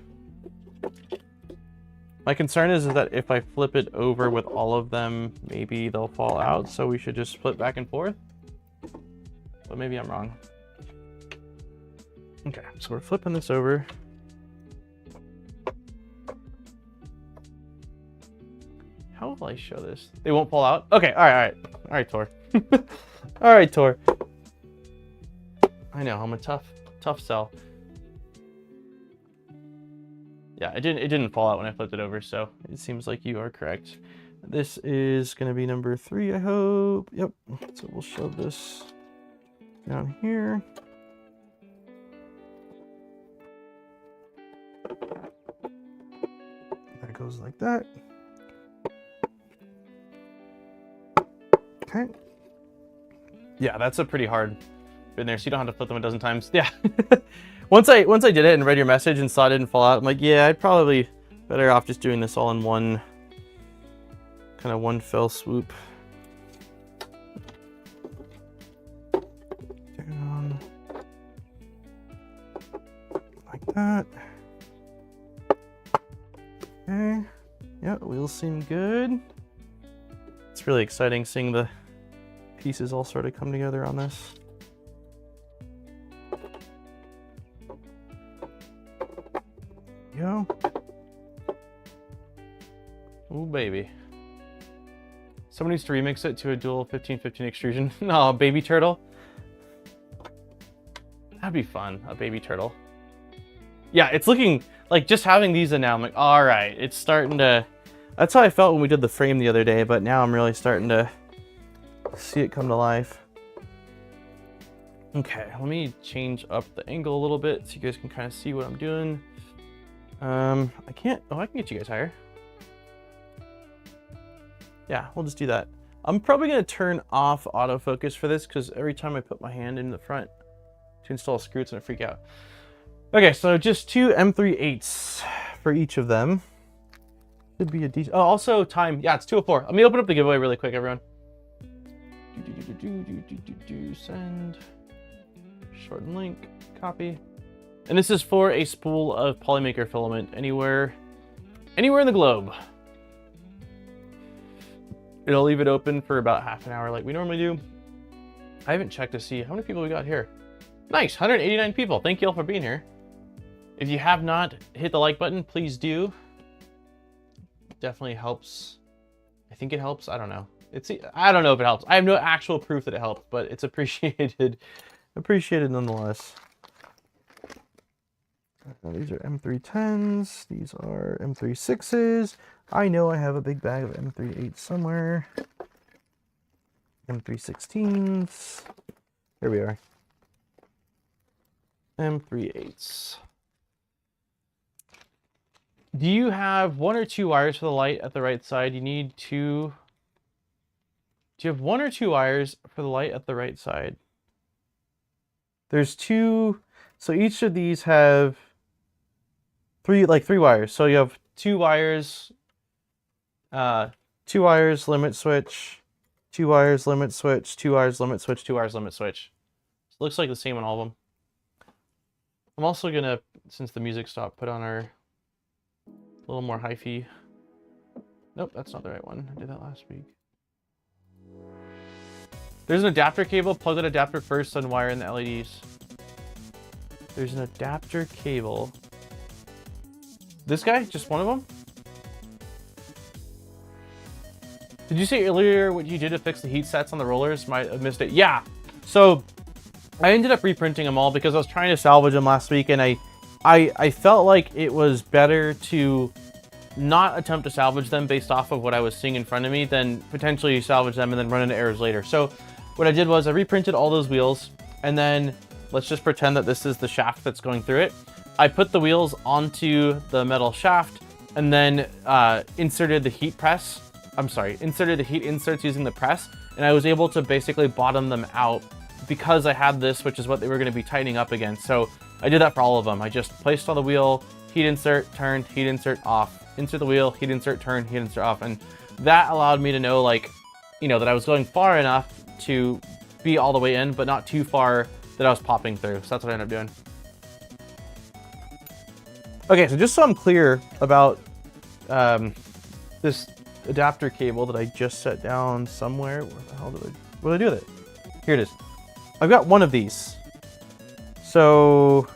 My concern is that if I flip it over with all of them, maybe they'll fall out. So we should just flip back and forth. But maybe I'm wrong. Okay, so we're flipping this over. How will I show this? They won't fall out? Okay, all right, Tor. All right, Tor. I know, I'm a tough sell. Yeah, it didn't fall out when I flipped it over, so it seems like you are correct. This is gonna be number 3, I hope. Yep, so we'll shove this down here. That goes like that. Okay. Yeah, that's a pretty hard bit there, so you don't have to flip them a dozen times. Yeah. Once I did it and read your message and saw it didn't fall out, I'm like, yeah, I'd probably better off just doing this all in one fell swoop. Down like that. Okay. Yeah, wheels seem good. It's really exciting seeing the pieces all sort of come together on this. Go. Oh baby. Someone needs to remix it to a dual 1515 extrusion. No, baby turtle. That'd be fun, a baby turtle. Yeah, it's looking like just having these in now, I'm like, all right, it's starting to, that's how I felt when we did the frame the other day, but now I'm really starting to see it come to life. Okay, let me change up the angle a little bit so you guys can kind of see what I'm doing. I can get you guys higher. Yeah, we'll just do that. I'm probably gonna turn off autofocus for this because every time I put my hand in the front to install a screw, it's gonna freak out. Okay, so just 2 M3/8s for each of them. Could be a decent, oh, also time, yeah, it's 2:04. Let me open up the giveaway really quick, everyone. Send, shorten link, copy. And this is for a spool of Polymaker filament anywhere in the globe. It'll leave it open for about half an hour like we normally do. I haven't checked to see how many people we got here. Nice, 189 people. Thank you all for being here. If you have not hit the like button, please do. Definitely helps. I think it helps. I don't know. I don't know if it helps. I have no actual proof that it helped, but it's appreciated. Appreciated nonetheless. Now, these are M310s. These are M36s. I know I have a big bag of M38s somewhere. M316s. There we are. M38s. Do you have 1 or 2 wires for the light at the right side? You need 2. Do you have 1 or 2 wires for the light at the right side? There's 2. So each of these have 3 wires. So you have 2 wires, 2 wires, limit switch, 2 wires, limit switch, 2 wires, limit switch, 2 wires, limit switch. So it looks like the same on all of them. I'm also gonna, since the music stopped, put on our a little more hi-fi. Nope, that's not the right one. I did that last week. There's an adapter cable. Plug that adapter first, then wire in the LEDs. There's an adapter cable. This guy? Just one of them? Did you say earlier what you did to fix the heat sets on the rollers? Might have missed it. Yeah. So I ended up reprinting them all because I was trying to salvage them last week, and I felt like it was better to not attempt to salvage them based off of what I was seeing in front of me than potentially salvage them and then run into errors later. So what I did was I reprinted all those wheels, and then let's just pretend that this is the shaft that's going through it. I put the wheels onto the metal shaft and then inserted the heat inserts using the press, and I was able to basically bottom them out because I had this, which is what they were going to be tightening up against. So I did that for all of them. I just placed on the wheel, heat insert, turned, heat insert, off. Insert the wheel, heat insert, turn, heat insert, off. And that allowed me to know, like, you know, that I was going far enough to be all the way in, but not too far that I was popping through. So that's what I ended up doing. Okay, so just so I'm clear about this adapter cable that I just set down somewhere. Where the hell what did I do with it? Here it is. I've got one of these. So,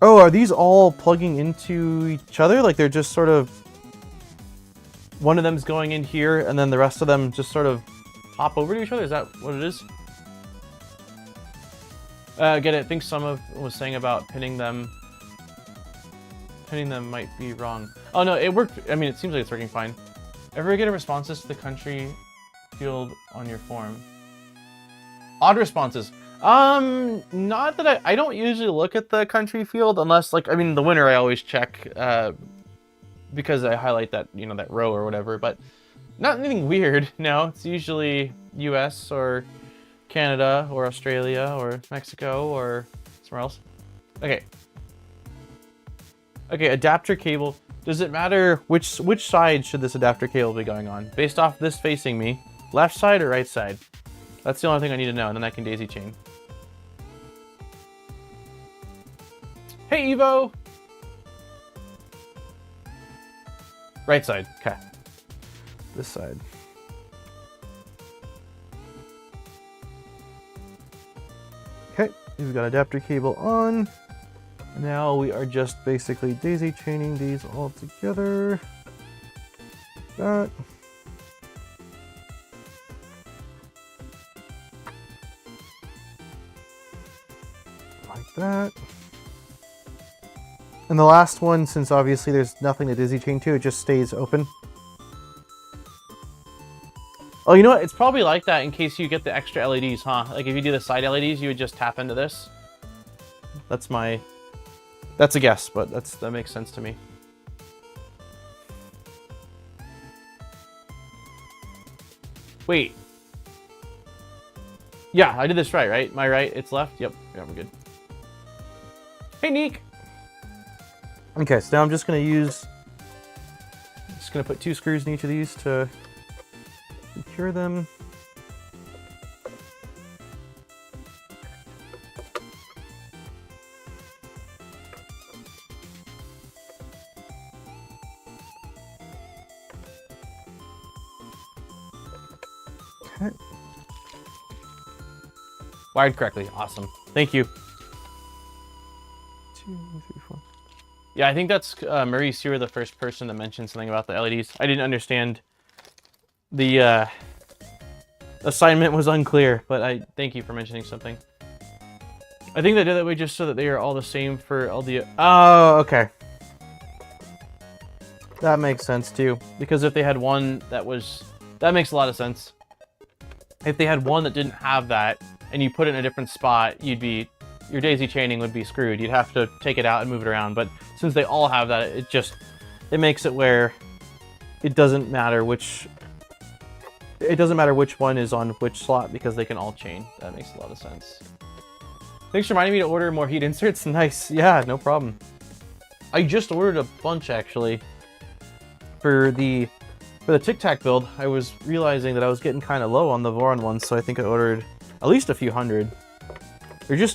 oh, are these all plugging into each other? Like they're just sort of, one of them's going in here and then the rest of them just sort of hop over to each other? Is that what it is? Get it. I think some of was saying about pinning them might be wrong. Oh no, it worked. I mean, it seems like it's working fine. Ever get a responses to the country field on your form? Odd responses. Not that I don't usually look at the country field unless, like, I mean, the winter I always check because I highlight that, you know, that row or whatever, but not anything weird. No, it's usually US or Canada or Australia or Mexico or somewhere else. Okay. Okay, adapter cable. Does it matter which side should this adapter cable be going on? Based off this facing me, left side or right side? That's the only thing I need to know, and then I can daisy chain. Hey, Evo! Right side, okay. This side. Okay, we've got adapter cable on. Now we are just basically daisy chaining these all together. That. Like that. And the last one, since obviously there's nothing to daisy chain to, it just stays open. Oh, you know what? It's probably like that in case you get the extra LEDs, huh? Like if you do the side LEDs, you would just tap into this. That's a guess, but that makes sense to me. Wait. Yeah, I did this right? My right, it's left? Yep, yeah, we're good. Hey, Neek! Okay, so now I'm just gonna put 2 screws in each of these to secure them. Okay. Wired correctly, awesome. Thank you. Yeah, I think that's Maurice. You were the first person that mentioned something about the LEDs. I didn't understand. The assignment was unclear, but I thank you for mentioning something. I think they did that way just so that they are all the same for LDO. Oh, okay. That makes sense too. Because if they had one that was... That makes a lot of sense. If they had one that didn't have that, and you put it in a different spot, you'd be... Your daisy chaining would be screwed. You'd have to take it out and move it around. But since they all have that, it just... It makes it where it doesn't matter which... It doesn't matter which one is on which slot because they can all chain. That makes a lot of sense. Thanks for reminding me to order more heat inserts. Nice. Yeah, no problem. I just ordered a bunch actually. For the Tic Tac build, I was realizing that I was getting kind of low on the Voron ones, so I think I ordered at least a few hundred. They're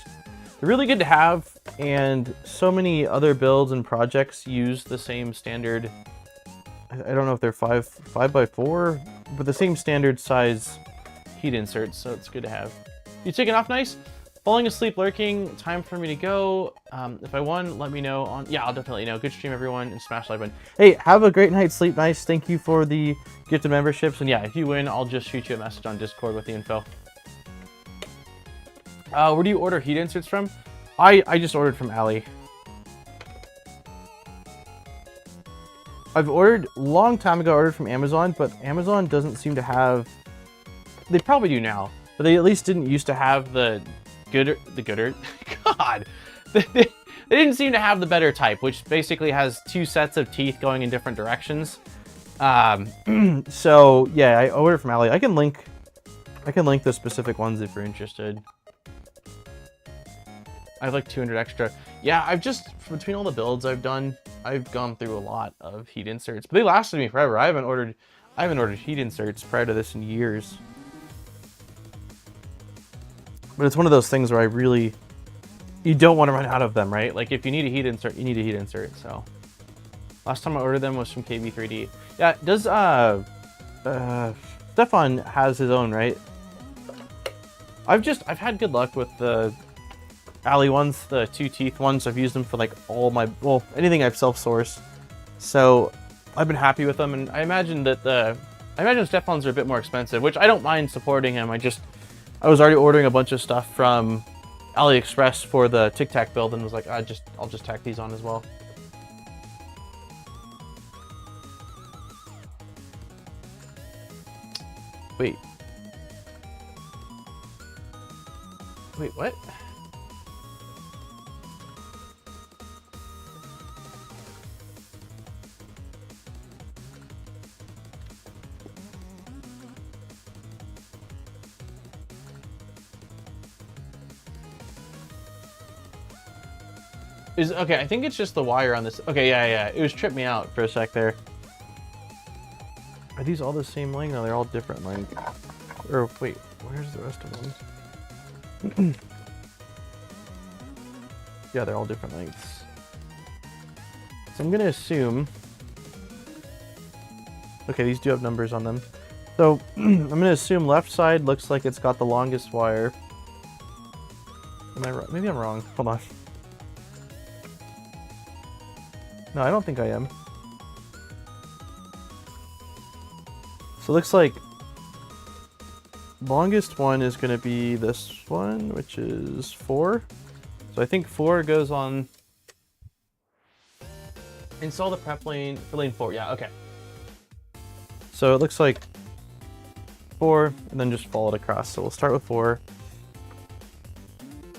really good to have, and so many other builds and projects use the same standard. I don't know if they're 5x4, but the same standard size heat inserts, so it's good to have. You taking off nice? Falling asleep lurking, time for me to go. If I won, let me know on... Yeah, I'll definitely know. Good stream, everyone, and smash like button. Hey, have a great night, sleep nice. Thank you for the gift of memberships. And yeah, if you win, I'll just shoot you a message on Discord with the info. Where do you order heat inserts from? I just ordered from Ali. I've ordered, a long time ago, I ordered from Amazon, but Amazon doesn't seem to have... They probably do now, but they at least didn't used to have the gooder. God, they didn't seem to have the better type, which basically has two sets of teeth going in different directions. So yeah, I ordered from Ali. I can link the specific ones if you're interested. I have like 200 extra. Yeah, I've just, between all the builds I've done, I've gone through a lot of heat inserts, but they lasted me forever. I haven't ordered heat inserts prior to this in years. But it's one of those things where you don't want to run out of them, right? Like if you need a heat insert, you need a heat insert. So last time I ordered them was from KB3D. Yeah, does Stefan has his own, right? I've had good luck with the Ali ones, the two teeth ones. I've used them for like all my, well, anything I've self-sourced. So I've been happy with them, and I imagine Stefan's are a bit more expensive, which I don't mind supporting him. I was already ordering a bunch of stuff from AliExpress for the Tic Tac build and was like, I'll just tack these on as well. Wait, what? Okay, I think it's just the wire on this. Okay, yeah. It was tripped me out for a sec there. Are these all the same length? No, they're all different length. Or wait, where's the rest of them? Yeah, they're all different lengths. So I'm gonna assume... Okay, these do have numbers on them. So I'm gonna assume left side looks like it's got the longest wire. Am I wrong? Maybe I'm wrong. Hold on. No, I don't think I am. So it looks like longest one is going to be this one, which is 4. So I think 4 goes on. Install the prep lane for lane 4. Yeah, okay. So it looks like 4, and then just follow it across. So we'll start with 4.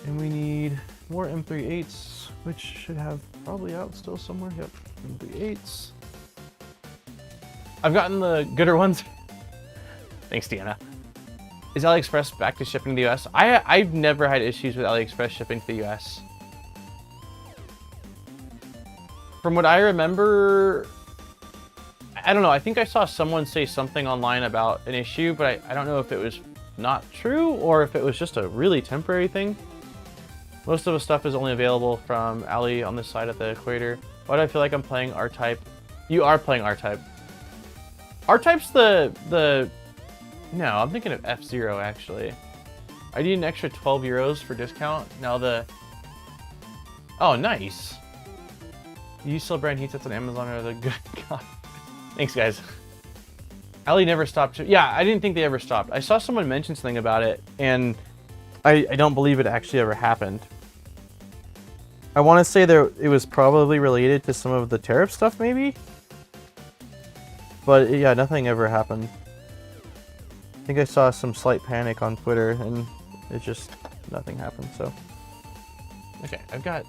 And we need more M38s, which should have probably out still somewhere. Yep, M38s. I've gotten the gooder ones. Thanks, Deanna. Is AliExpress back to shipping to the US? I've never had issues with AliExpress shipping to the US. From what I remember, I don't know. I think I saw someone say something online about an issue, but I don't know if it was not true or if it was just a really temporary thing. Most of the stuff is only available from Ali on this side of the equator. Why do I feel like I'm playing R-Type? You are playing R-Type. R-Type's the... No, I'm thinking of F-Zero, actually. I need an extra 12 euros for discount. Now Oh, nice. You sell brand heatsets on Amazon or the good God. Thanks, guys. Ellie never stopped. Yeah, I didn't think they ever stopped. I saw someone mention something about it, and I don't believe it actually ever happened. I want to say it was probably related to some of the tariff stuff, maybe? But yeah, nothing ever happened. I think I saw some slight panic on Twitter, and it just, nothing happened, so. Okay, I've got...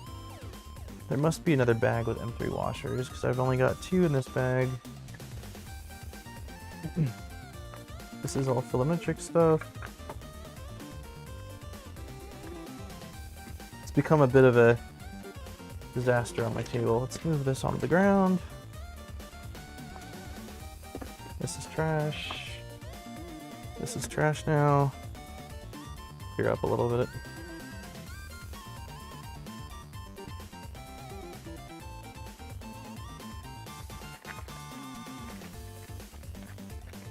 There must be another bag with M3 washers, because I've only got 2 in this bag. This is all filamentary stuff. It's become a bit of a disaster on my table. Let's move this onto the ground. This is trash. This is trash now. Clear up a little bit.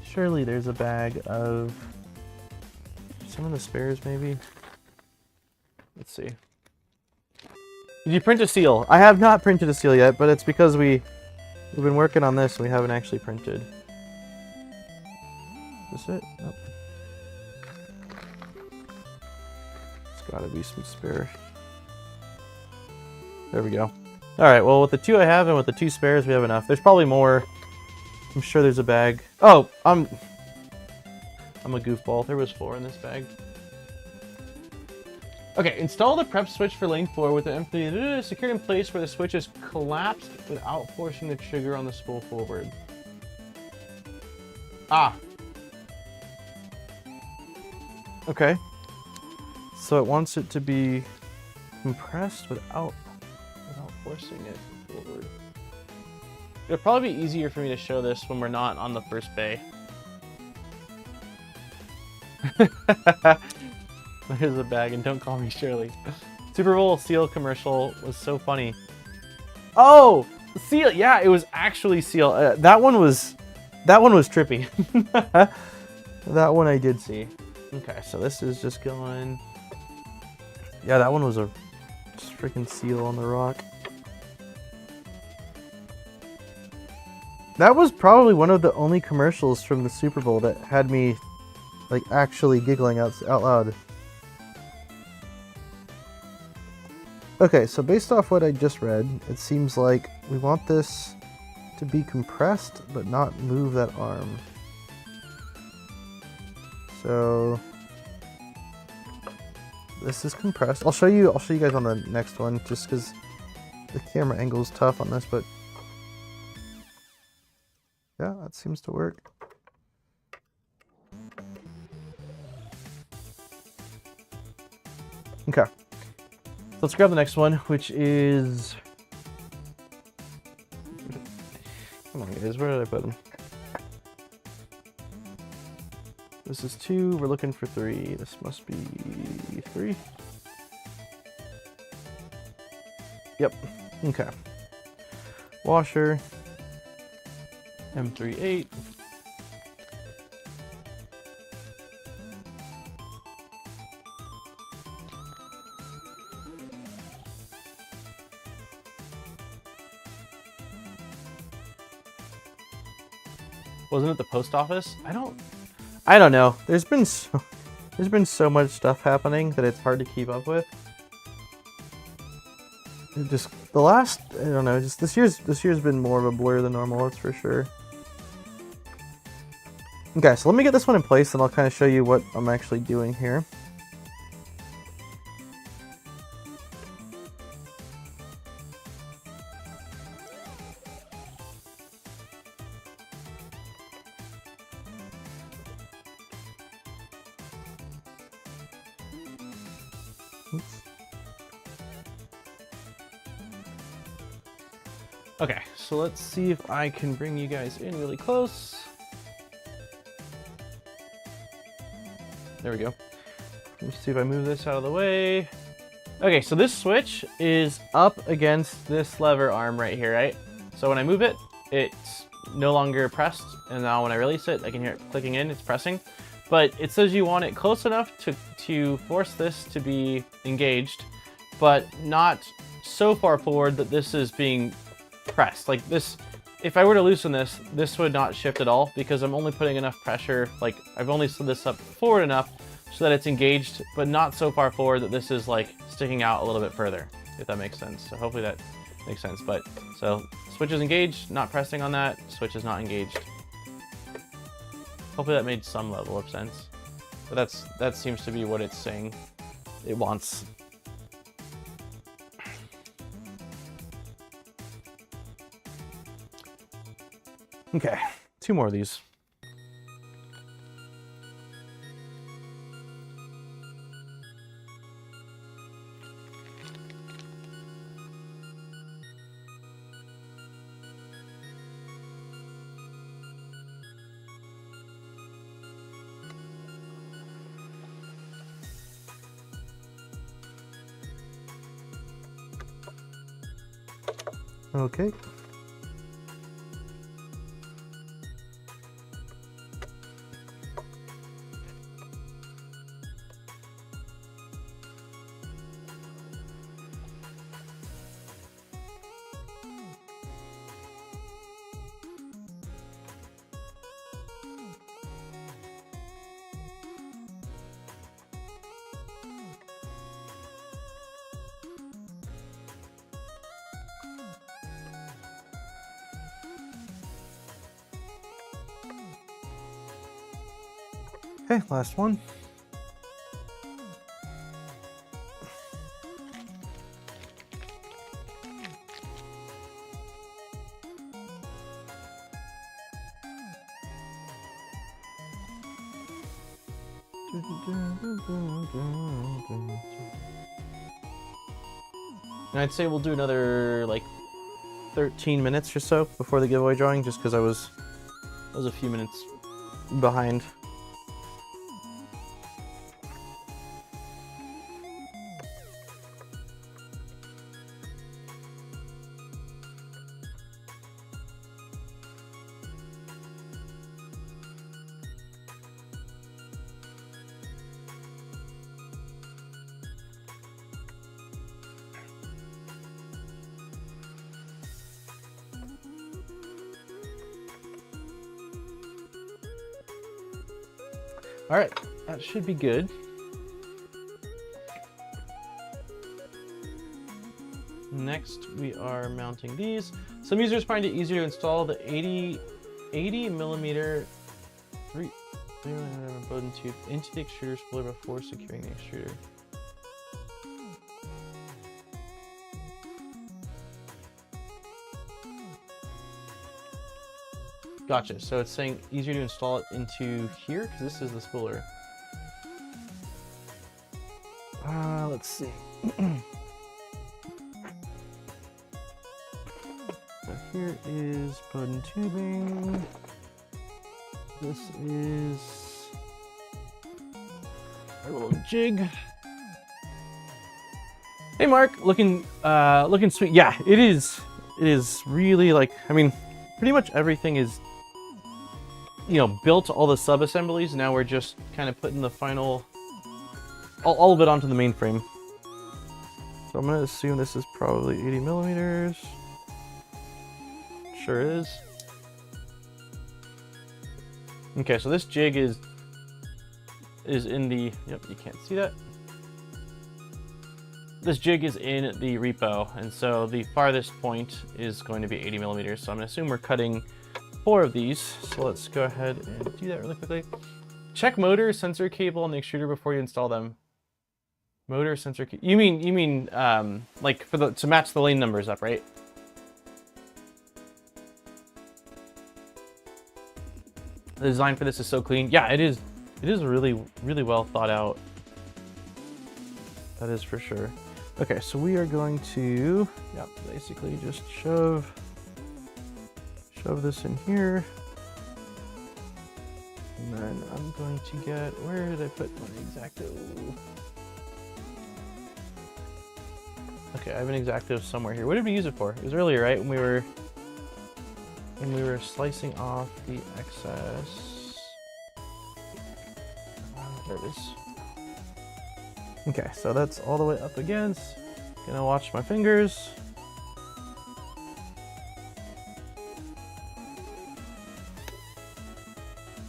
Surely there's a bag of some of the spares, maybe. Let's see. Did you print a seal? I have not printed a seal yet, but it's because we've been working on this and we haven't actually printed. Is this it? Nope. It's gotta be some spare. There we go. Alright, well with the 2 I have and with the 2 spares we have enough. There's probably more. I'm sure there's a bag. Oh, I'm a goofball. There was 4 in this bag. Okay, install the prep switch for lane 4 with the M3 secured in place where the switch is collapsed without forcing the trigger on the spool forward. Ah. Okay. So it wants it to be compressed without forcing it forward. It'll probably be easier for me to show this when we're not on the first bay. There's a bag, and don't call me Shirley. Super Bowl seal commercial was so funny. Oh, seal! Yeah, it was actually seal. That one was trippy. That one I did see. Okay, so this is just going. Yeah, that one was a freaking seal on the rock. That was probably one of the only commercials from the Super Bowl that had me, like, actually giggling out loud. Okay, so based off what I just read, it seems like we want this to be compressed, but not move that arm. So this is compressed. I'll show you guys on the next one, just because the camera angle is tough on this, but yeah, that seems to work. Okay. Let's grab the next one, which is... Come on, guys, where did I put them? This is 2, we're looking for 3. This must be 3. Yep, okay. Washer. M38. Wasn't it the post office? I don't know. There's been so much stuff happening that it's hard to keep up with. Just the last, I don't know, just this year's been more of a blur than normal, that's for sure. Okay, so let me get this one in place and I'll kind of show you what I'm actually doing here. Oops. Okay, so let's see if I can bring you guys in really close. There we go. Let me see if I move this out of the way. Okay, so this switch is up against this lever arm right here, right? So when I move it, it's no longer pressed, and now when I release it, I can hear it clicking in, it's pressing. But it says you want it close enough to force this to be engaged, but not so far forward that this is being pressed. Like this, if I were to loosen this, this would not shift at all because I'm only putting enough pressure. Like I've only slid this up forward enough so that it's engaged, but not so far forward that this is like sticking out a little bit further, if that makes sense. So hopefully that makes sense. But so switch is engaged, not pressing on that, switch is not engaged. Hopefully that made some level of sense. But that seems to be what it's saying it wants. Okay, 2 more of these. Okay. Okay, last one. And I'd say we'll do another like 13 minutes or so before the giveaway drawing, just because I was a few minutes behind. All right, that should be good. Next, we are mounting these. Some users find it easier to install the 80 millimeter 3 Bowden tube into the extruder spooler before securing the extruder. Gotcha, so it's saying easier to install it into here, because this is the spooler. Let's see. So here is Bowden tubing. This is our little jig. Hey Mark, looking sweet. Yeah, it is really like, I mean, pretty much everything is, you know, built, all the sub-assemblies. Now we're just kind of putting the final, all of it onto the main frame. So I'm gonna assume this is probably 80 millimeters. Sure is. Okay, so this jig is in the, yep, you can't see that. This jig is in the repo, and so the farthest point is going to be 80 millimeters. So I'm gonna assume we're cutting 4 of these. So let's go ahead and do that really quickly. Check motor, sensor cable on the extruder before you install them. Motor, sensor cable. You mean like for to match the lane numbers up, right? The design for this is so clean. Yeah, it is. It is really well thought out. That is for sure. Okay, so we are going to, yep, basically just shove this in here. And then I'm going to get, where did I put my X-Acto? Okay, I have an X-Acto somewhere here. What did we use it for? It was earlier, right? When we were slicing off the excess. There it is. Okay, so that's all the way up against. Gonna watch my fingers.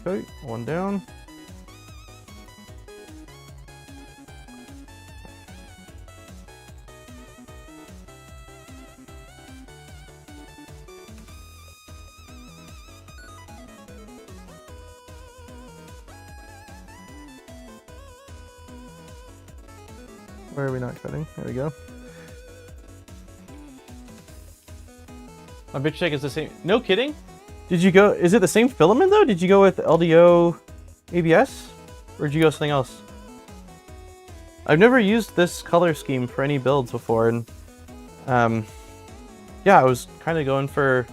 Okay, one down. Where are we not cutting? There we go. My bitch check is the same. No kidding? Did you go, is it the same filament though? Did you go with LDO ABS? Or did you go something else? I've never used this color scheme for any builds before, and yeah, I was kind of going for,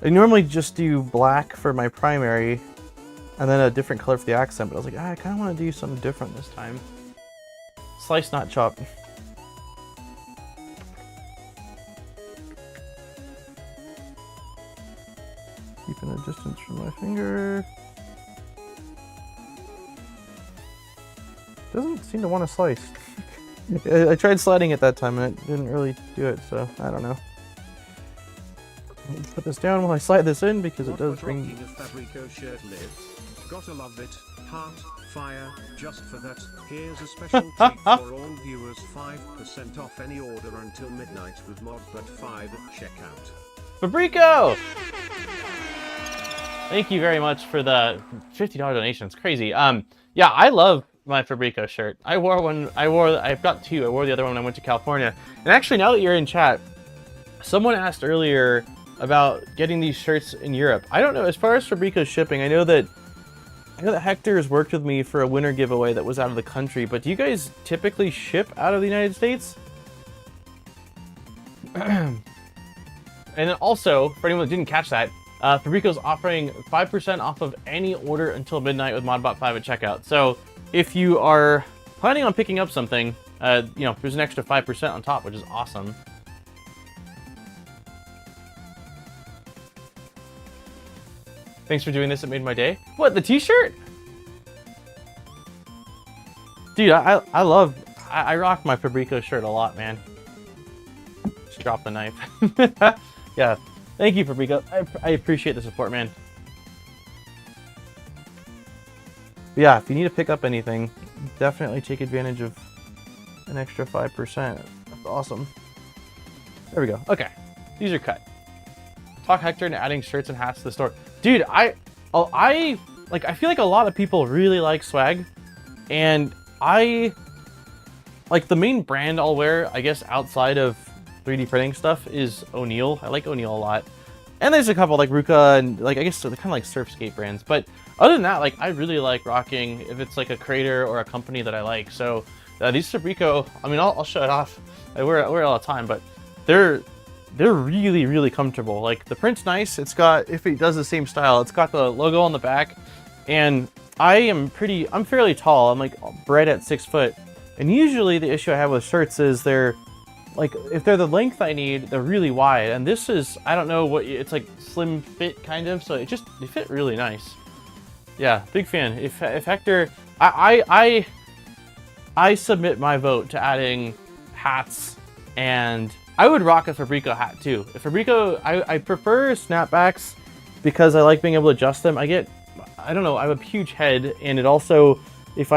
I normally just do black for my primary and then a different color for the accent, but I was like, I kind of want to do something different this time. Slice, not chop. Keeping a distance from my finger. Doesn't seem to want to slice. I tried sliding it that time and it didn't really do it, so I don't know. Let's put this down while I slide this in because it does bring. Fabrico shirt lives. Gotta love it. Heart, fire, just for that. Here's a special treat for all viewers, 5% off any order until midnight with modbut5 at checkout. Fabrico! Thank you very much for the $50 donation. It's crazy. Yeah, I love my Fabrico shirt. I've got two. I wore the other one when I went to California. And actually, now that you're in chat, someone asked earlier about getting these shirts in Europe. I don't know, as far as Fabrico shipping, I know that Hector has worked with me for a winter giveaway that was out of the country, but do you guys typically ship out of the United States? And then also, for anyone that didn't catch that, Fabrico's offering 5% off of any order until midnight with modbot5 at checkout. So if you are planning on picking up something, you know, there's an extra 5% on top, which is awesome. Thanks for doing this, it made my day. What, the t-shirt? Dude, I rock my Fabrico shirt a lot, man. Just drop the knife. Yeah, thank you, Fabrico. I appreciate the support, man. But yeah, if you need to pick up anything, definitely take advantage of an extra 5%. That's awesome. There we go. Okay, these are cut. Talk Hector into adding shirts and hats to the store. Dude, I feel like a lot of people really like swag, and I like the main brand I'll wear, I guess, outside of 3D printing stuff is O'Neill. I like O'Neill a lot. And there's a couple like Ruka and like, I guess they're kind of like surf skate brands. But other than that, like I really like rocking if it's like a creator or a company that I like. So these Fabrico, I mean, I'll show it off. I wear it all the time, but they're really, really comfortable. Like the print's nice. It's got, if it does the same style, it's got the logo on the back. And I'm fairly tall. I'm like bred at 6 foot. And usually the issue I have with shirts is they're like, if they're the length I need, they're really wide. And this is, I don't know what, it's like slim fit kind of. So they fit really nice. Yeah, big fan. If Hector, I submit my vote to adding hats, and I would rock a Fabrico hat too. If Fabrico, I prefer snapbacks because I like being able to adjust them. I don't know, I have a huge head, and it also, if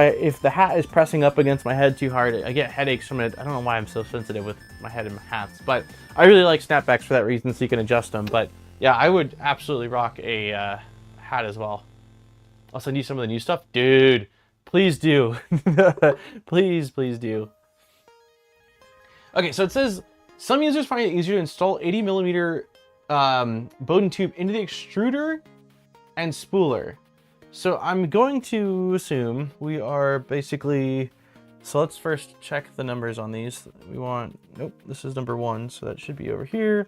the hat is pressing up against my head too hard, I get headaches from it. I don't know why I'm so sensitive with my head and my hats, but I really like snapbacks for that reason, so you can adjust them. But yeah, I would absolutely rock a hat as well. I'll send you some of the new stuff. Dude, please do. Please do. Okay, so it says, some users find it easier to install 80mm Bowden tube into the extruder and spooler. So I'm going to assume we are basically, so let's first check the numbers on these. We want, nope, this is number 1, so that should be over here.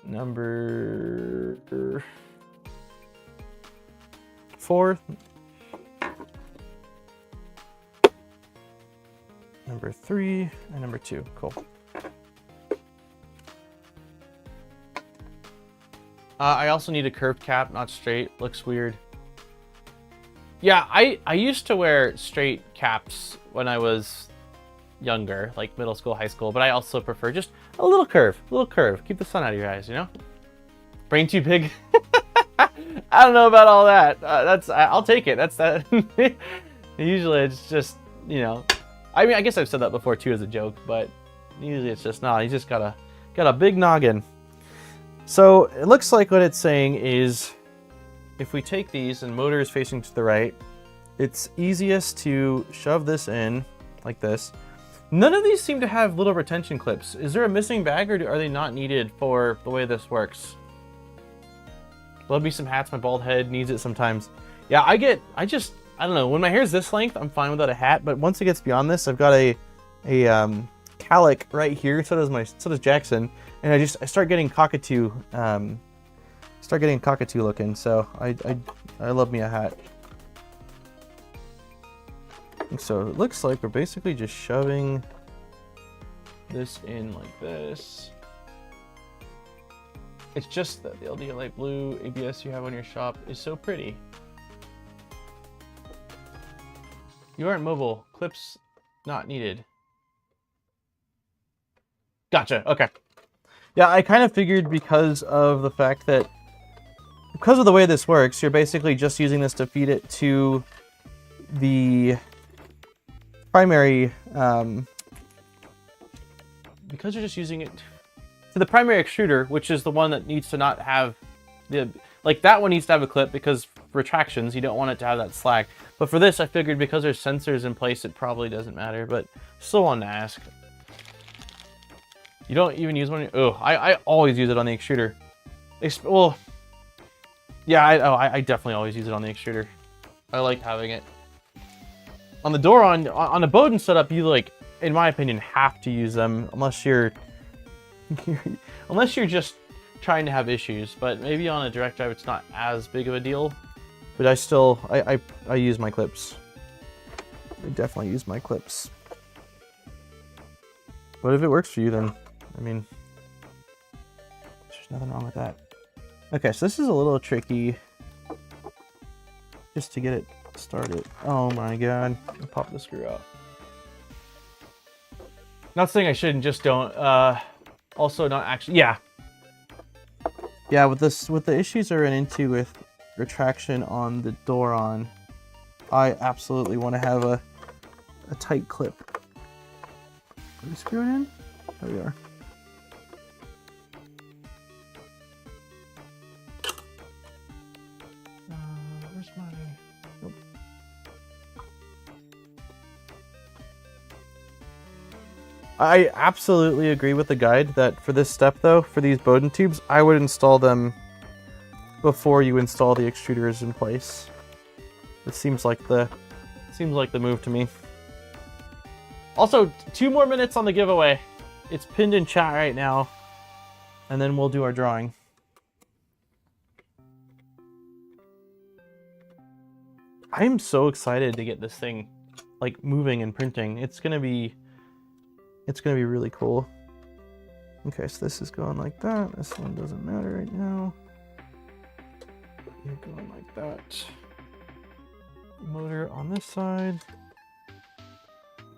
Number 4. Number 3 and number 2, cool. I also need a curved cap, not straight, looks weird. Yeah, I used to wear straight caps when I was younger, like middle school, high school, but I also prefer just a little curve, Keep the sun out of your eyes, you know? Brain too big. I don't know about all that. I'll take it. That's that. Usually it's just, you know, I mean, I guess I've said that before too as a joke, but usually it's just, nah, you just got a big noggin. So it looks like what it's saying is if we take these and motor is facing to the right, it's easiest to shove this in like this. None of these seem to have little retention clips. Is there a missing bag, or are they not needed for the way this works? Love me some hats. My bald head needs it sometimes. Yeah, I don't know. When my hair's this length, I'm fine without a hat. But once it gets beyond this, I've got a calic right here. So does Jackson. And I start getting cockatoo. Looking. So I love me a hat. So it looks like we're basically just shoving this in like this. It's just that the LDO light blue ABS you have on your shop is so pretty. You aren't mobile. Clips not needed. Gotcha. Okay. Yeah, I kind of figured because of the fact that because of the way this works, you're basically just using this to feed it to the primary, because you're just using it to the primary extruder, which is the one that needs to not have the, like that one needs to have a clip because retractions, you don't want it to have that slack. But for this, I figured because there's sensors in place, it probably doesn't matter, but still wanted to ask. You don't even use one? Oh, I always use it on the extruder. Well, yeah, I definitely always use it on the extruder. I like having it. On the door, on a Bowden setup, you like, in my opinion, have to use them unless you're just trying to have issues. But maybe on a direct drive, it's not as big of a deal. But I use my clips. I definitely use my clips. But if it works for you, then I mean, there's nothing wrong with that. Okay, so this is a little tricky. Just to get it started. Oh my god. I'll pop the screw out. Not saying I shouldn't, just don't. Also not actually, yeah. Yeah, with the issues I ran into with retraction on the door I absolutely want to have a tight clip. Are we screwed in? There we are. Where's my... Nope. I absolutely agree with the guide that for this step though, for these Bowden tubes, I would install them before you install the extruders in place. It seems like the move to me. Also, 2 more minutes on the giveaway. It's pinned in chat right now, and then we'll do our drawing. I am so excited to get this thing like moving and printing. It's gonna be really cool. Okay, so this is going like that. This one doesn't matter right now. You're going like that. Motor on this side.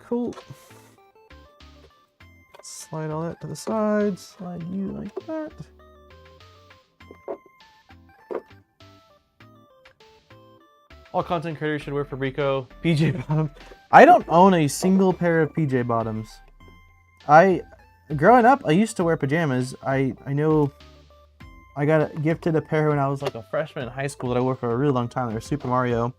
Cool. Slide all that to the side. Slide you like that. All content creators should wear Fabrico PJ bottom. I don't own a single pair of PJ bottoms. Growing up, I used to wear pajamas. I know I got gifted a pair when I was like a freshman in high school that I wore for a really long time. They were Super Mario.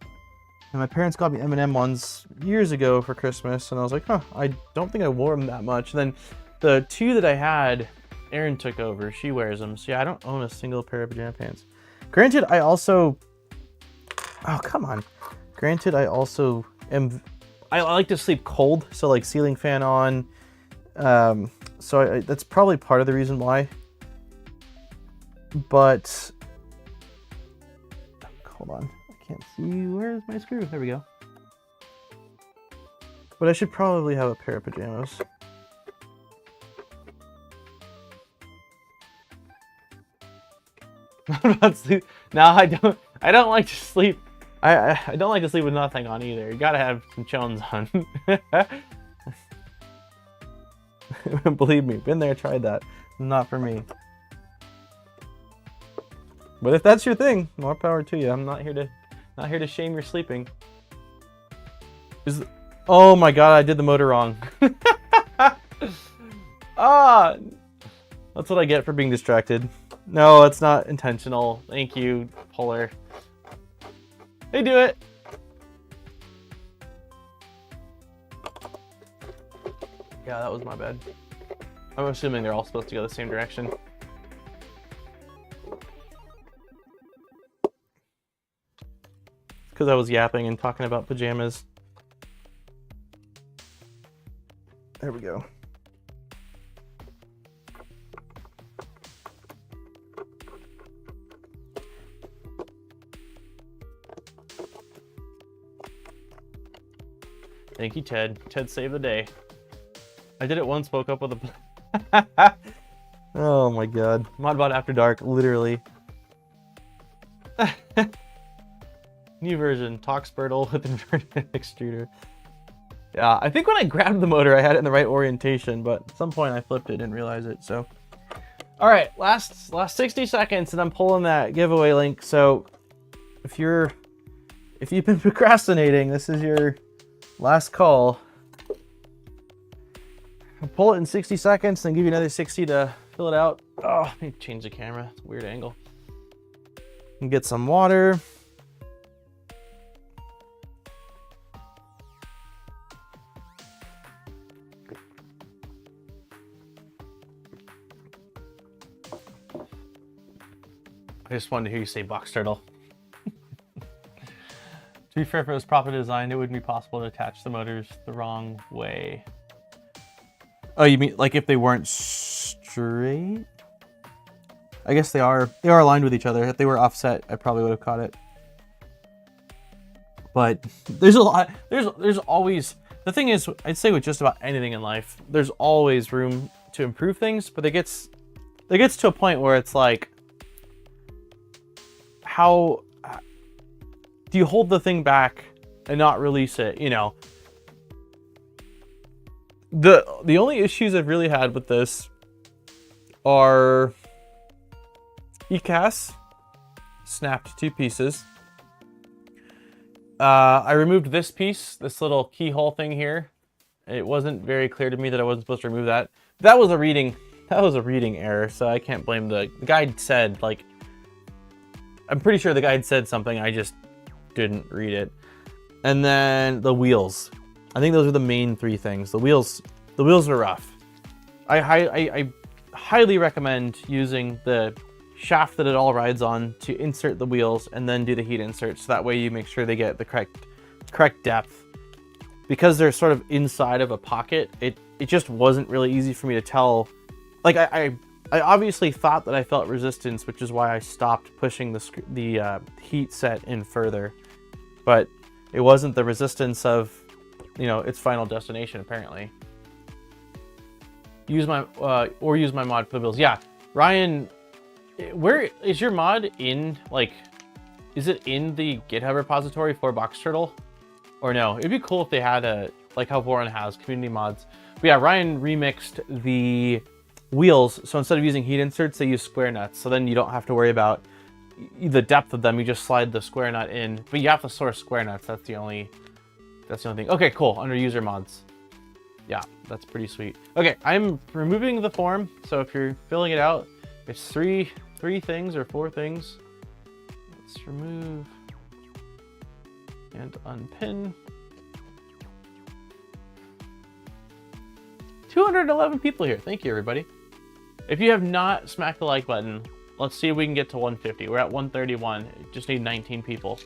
And my parents got me M&M ones years ago for Christmas, and I was like, huh, I don't think I wore them that much. And then the 2 that I had, Erin took over. She wears them. So yeah, I don't own a single pair of pajama pants. Granted, I also... Oh, come on. Granted, I also am... I like to sleep cold, so like ceiling fan on. So that's probably part of the reason why. But... Hold on. Can't see, where's my screw? There we go. But I should probably have a pair of pajamas. No, I don't like to sleep. I don't like to sleep with nothing on either. You gotta have some chones on. Believe me, been there, tried that. Not for me. But if that's your thing, more power to you. I'm not here to shame your sleeping. Oh my god, I did the motor wrong. Ah, that's what I get for being distracted. No, it's not intentional. Thank you, Polar. They do it. Yeah, that was my bad. I'm assuming they're all supposed to go the same direction. Because I was yapping and talking about pajamas. There we go. Thank you, Ted. Ted saved the day. I did it once, woke up with a... Oh my god. Modbot After Dark, literally. New version, Toxpertle with inverted extruder. Yeah, I think when I grabbed the motor, I had it in the right orientation, but at some point I flipped it, didn't realize it, so. All right, last 60 seconds, and I'm pulling that giveaway link. So if you've been procrastinating, this is your last call. I'll pull it in 60 seconds, then give you another 60 to fill it out. Oh, let me change the camera, it's a weird angle. And get some water. I just wanted to hear you say box turtle. To be fair, if it was properly designed, it wouldn't be possible to attach the motors the wrong way. Oh, you mean like if they weren't straight? I guess they are aligned with each other. If they were offset, I probably would have caught it. But there's a lot, there's always, the thing is, I'd say with just about anything in life, there's always room to improve things, but it gets to a point where it's like, how do you hold the thing back and not release it, you know? The only issues I've really had with this are ECAS snapped 2 pieces. I removed this piece, this little keyhole thing here. It wasn't very clear to me that I wasn't supposed to remove that. That was a reading error, so I can't blame the guide said, like, I'm pretty sure the guide said something, I just didn't read it. And then the wheels. I think those are the main 3 things. The wheels are rough. I highly recommend using the shaft that it all rides on to insert the wheels and then do the heat insert, so that way you make sure they get the correct depth. Because they're sort of inside of a pocket, it just wasn't really easy for me to tell. Like I obviously thought that I felt resistance, which is why I stopped pushing the heat set in further. But it wasn't the resistance of, you know, its final destination, apparently. Use my mod for the builds. Yeah, Ryan, where is your mod in, like, is it in the GitHub repository for Box Turtle? Or no? It'd be cool if they had a, like how Voron has, community mods. But yeah, Ryan remixed the wheels, so instead of using heat inserts, they use square nuts. So then you don't have to worry about the depth of them, you just slide the square nut in. But you have to source square nuts, that's the only thing. Okay, cool, under user mods. Yeah, that's pretty sweet. Okay, I'm removing the form, so if you're filling it out, it's three things or 4 things. Let's remove and unpin. 211 people here. Thank you, everybody. If you have not smacked the like button, let's see if we can get to 150. We're at 131. Just need 19 people.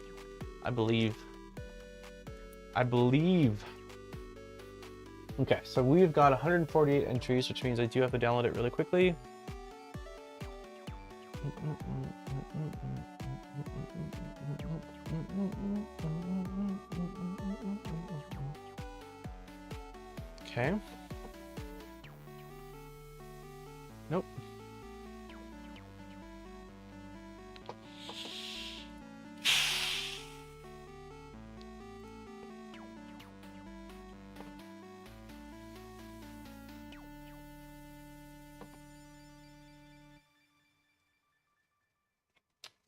I believe. Okay, so we've got 148 entries, which means I do have to download it really quickly. Okay. Nope.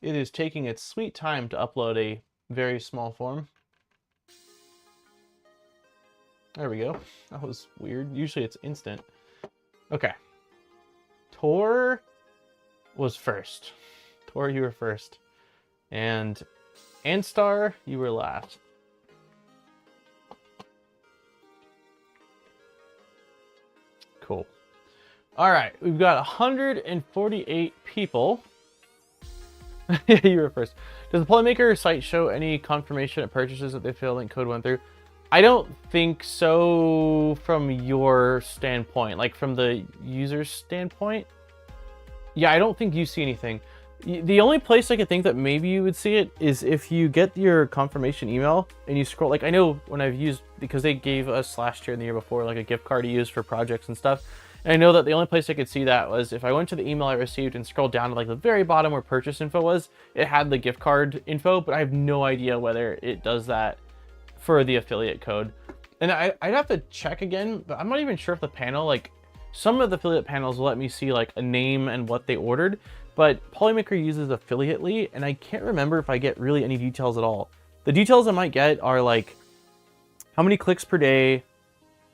It is taking its sweet time to upload a very small form. There we go. That was weird. Usually it's instant. Okay. Tor was first. Tor, you were first. And Anstar, you were last. Cool. All right, we've got 148 people. Yeah, you were first. Does the Polymaker site show any confirmation of purchases that the affiliate link code went through? I don't think so from your standpoint, like from the user's standpoint. Yeah, I don't think you see anything. The only place I could think that maybe you would see it is if you get your confirmation email and you scroll, like I know when I've used, because they gave us last year and the year before, like a gift card to use for projects and stuff. And I know that the only place I could see that was if I went to the email I received and scrolled down to like the very bottom where purchase info was, it had the gift card info, but I have no idea whether it does that for the affiliate code. And I'd have to check again, but I'm not even sure if the panel, like some of the affiliate panels will let me see like a name and what they ordered, but Polymaker uses Affiliately, and I can't remember if I get really any details at all. The details I might get are like how many clicks per day,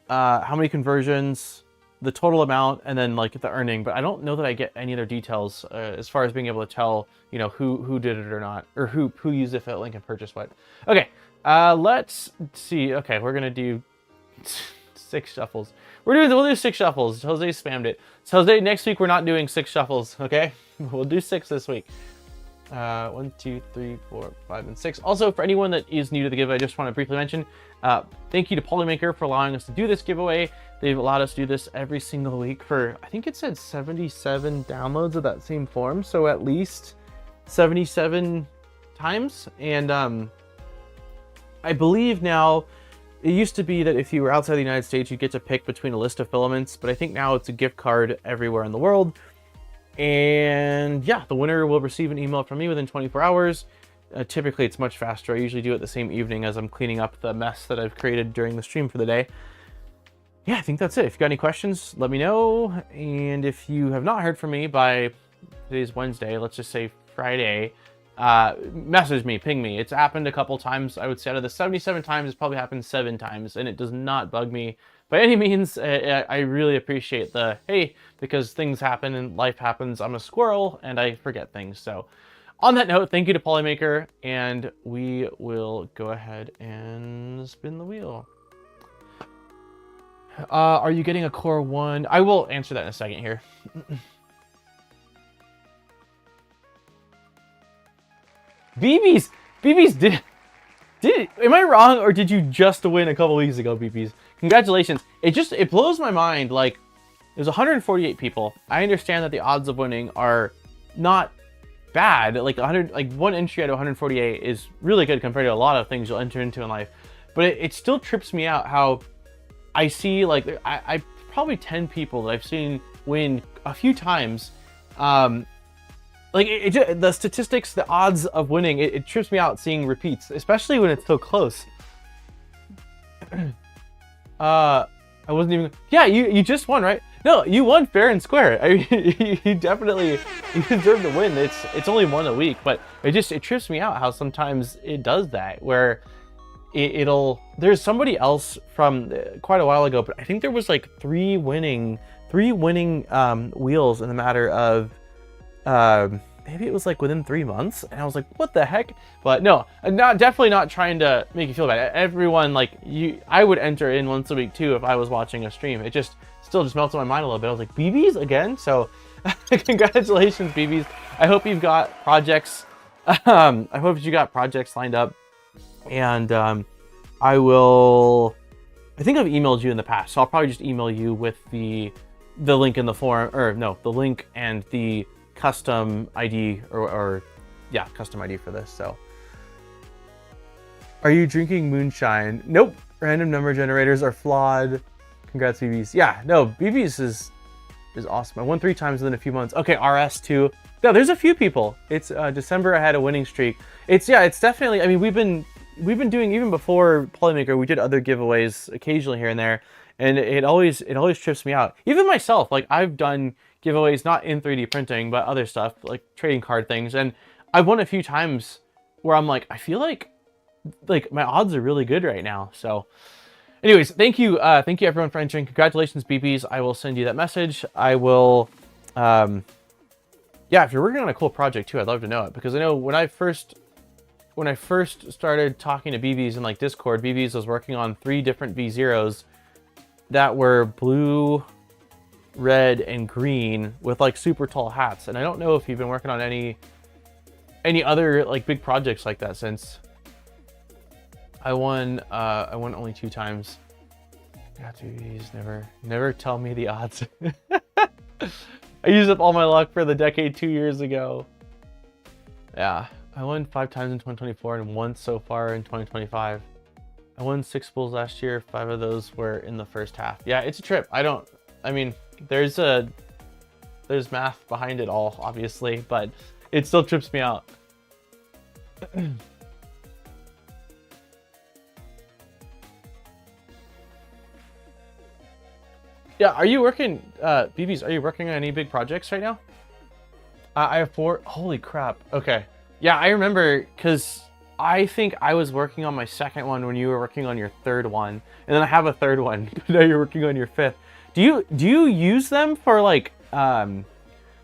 how many conversions, the total amount, and then like the earning, but I don't know that I get any other details as far as being able to tell, you know, who did it or not, or who used the affiliate link and purchased what. Okay, let's see. Okay, we're gonna do 6 shuffles. We'll do 6 shuffles. Jose spammed it. So Jose, next week we're not doing 6 shuffles, okay? We'll do 6 this week. 1, 2, 3, 4, 5, and 6. Also, for anyone that is new to the giveaway, I just want to briefly mention, thank you to Polymaker for allowing us to do this giveaway. They've allowed us to do this every single week for, I think it said 77 downloads of that same form, so at least 77 times. And I believe now, it used to be that if you were outside the United States, you get to pick between a list of filaments, but I think now it's a gift card everywhere in the world. And yeah, the winner will receive an email from me within 24 hours. Typically, it's much faster. I usually do it the same evening as I'm cleaning up the mess that I've created during the stream for the day. Yeah, I think that's it. If you got any questions, let me know. And if you have not heard from me by today's Wednesday, let's just say Friday, message me, ping me. It's happened a couple times. I would say out of the 77 times, it's probably happened 7 times, and it does not bug me by any means. I really appreciate the, hey, because things happen and life happens. I'm a squirrel and I forget things. So on that note, thank you to Polymaker, and we will go ahead and spin the wheel. Are you getting a Core 1? I will answer that in a second here. BBs did am I wrong, or did you just win a couple weeks ago, BBs? Congratulations. It blows my mind. Like, there's 148 people. I understand that the odds of winning are not bad. Like 100, like 1 entry out of 148 is really good compared to a lot of things you'll enter into in life. But it still trips me out how I see, like, I probably 10 people that I've seen win a few times. Like the statistics, the odds of winning, it trips me out seeing repeats, especially when it's so close. I wasn't even. Yeah, you just won, right? No, you won fair and square. I mean, you definitely deserve to win. It's only 1 a week, but it trips me out how sometimes it does that, where it'll. There's somebody else from quite a while ago, but I think there was like 3 winning wheels in the matter of. Maybe it was like within 3 months, and I was like, what the heck? But no, definitely not trying to make you feel bad. Everyone, like, I would enter in once a week too if I was watching a stream. It still melts on my mind a little bit. I was like, BBs again? So congratulations, BBs. I hope you've got projects. I hope you got projects lined up, and I think I've emailed you in the past, so I'll probably just email you with the link in the forum, or no, the link and the custom ID or custom ID for this. So are you drinking moonshine? Nope. Random number generators are flawed. Congrats, BBs. Yeah, no, BBs is awesome. I won 3 times within a few months. Okay, RS too. No, there's a few people. It's December, I had a winning streak. It's definitely, I mean, we've been doing, even before Polymaker, we did other giveaways occasionally here and there, and it always trips me out. Even myself, like, I've done giveaways not in 3D printing but other stuff like trading card things, and I've won a few times where I'm like, I feel like my odds are really good right now. So anyways, thank you everyone for entering. Congratulations, BBs. I will send you that message. I will, yeah, if you're working on a cool project too, I'd love to know it, because I know when I first started talking to BBs in like Discord, BBs was working on 3 different V0s that were blue, red, and green with like super tall hats. And I don't know if you've been working on any other like big projects like that since. I won only 2 times. Gato, never tell me the odds. I used up all my luck for the decade 2 years ago. Yeah, I won 5 times in 2024 and once so far in 2025. I won 6 spools last year. 5 of those were in the first half. Yeah, it's a trip. I mean, there's math behind it all, obviously, but it still trips me out. Yeah, are you working, BBs, are you working on any big projects right now? I have 4. Holy crap. Okay. Yeah, I remember, because I think I was working on my 2nd one when you were working on your 3rd one. And then I have a 3rd one. Now you're working on your 5th. Do you use them for like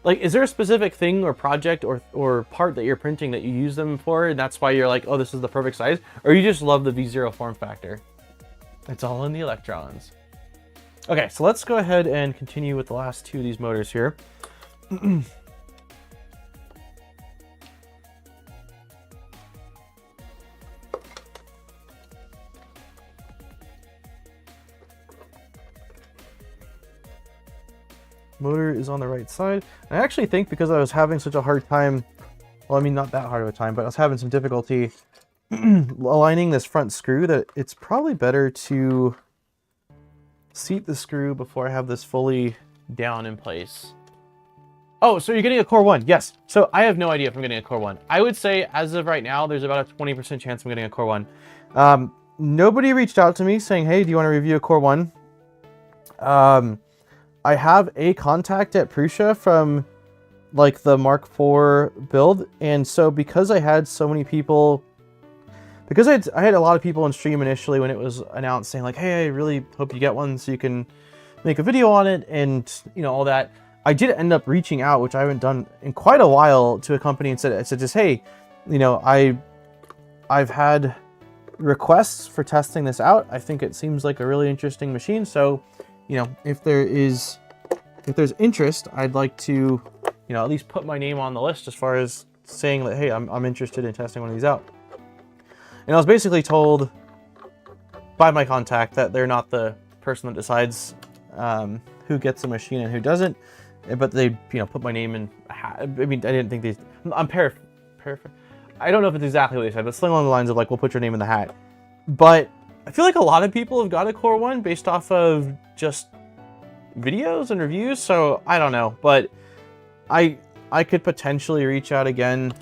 is there a specific thing or project or part that you're printing that you use them for, and that's why you're like, oh, this is the perfect size? Or you just love the V0 form factor? It's all in the electrons. Okay, so let's go ahead and continue with the last 2 of these motors here. Motor is on the right side. I actually think because I was having such a hard time, well, I mean, not that hard of a time, but I was having some difficulty aligning this front screw, that it's probably better to seat the screw before I have this fully down in place. Oh, so you're getting a Core 1. Yes. So I have no idea if I'm getting a Core 1. I would say as of right now, there's about a 20% chance I'm getting a Core 1. Nobody reached out to me saying, hey, do you want to review a Core 1? I have a contact at Prusa from like the Mark IV build. And so because I had so many people, because I had a lot of people in stream initially when it was announced saying like, hey, I really hope you get one so you can make a video on it and, you know, all that. I did end up reaching out, which I haven't done in quite a while, to a company and said just, hey, you know, I've had requests for testing this out. I think it seems like a really interesting machine. So, you know, if there's interest, I'd like to, you know, at least put my name on the list as far as saying that, hey, I'm interested in testing one of these out. And I was basically told by my contact that they're not the person that decides who gets a machine and who doesn't, but they, you know, put my name in a hat. I mean, I didn't think these, I'm I don't know if it's exactly what they said, but something along the lines of like, we'll put your name in the hat. But I feel like a lot of people have got a Core 1 based off of just videos and reviews, so I don't know, but I could potentially reach out again,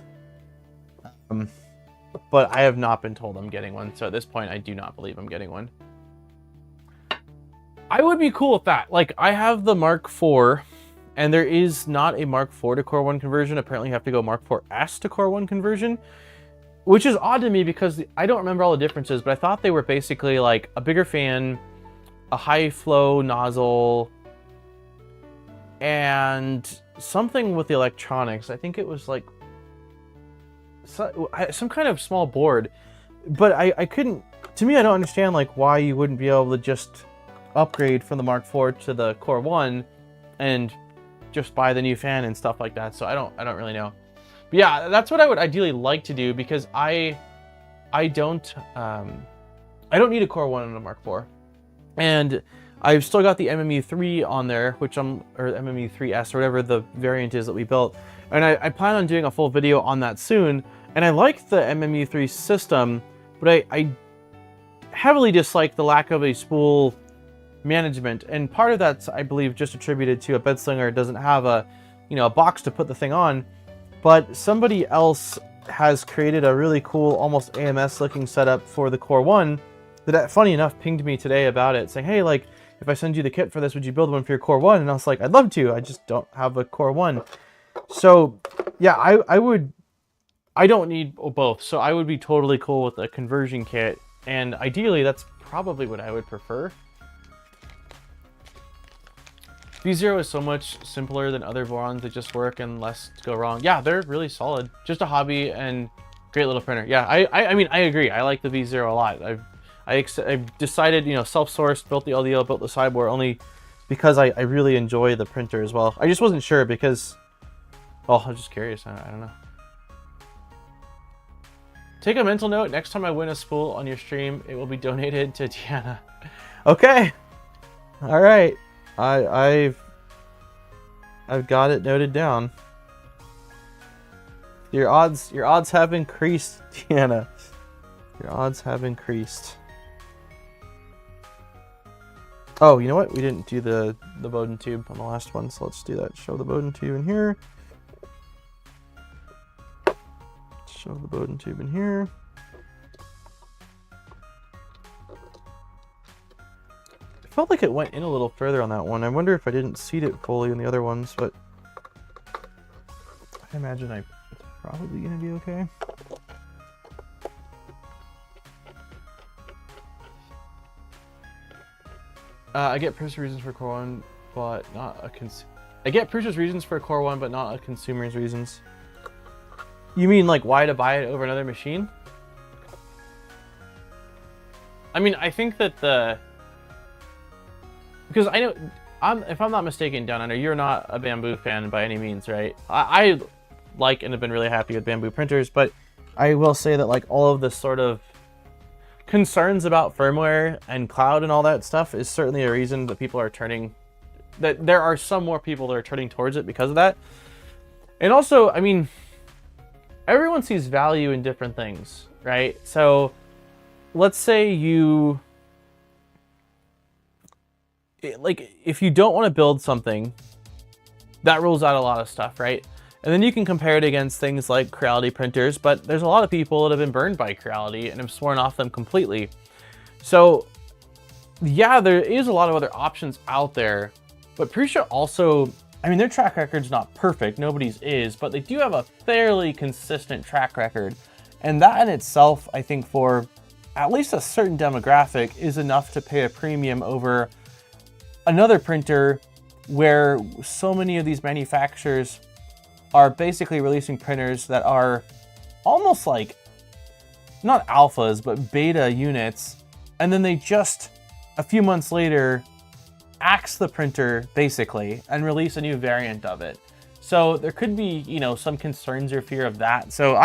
but I have not been told I'm getting one, so at this point I do not believe I'm getting one. I would be cool with that. Like, I have the Mark IV, and there is not a Mark IV to Core 1 conversion. Apparently you have to go Mark IV's to Core 1 conversion, which is odd to me because I don't remember all the differences, but I thought they were basically like a bigger fan, a high flow nozzle, and something with the electronics. I think it was like some kind of small board, but I couldn't, to me, I don't understand like why you wouldn't be able to just upgrade from the Mark IV to the Core 1 and just buy the new fan and stuff like that. So I don't really know. But yeah, that's what I would ideally like to do, because I don't need a Core 1 on a Mark IV. And I've still got the MMU3 on there, or MMU3S, or whatever the variant is that we built. And I plan on doing a full video on that soon. And I like the MMU3 system, but I heavily dislike the lack of a spool management. And part of that's, I believe, just attributed to a bed slinger doesn't have a box to put the thing on. But somebody else has created a really cool, almost AMS looking setup for the Core 1 that, funny enough, pinged me today about it, saying, hey, like, if I send you the kit for this, would you build one for your Core 1? And I was like, I'd love to, I just don't have a Core 1. So yeah, I would I don't need both, so I would be totally cool with a conversion kit, and ideally that's probably what I would prefer. V0 is so much simpler than other ones that just work and less to go wrong. Yeah, they're really solid. Just a hobby and great little printer. Yeah, I mean, I agree. I like the V0 a lot. I've decided, you know, self-sourced, built the LDO, built the sideboard only because I really enjoy the printer as well. I just wasn't sure because, well, I was just curious. I don't know. Take a mental note. Next time I win a spool on your stream, it will be donated to Deanna. Okay. All right. I've got it noted down. Your odds have increased, Deanna. Your odds have increased. Oh, you know what? We didn't do the Bowden tube on the last one, so let's do that. Show the Bowden tube in here. Show the Bowden tube in here. I felt like it went in a little further on that one. I wonder if I didn't seat it fully in the other ones, but I imagine it's probably gonna be okay. I get purchase reasons for Core 1, but not a I get purchase reasons for Core 1, but not a consumer's reasons. You mean like why to buy it over another machine? I mean, I think that because I know, if I'm not mistaken, Down Under, you're not a Bamboo fan by any means, right? I like and have been really happy with Bamboo printers, but I will say that like all of the sort of concerns about firmware and cloud and all that stuff is certainly a reason that people are turning, that there are some more people that are turning towards it because of that. And also, I mean, everyone sees value in different things, right? So let's say if you don't want to build something, that rules out a lot of stuff, right? And then you can compare it against things like Creality printers, but there's a lot of people that have been burned by Creality and have sworn off them completely. So yeah, there is a lot of other options out there, but Prusa also, I mean, their track record's not perfect, nobody's is, but they do have a fairly consistent track record. And that in itself, I think for at least a certain demographic is enough to pay a premium over another printer where so many of these manufacturers are basically releasing printers that are almost like, not alphas, but beta units. And then they just, a few months later, axe the printer basically and release a new variant of it. So there could be, you know, some concerns or fear of that. So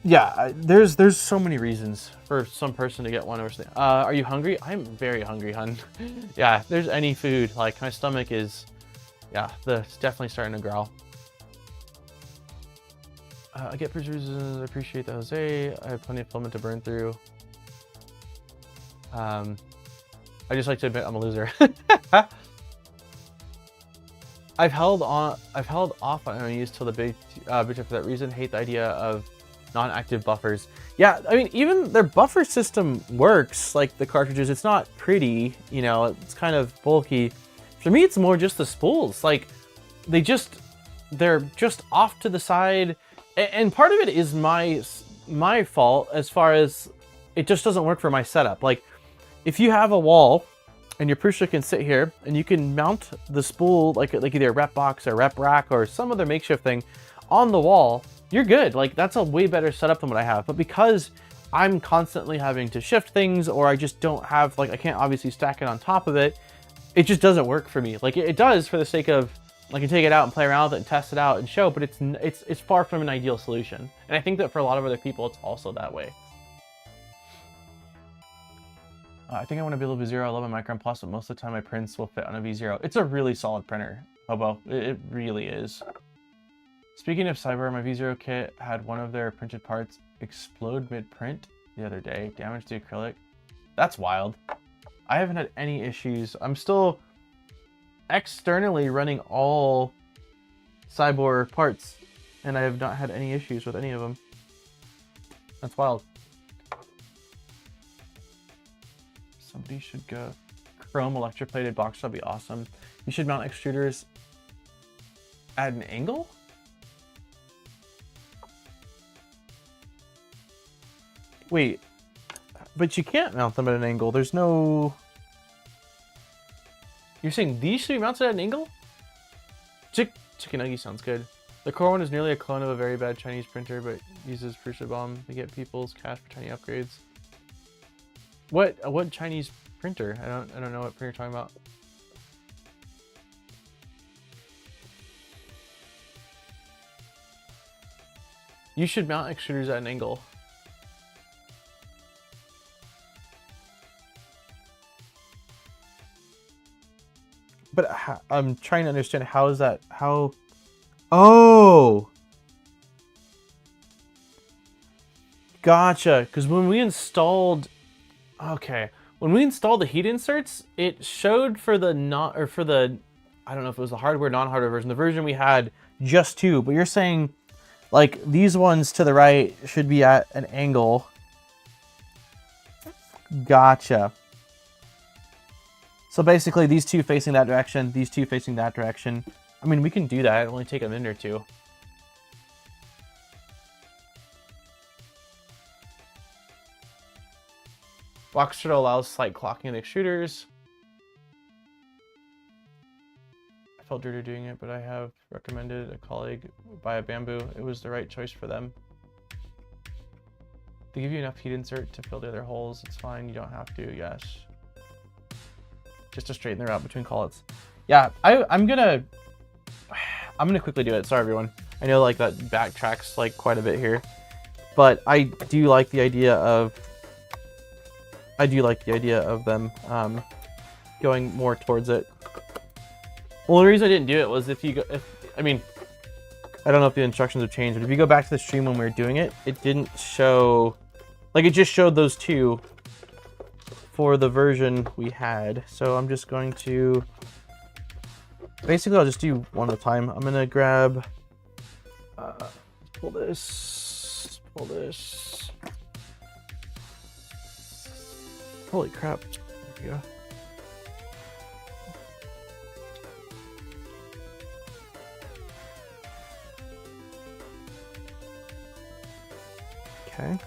there's so many reasons for some person to get one or something. Are you hungry? I'm very hungry, hun. Yeah, if there's any food, like my stomach is, yeah, it's definitely starting to growl. I get producers, I appreciate that, Jose. I have plenty of filament to burn through. I just like to admit I'm a loser. I've held off on MMUs till the big for that reason. Hate the idea of non-active buffers. Yeah, I mean, even their buffer system works, like the cartridges. It's not pretty, you know, it's kind of bulky. For me, it's more just the spools. Like, they're just off to the side. And part of it is my fault as far as it just doesn't work for my setup. Like, if you have a wall and your Prusa can sit here and you can mount the spool like either a rep box or rep rack or some other makeshift thing on the wall, you're good. Like, that's a way better setup than what I have. But because I'm constantly having to shift things, or I just don't have, like, I can't obviously stack it on top of it, it just doesn't work for me. Like, it does for the sake of, I can take it out and play around with it and test it out and show, but it's far from an ideal solution. And I think that for a lot of other people, it's also that way. I think I want to build a V0 11 micron plus, but most of the time my prints will fit on a V0. It's a really solid printer, Hobo. It really is. Speaking of cyber, my V0 kit had one of their printed parts explode mid-print the other day. Damage to acrylic. That's wild. I haven't had any issues. I'm still externally running all Cyborg parts, and I have not had any issues with any of them. That's wild. Somebody should go. Chrome electroplated box, that'd be awesome. You should mount extruders at an angle? Wait, but you can't mount them at an angle. There's no... You're saying these should be mounted at an angle? Chicken sounds good. The core one is nearly a clone of a very bad Chinese printer, but uses Prusa bomb to get people's cash for tiny upgrades. What Chinese printer? I don't know what printer you're talking about. You should mount extruders at an angle. But I'm trying to understand, how is that, how... Oh! Gotcha, because when we installed... Okay, when we installed the heat inserts, it showed for the I don't know if it was the hardware, non-hardware version, the version we had just two, but you're saying, like, these ones to the right should be at an angle. Gotcha. So basically, these two facing that direction, these two facing that direction. I mean, we can do that. It'll only take a minute or two. Box turtle allows slight clocking of the extruders. I felt dirty doing it, but I have recommended a colleague buy a bamboo. It was the right choice for them. They give you enough heat insert to fill the other holes. It's fine. You don't have to. Yes. Just to straighten the route between collets. Yeah, I'm gonna quickly do it. Sorry, everyone. I know like that backtracks like quite a bit here, but I do like the idea of them going more towards it. Well, the reason I didn't do it was I mean, I don't know if the instructions have changed, but if you go back to the stream when we were doing it, it didn't show, like it just showed those two for the version we had. So I'm just going to, basically I'll just do one at a time. I'm gonna grab, pull this. Holy crap, there we go. Okay.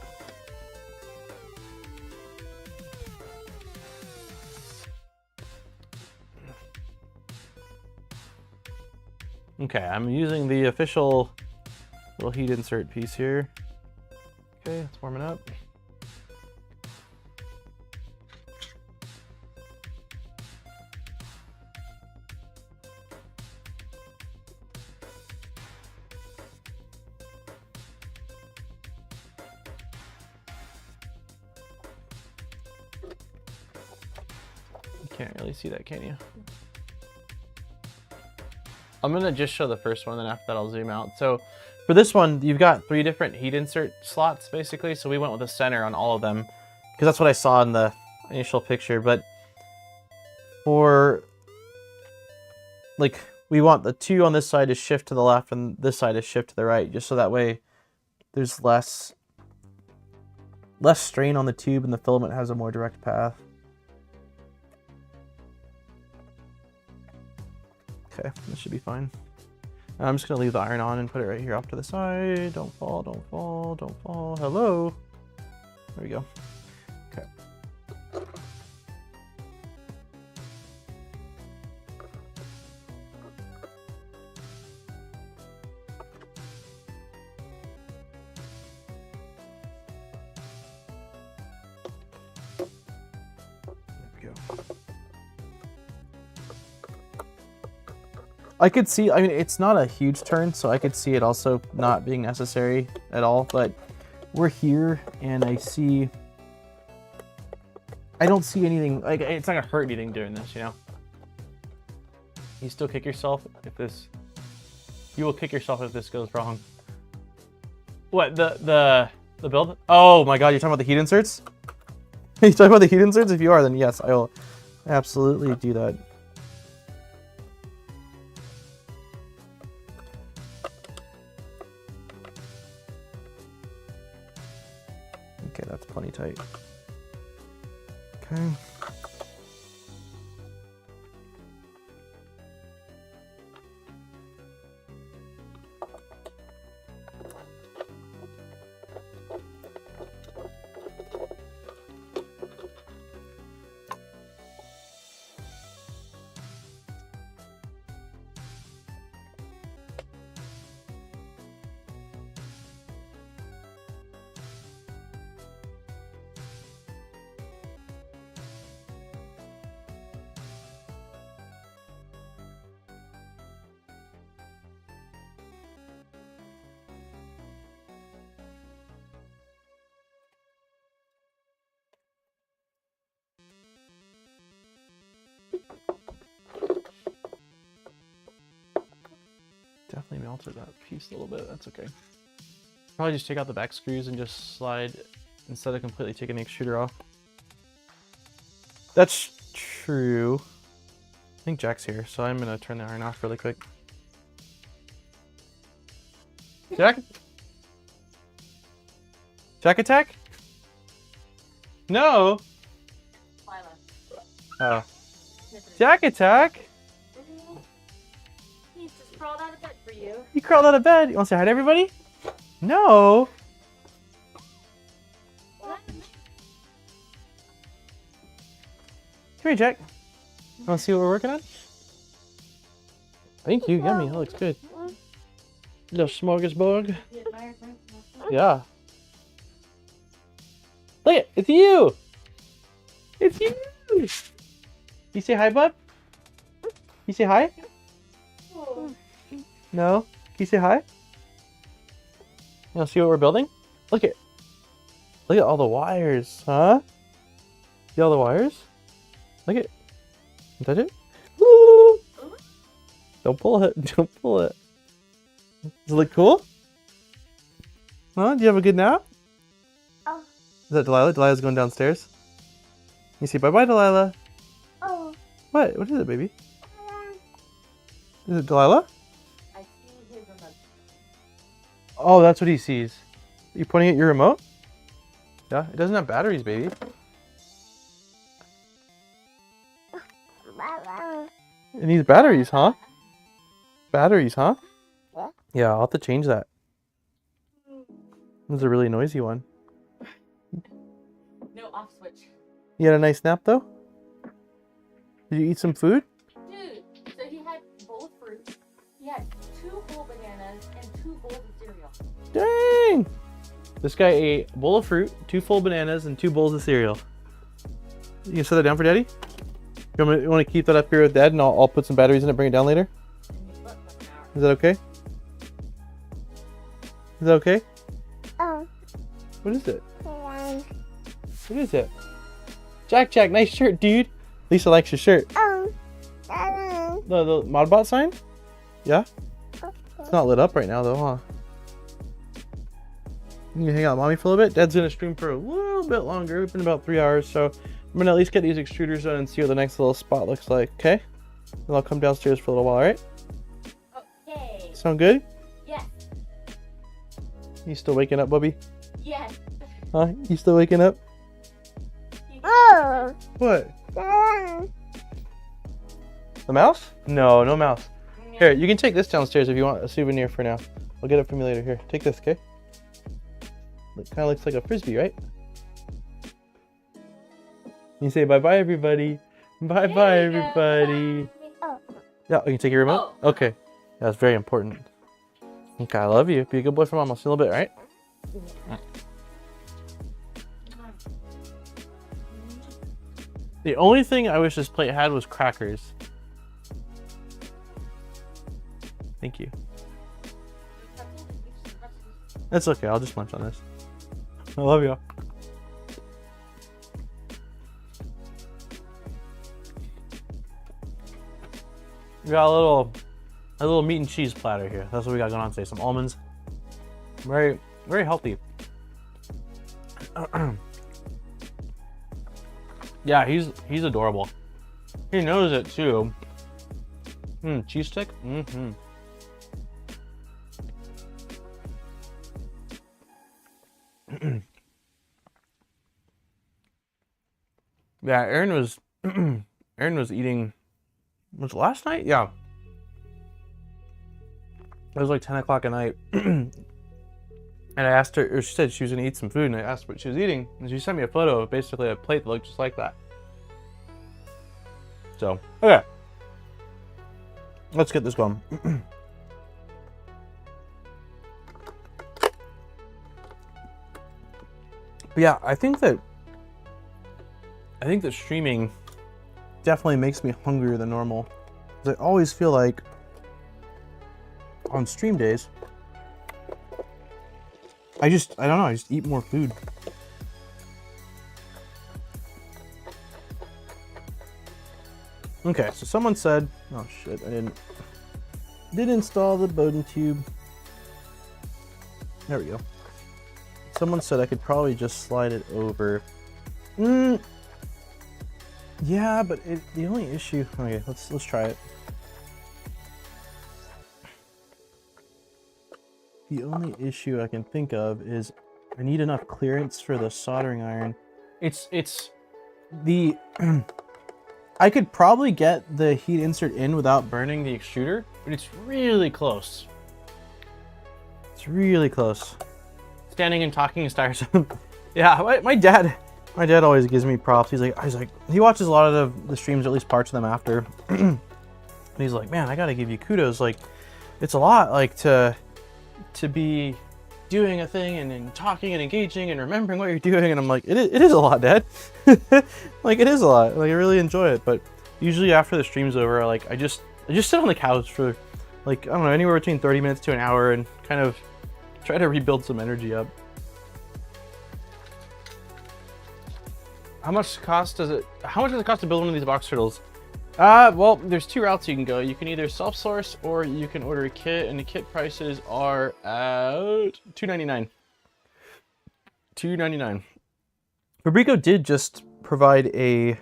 Okay, I'm using the official little heat insert piece here. Okay, it's warming up. You can't really see that, can you? I'm gonna just show the first one, then after that I'll zoom out. So for this one, you've got 3 different heat insert slots, basically. So we went with a center on all of them, because that's what I saw in the initial picture. But for, like, we want the 2 on this side to shift to the left and this side to shift to the right, just so that way there's less strain on the tube and the filament has a more direct path. Okay, this should be fine. I'm just gonna leave the iron on and put it right here off to the side. Don't fall, don't fall, don't fall. Hello. There we go. Okay. There we go. I could see, I mean, it's not a huge turn, so I could see it also not being necessary at all, but we're here and I don't see anything, like, it's not gonna hurt anything doing this, you know? You still kick yourself if you will kick yourself if this goes wrong. What, the build? Oh my god, you're talking about the heat inserts? Are you talking about the heat inserts? If you are, then yes, I will absolutely do that. Okay, that's plenty tight. Okay. Definitely melted that piece a little bit. That's okay. Probably just take out the back screws and just slide instead of completely taking the extruder off. That's true. I think Jack's here, so I'm gonna turn the iron off really quick. Jack? Jack attack? No! Oh. Jack attack? He just crawled out of bed for you. He crawled out of bed. You want to say hi to everybody? No. What? Come here, Jack. Want to see what we're working on? Thank you. Yummy. That looks good. Little smorgasbord. Yeah. Look it. It's you. It's you. You say hi, bud? You say hi? No? Can you say hi? You want to see what we're building? Look at all the wires, huh? See all the wires? Look at. Touch it? Don't pull it. Don't pull it. Does it look cool? Huh? Do you have a good nap? Oh. Is that Delilah? Delilah's going downstairs. You say bye-bye, Delilah. Oh. What? What is it, baby? Is it Delilah? I see his remote. Oh, that's what he sees. You pointing at your remote? Yeah, it doesn't have batteries, baby. It needs batteries, huh? Batteries, huh? Yeah, I'll have to change that. This is a really noisy one. No off switch. You had a nice nap, though? Did you eat some food? Dude, so he had a bowl of fruit. He had 2 whole bananas and 2 bowls of cereal. Dang! This guy ate a bowl of fruit, 2 full bananas, and 2 bowls of cereal. You can set that down for Daddy? You want to keep that up here with Dad, and I'll put some batteries in it, bring it down later? Is that okay? Is that okay? Oh. What is it? What is it? Jack, nice shirt, dude. Lisa likes your shirt. Oh. The Modbot sign? Yeah? It's not lit up right now, though, huh? You can hang out with Mommy for a little bit. Dad's gonna stream for a little bit longer. We've been about 3 hours, so I'm gonna at least get these extruders done and see what the next little spot looks like, okay? Then I'll come downstairs for a little while, alright? Okay. Sound good? Yes. You still waking up, Bubby? Yes. Huh? You still waking up? Oh. What? The mouse? No, no mouse. Here, you can take this downstairs if you want a souvenir for now. I'll get it from you later. Here, take this, okay? It kind of looks like a frisbee, right? You say bye-bye, everybody. Bye-bye, everybody. Oh. Yeah, you can take your remote? Oh. Okay. That's very important. Okay, I love you. Be a good boy for Mom. I'll see you in a little bit, right? The only thing I wish this plate had was crackers. Thank you. That's okay. I'll just munch on this. I love you. We got a little meat and cheese platter here. That's what we got going on today. Some almonds. Very, very healthy. Yeah, he's adorable. He knows it too. Cheese stick? Mm-hmm. Yeah, Aaron was eating, was it last night? Yeah. It was like 10 o'clock at night. And I asked her, or she said she was gonna eat some food, and I asked what she was eating, and she sent me a photo of basically a plate that looked just like that. So, okay. Let's get this going. But yeah, I think that streaming definitely makes me hungrier than normal. 'Cause I always feel like on stream days, I don't know, I just eat more food. Okay, so someone said, oh shit, I didn't. Did install the Bowden tube. There we go. Someone said I could probably just slide it over. Yeah, but the only issue. Okay, let's try it. The only issue I can think of is I need enough clearance for the soldering iron. It's the I could probably get the heat insert in without burning the extruder, but it's really close. It's really close. Standing and talking is tiresome. Yeah, my dad always gives me props. He's like, he watches a lot of the streams, at least parts of them after. And he's like, man, I gotta give you kudos. Like, it's a lot, like to be doing a thing and talking and engaging and remembering what you're doing. And I'm like, it is a lot, Dad. Like, it is a lot. Like, I really enjoy it. But usually after the stream's over, like, I just sit on the couch for, like, I don't know, anywhere between 30 minutes to an hour and kind of try to rebuild some energy up. How much does it cost to build one of these box turtles? Well, there's two routes you can go. You can either self-source or you can order a kit, and the kit prices are at $2.99. $2.99. Fabrico did just provide a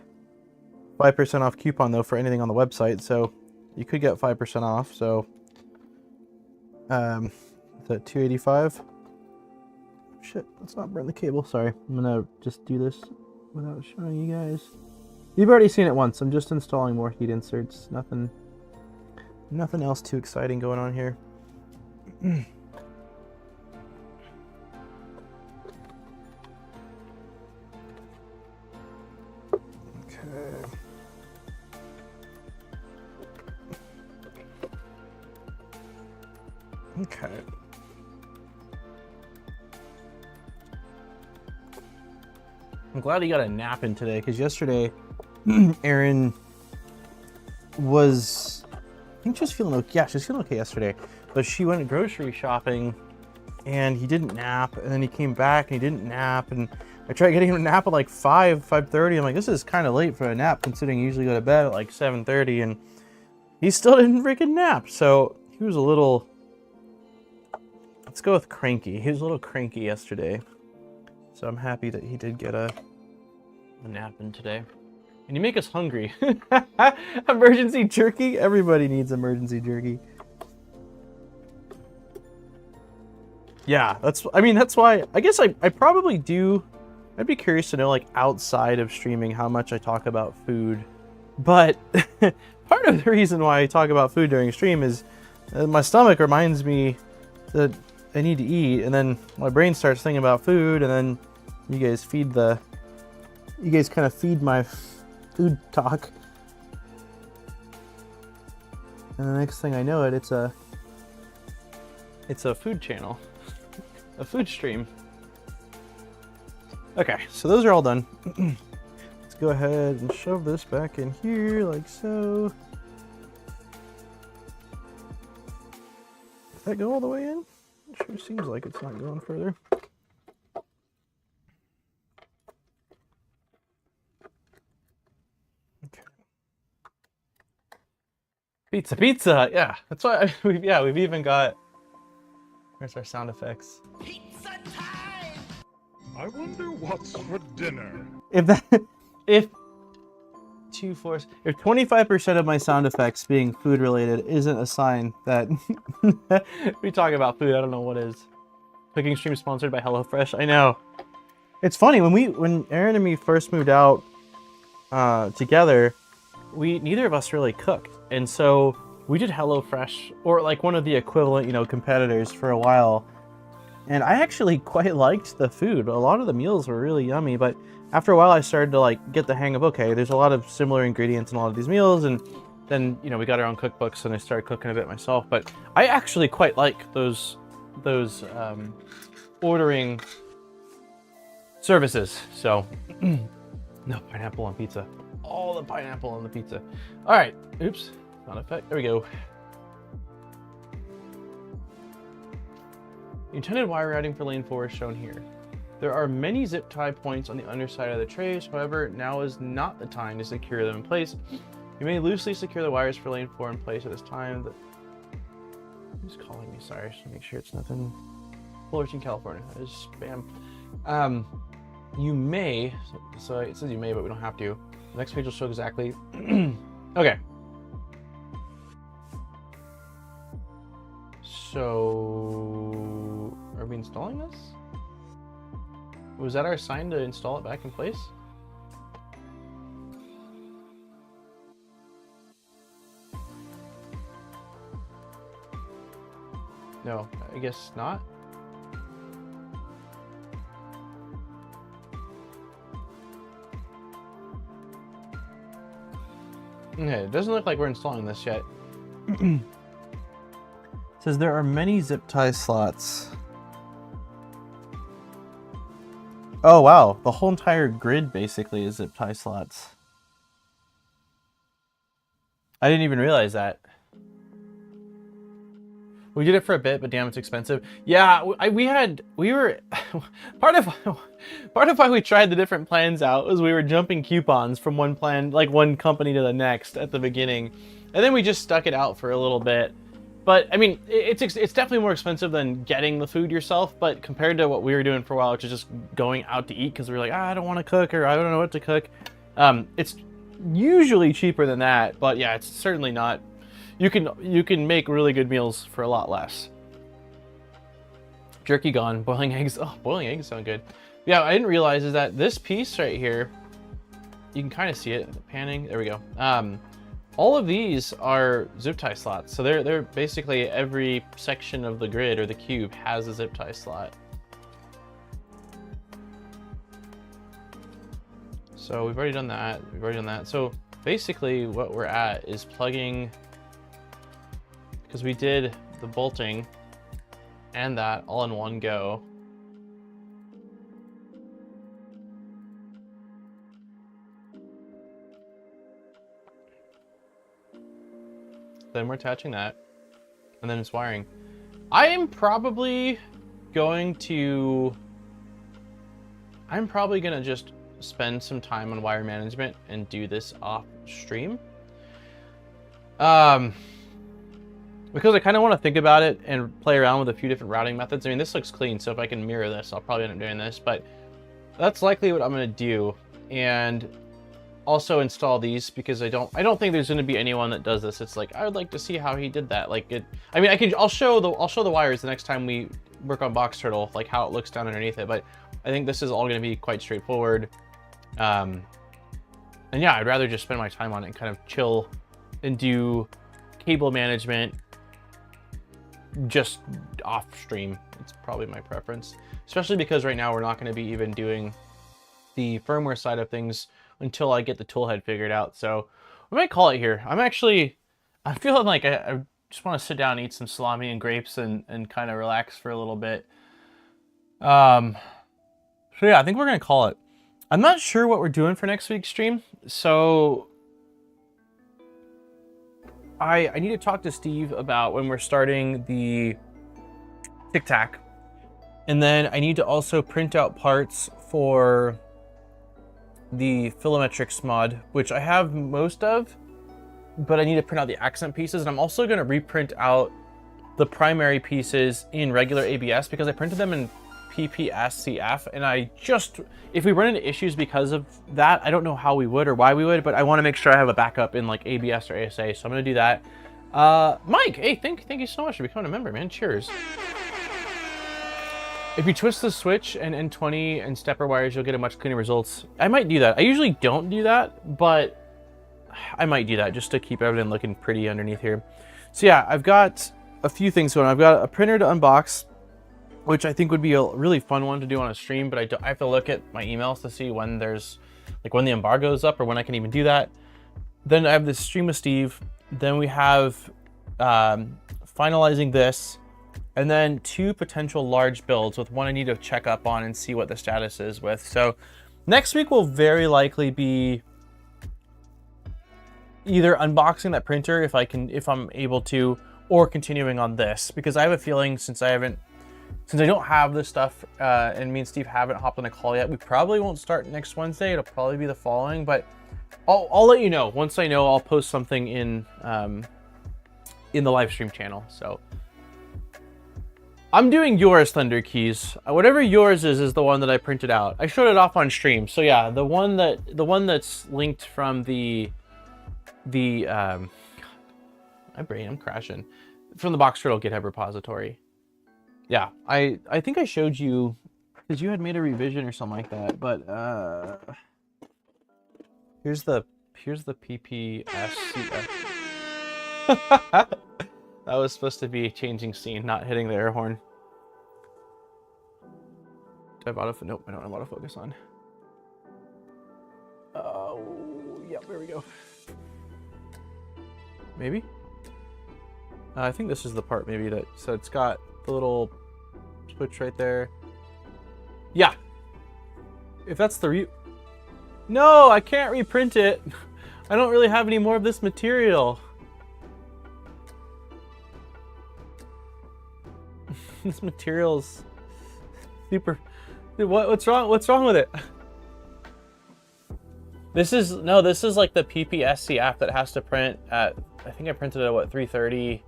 5% off coupon though for anything on the website, so you could get 5% off. So, is that $2.85? Shit, let's not burn the cable. Sorry, I'm gonna just do this without showing you guys. You've already seen it once. I'm just installing more heat inserts. Nothing else too exciting going on here. Okay. Okay. I'm glad he got a nap in today, because yesterday Erin was, I think she was feeling okay. Yeah, she was feeling okay yesterday, but she went grocery shopping and he didn't nap, and then he came back and he didn't nap, and I tried getting him to nap at like 5:30. I'm like, this is kind of late for a nap considering you usually go to bed at like 7:30, and he still didn't freaking nap. So he was a little, let's go with cranky. He was a little cranky yesterday. So I'm happy that he did get a nap in today. And you make us hungry. Emergency jerky? Everybody needs emergency jerky. Yeah, that's why, I guess I probably do. I'd be curious to know, like, outside of streaming how much I talk about food. But part of the reason why I talk about food during stream is my stomach reminds me that I need to eat, and then my brain starts thinking about food, and then you guys kind of feed my food talk, and the next thing I know it's a food channel, a food stream. Okay, so those are all done. Let's go ahead and shove this back in here like so. Does that go all the way in? It sure seems like it's not going further. Okay. Pizza, yeah. That's why we've even got. Where's our sound effects? Pizza time! I wonder what's for dinner. If 25% of my sound effects being food related isn't a sign that we talk about food, I don't know what is. Cooking stream sponsored by HelloFresh. I know. It's funny, when Erin and me first moved out together, neither of us really cooked, and so we did HelloFresh or like one of the equivalent, competitors for a while. And I actually quite liked the food. A lot of the meals were really yummy, but after a while I started to like get the hang of, okay, there's a lot of similar ingredients in a lot of these meals, and then, we got our own cookbooks and I started cooking a bit myself. But I actually quite like those ordering services. So no pineapple on pizza. All the pineapple on the pizza. All right, oops, sound effect, there we go. The intended wire routing for lane 4 is shown here. There are many zip tie points on the underside of the trays, however, now is not the time to secure them in place. You may loosely secure the wires for lane 4 in place at this time. Who's calling me? Sorry, just to make sure it's nothing. Fullerton, California. That is spam. You may, so it says you may, but we don't have to. The next page will show exactly. Okay. So, are we installing this? Was that our sign to install it back in place? No, I guess not. Okay, it doesn't look like we're installing this yet. It says there are many zip tie slots. Oh wow, the whole entire grid basically is zip tie slots. I didn't even realize that. We did it for a bit, but damn, it's expensive. Yeah, we were part of why we tried the different plans out was we were jumping coupons from one plan, like one company to the next at the beginning, and then we just stuck it out for a little bit. But I mean, it's definitely more expensive than getting the food yourself. But compared to what we were doing for a while, which is just going out to eat because we were like, I don't want to cook or I don't know what to cook. It's usually cheaper than that, but yeah, it's certainly not. You can make really good meals for a lot less. Jerky gone, boiling eggs. Oh, boiling eggs sound good. Yeah, I didn't realize is that this piece right here, you can kind of see it, panning. There we go. All of these are zip tie slots. So they're basically every section of the grid or the cube has a zip tie slot. So we've already done that. So basically what we're at is plugging, because we did the bolting and that all in one go. Then we're attaching that, and then it's wiring. I am probably gonna just spend some time on wire management and do this off stream. Because I kind of want to think about it and play around with a few different routing methods. I mean, this looks clean, so if I can mirror this, I'll probably end up doing this, but that's likely what I'm going to do. And also install these because I don't think there's going to be anyone that does this. It's like, I would like to see how he did that. Like it, I mean, I'll show the wires the next time we work on Box Turtle, like how it looks down underneath it. But I think this is all going to be quite straightforward. And yeah, I'd rather just spend my time on it and kind of chill and do cable management just off stream. It's probably my preference, especially because right now we're not going to be even doing the firmware side of things until I get the toolhead figured out. So we might call it here. I'm feeling like I just want to sit down and eat some salami and grapes and kind of relax for a little bit. So yeah, I think we're gonna call it. I'm not sure what we're doing for next week's stream, so I need to talk to Steve about when we're starting the Tic Tac, and then I need to also print out parts for the Filametrics mod, which I have most of, but I need to print out the accent pieces, and I'm also going to reprint out the primary pieces in regular ABS because I printed them in PPSCF, and if we run into issues because of that, I don't know how we would or why we would, but I want to make sure I have a backup in like ABS or ASA, so I'm going to do that. Mike, hey, thank you so much for becoming a member, man. Cheers. If you twist the switch and N20 and stepper wires, you'll get a much cleaner results. I might do that. I usually don't do that, but I might do that just to keep everything looking pretty underneath here. So yeah, I've got a few things going on. I've got a printer to unbox, which I think would be a really fun one to do on a stream, but I have to look at my emails to see when when the embargo is up or when I can even do that. Then I have this stream with Steve. Then we have finalizing this, and then 2 potential large builds with one I need to check up on and see what the status is with. So next week will very likely be either unboxing that printer if I'm able to, or continuing on this, because I have a feeling since I don't have this stuff and me and Steve haven't hopped on a call yet, we probably won't start next Wednesday. It'll probably be the following, but I'll let you know. Once I know, I'll post something in the live stream channel. So I'm doing yours, Thunder Keys. Whatever yours is the one that I printed out. I showed it off on stream. So yeah, the one that's linked from my brain, I'm crashing. From the Box Turtle GitHub repository. Yeah, I think I showed you because you had made a revision or something like that. But here's the PPSCF. That was supposed to be changing scene, not hitting the air horn. Do I have autofocus? Nope, I don't have autofocus on. Oh, yeah, there we go. Maybe? I think this is the part maybe that, so it's got the little switch right there. Yeah. If that's the No, I can't reprint it. I don't really have any more of this material. This material's super. Dude, what's wrong? What's wrong with it? This is like the PPSC app that has to print at. I think I printed it at what, 330.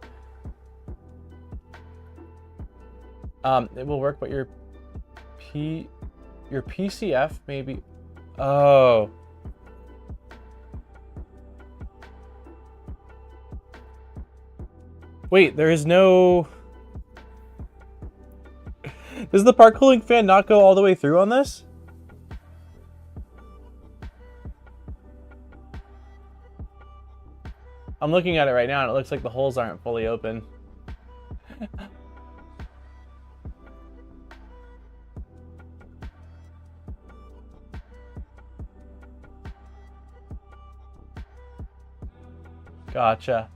It will work, but your PCF maybe. Oh. Wait, there is no. Does the part cooling fan not go all the way through on this? I'm looking at it right now and it looks like the holes aren't fully open. Gotcha.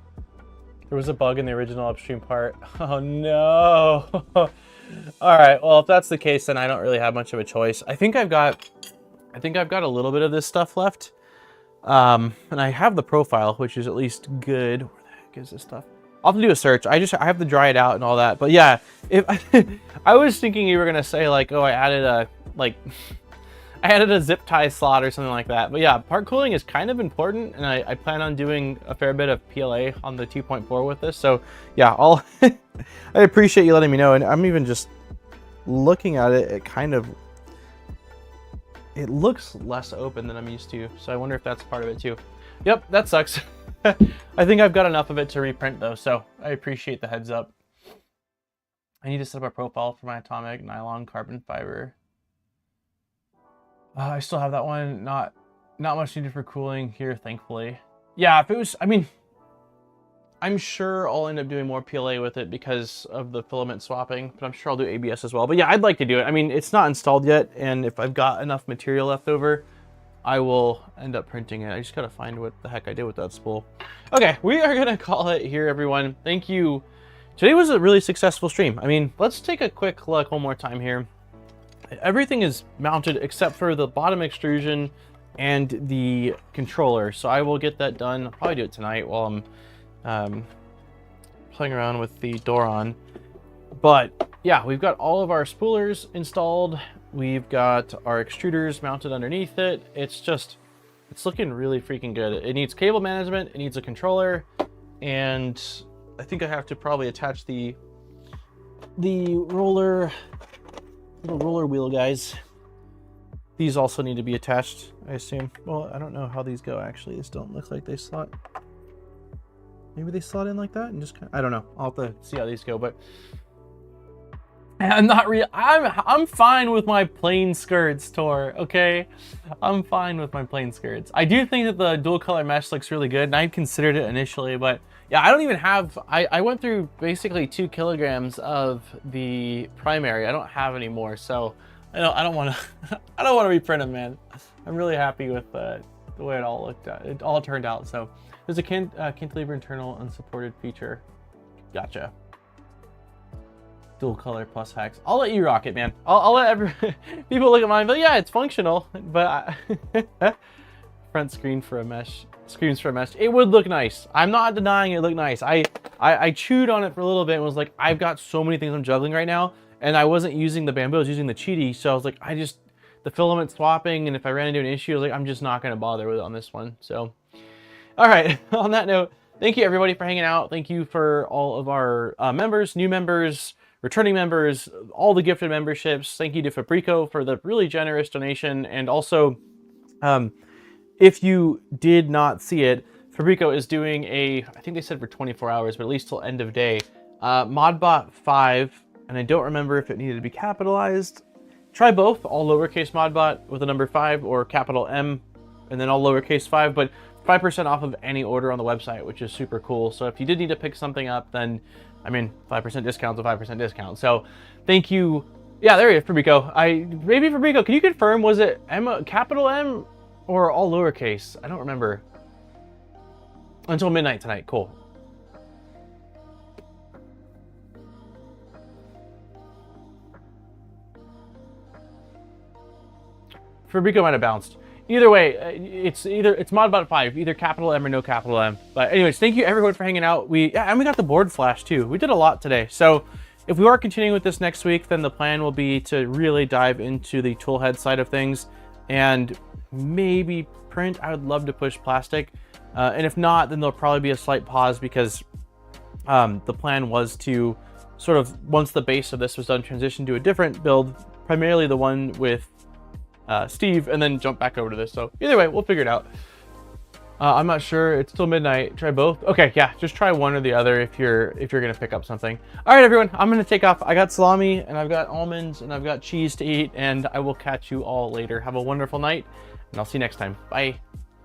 There was a bug in the original upstream part. Oh no. All right, well, if that's the case, then I don't really have much of a choice. I think I've got a little bit of this stuff left. And I have the profile, which is at least good. Where the heck is this stuff? I'll have to do a search. I have to dry it out and all that. But yeah, if I was thinking you were gonna say like, oh, I added a zip tie slot or something like that. But yeah, part cooling is kind of important, and I plan on doing a fair bit of PLA on the 2.4 with this. So yeah, I appreciate you letting me know. And I'm even just looking at it, it looks less open than I'm used to. So I wonder if that's part of it too. Yep, that sucks. I think I've got enough of it to reprint though, so I appreciate the heads up. I need to set up a profile for my atomic nylon carbon fiber. I still have that one. Not much needed for cooling here, thankfully. Yeah, if it was, I mean, I'm sure I'll end up doing more PLA with it because of the filament swapping, but I'm sure I'll do ABS as well. But yeah, I'd like to do it. I mean, it's not installed yet, and if I've got enough material left over, I will end up printing it. I just gotta find what the heck I did with that spool. Okay, we are gonna call it here, everyone. Thank you. Today was a really successful stream. I mean, let's take a quick look one more time here. Everything is mounted except for the bottom extrusion and the controller. So I will get that done. I'll probably do it tonight while I'm playing around with the door on. But yeah, we've got all of our spoolers installed. We've got our extruders mounted underneath it. It's looking really freaking good. It needs cable management, it needs a controller, and I think I have to probably attach the roller wheel guys. These also need to be attached, I assume. Well, I don't know how these go actually. These don't look like they slot. Maybe they slot in like that and just kind of, I don't know. I'll have to see how these go, but I'm fine with my plain skirts, Tor, okay? I'm fine with my plain skirts. I do think that the dual color mesh looks really good, and I considered it initially, but yeah, I don't even have, I went through basically 2 kilograms of the primary. I don't have any more, so I don't want to, I don't want to reprint them, man. I'm really happy with the way it all turned out. So there's a cantilever internal unsupported feature. Gotcha. Dual color plus hacks. I'll let you rock it, man. I'll let people look at mine, but yeah, it's functional. But front screen for a mesh, screens for a mesh. It would look nice. I'm not denying it looked nice. I chewed on it for a little bit and was like, I've got so many things I'm juggling right now, and I wasn't using the bamboo, I was using the cheaty. So I was like, the filament swapping, and if I ran into an issue, I was like, I'm just not gonna bother with it on this one. So, all right. On that note, thank you everybody for hanging out. Thank you for all of our members, new members, returning members, all the gifted memberships. Thank you to Fabrico for the really generous donation. And also, if you did not see it, Fabrico is doing I think they said for 24 hours, but at least till end of day, Modbot 5, and I don't remember if it needed to be capitalized. Try both, all lowercase Modbot with the number 5 or capital M and then all lowercase 5, but 5% off of any order on the website, which is super cool. So if you did need to pick something up, then, I mean, 5% discount's a 5% discount. So thank you. Yeah, there you go, Fabrico. Maybe Fabrico, can you confirm, was it capital M or all lowercase? I don't remember. Until midnight tonight, cool. Fabrico might have bounced. Either way, it's Modbot 5, either capital M or no capital M. But anyways, thank you everyone for hanging out. And we got the board flash too. We did a lot today. So if we are continuing with this next week, then the plan will be to really dive into the toolhead side of things and maybe print. I would love to push plastic. And if not, then there'll probably be a slight pause because the plan was to sort of, once the base of this was done, transition to a different build, primarily the one with Steve, and then jump back over to this. So either way, we'll figure it out. I'm not sure. It's still midnight. Try both. Okay, yeah, just try one or the other if you're gonna pick up something. All right, everyone, I'm gonna take off. I got salami and I've got almonds and I've got cheese to eat, and I will catch you all later. Have a wonderful night, and I'll see you next time. Bye.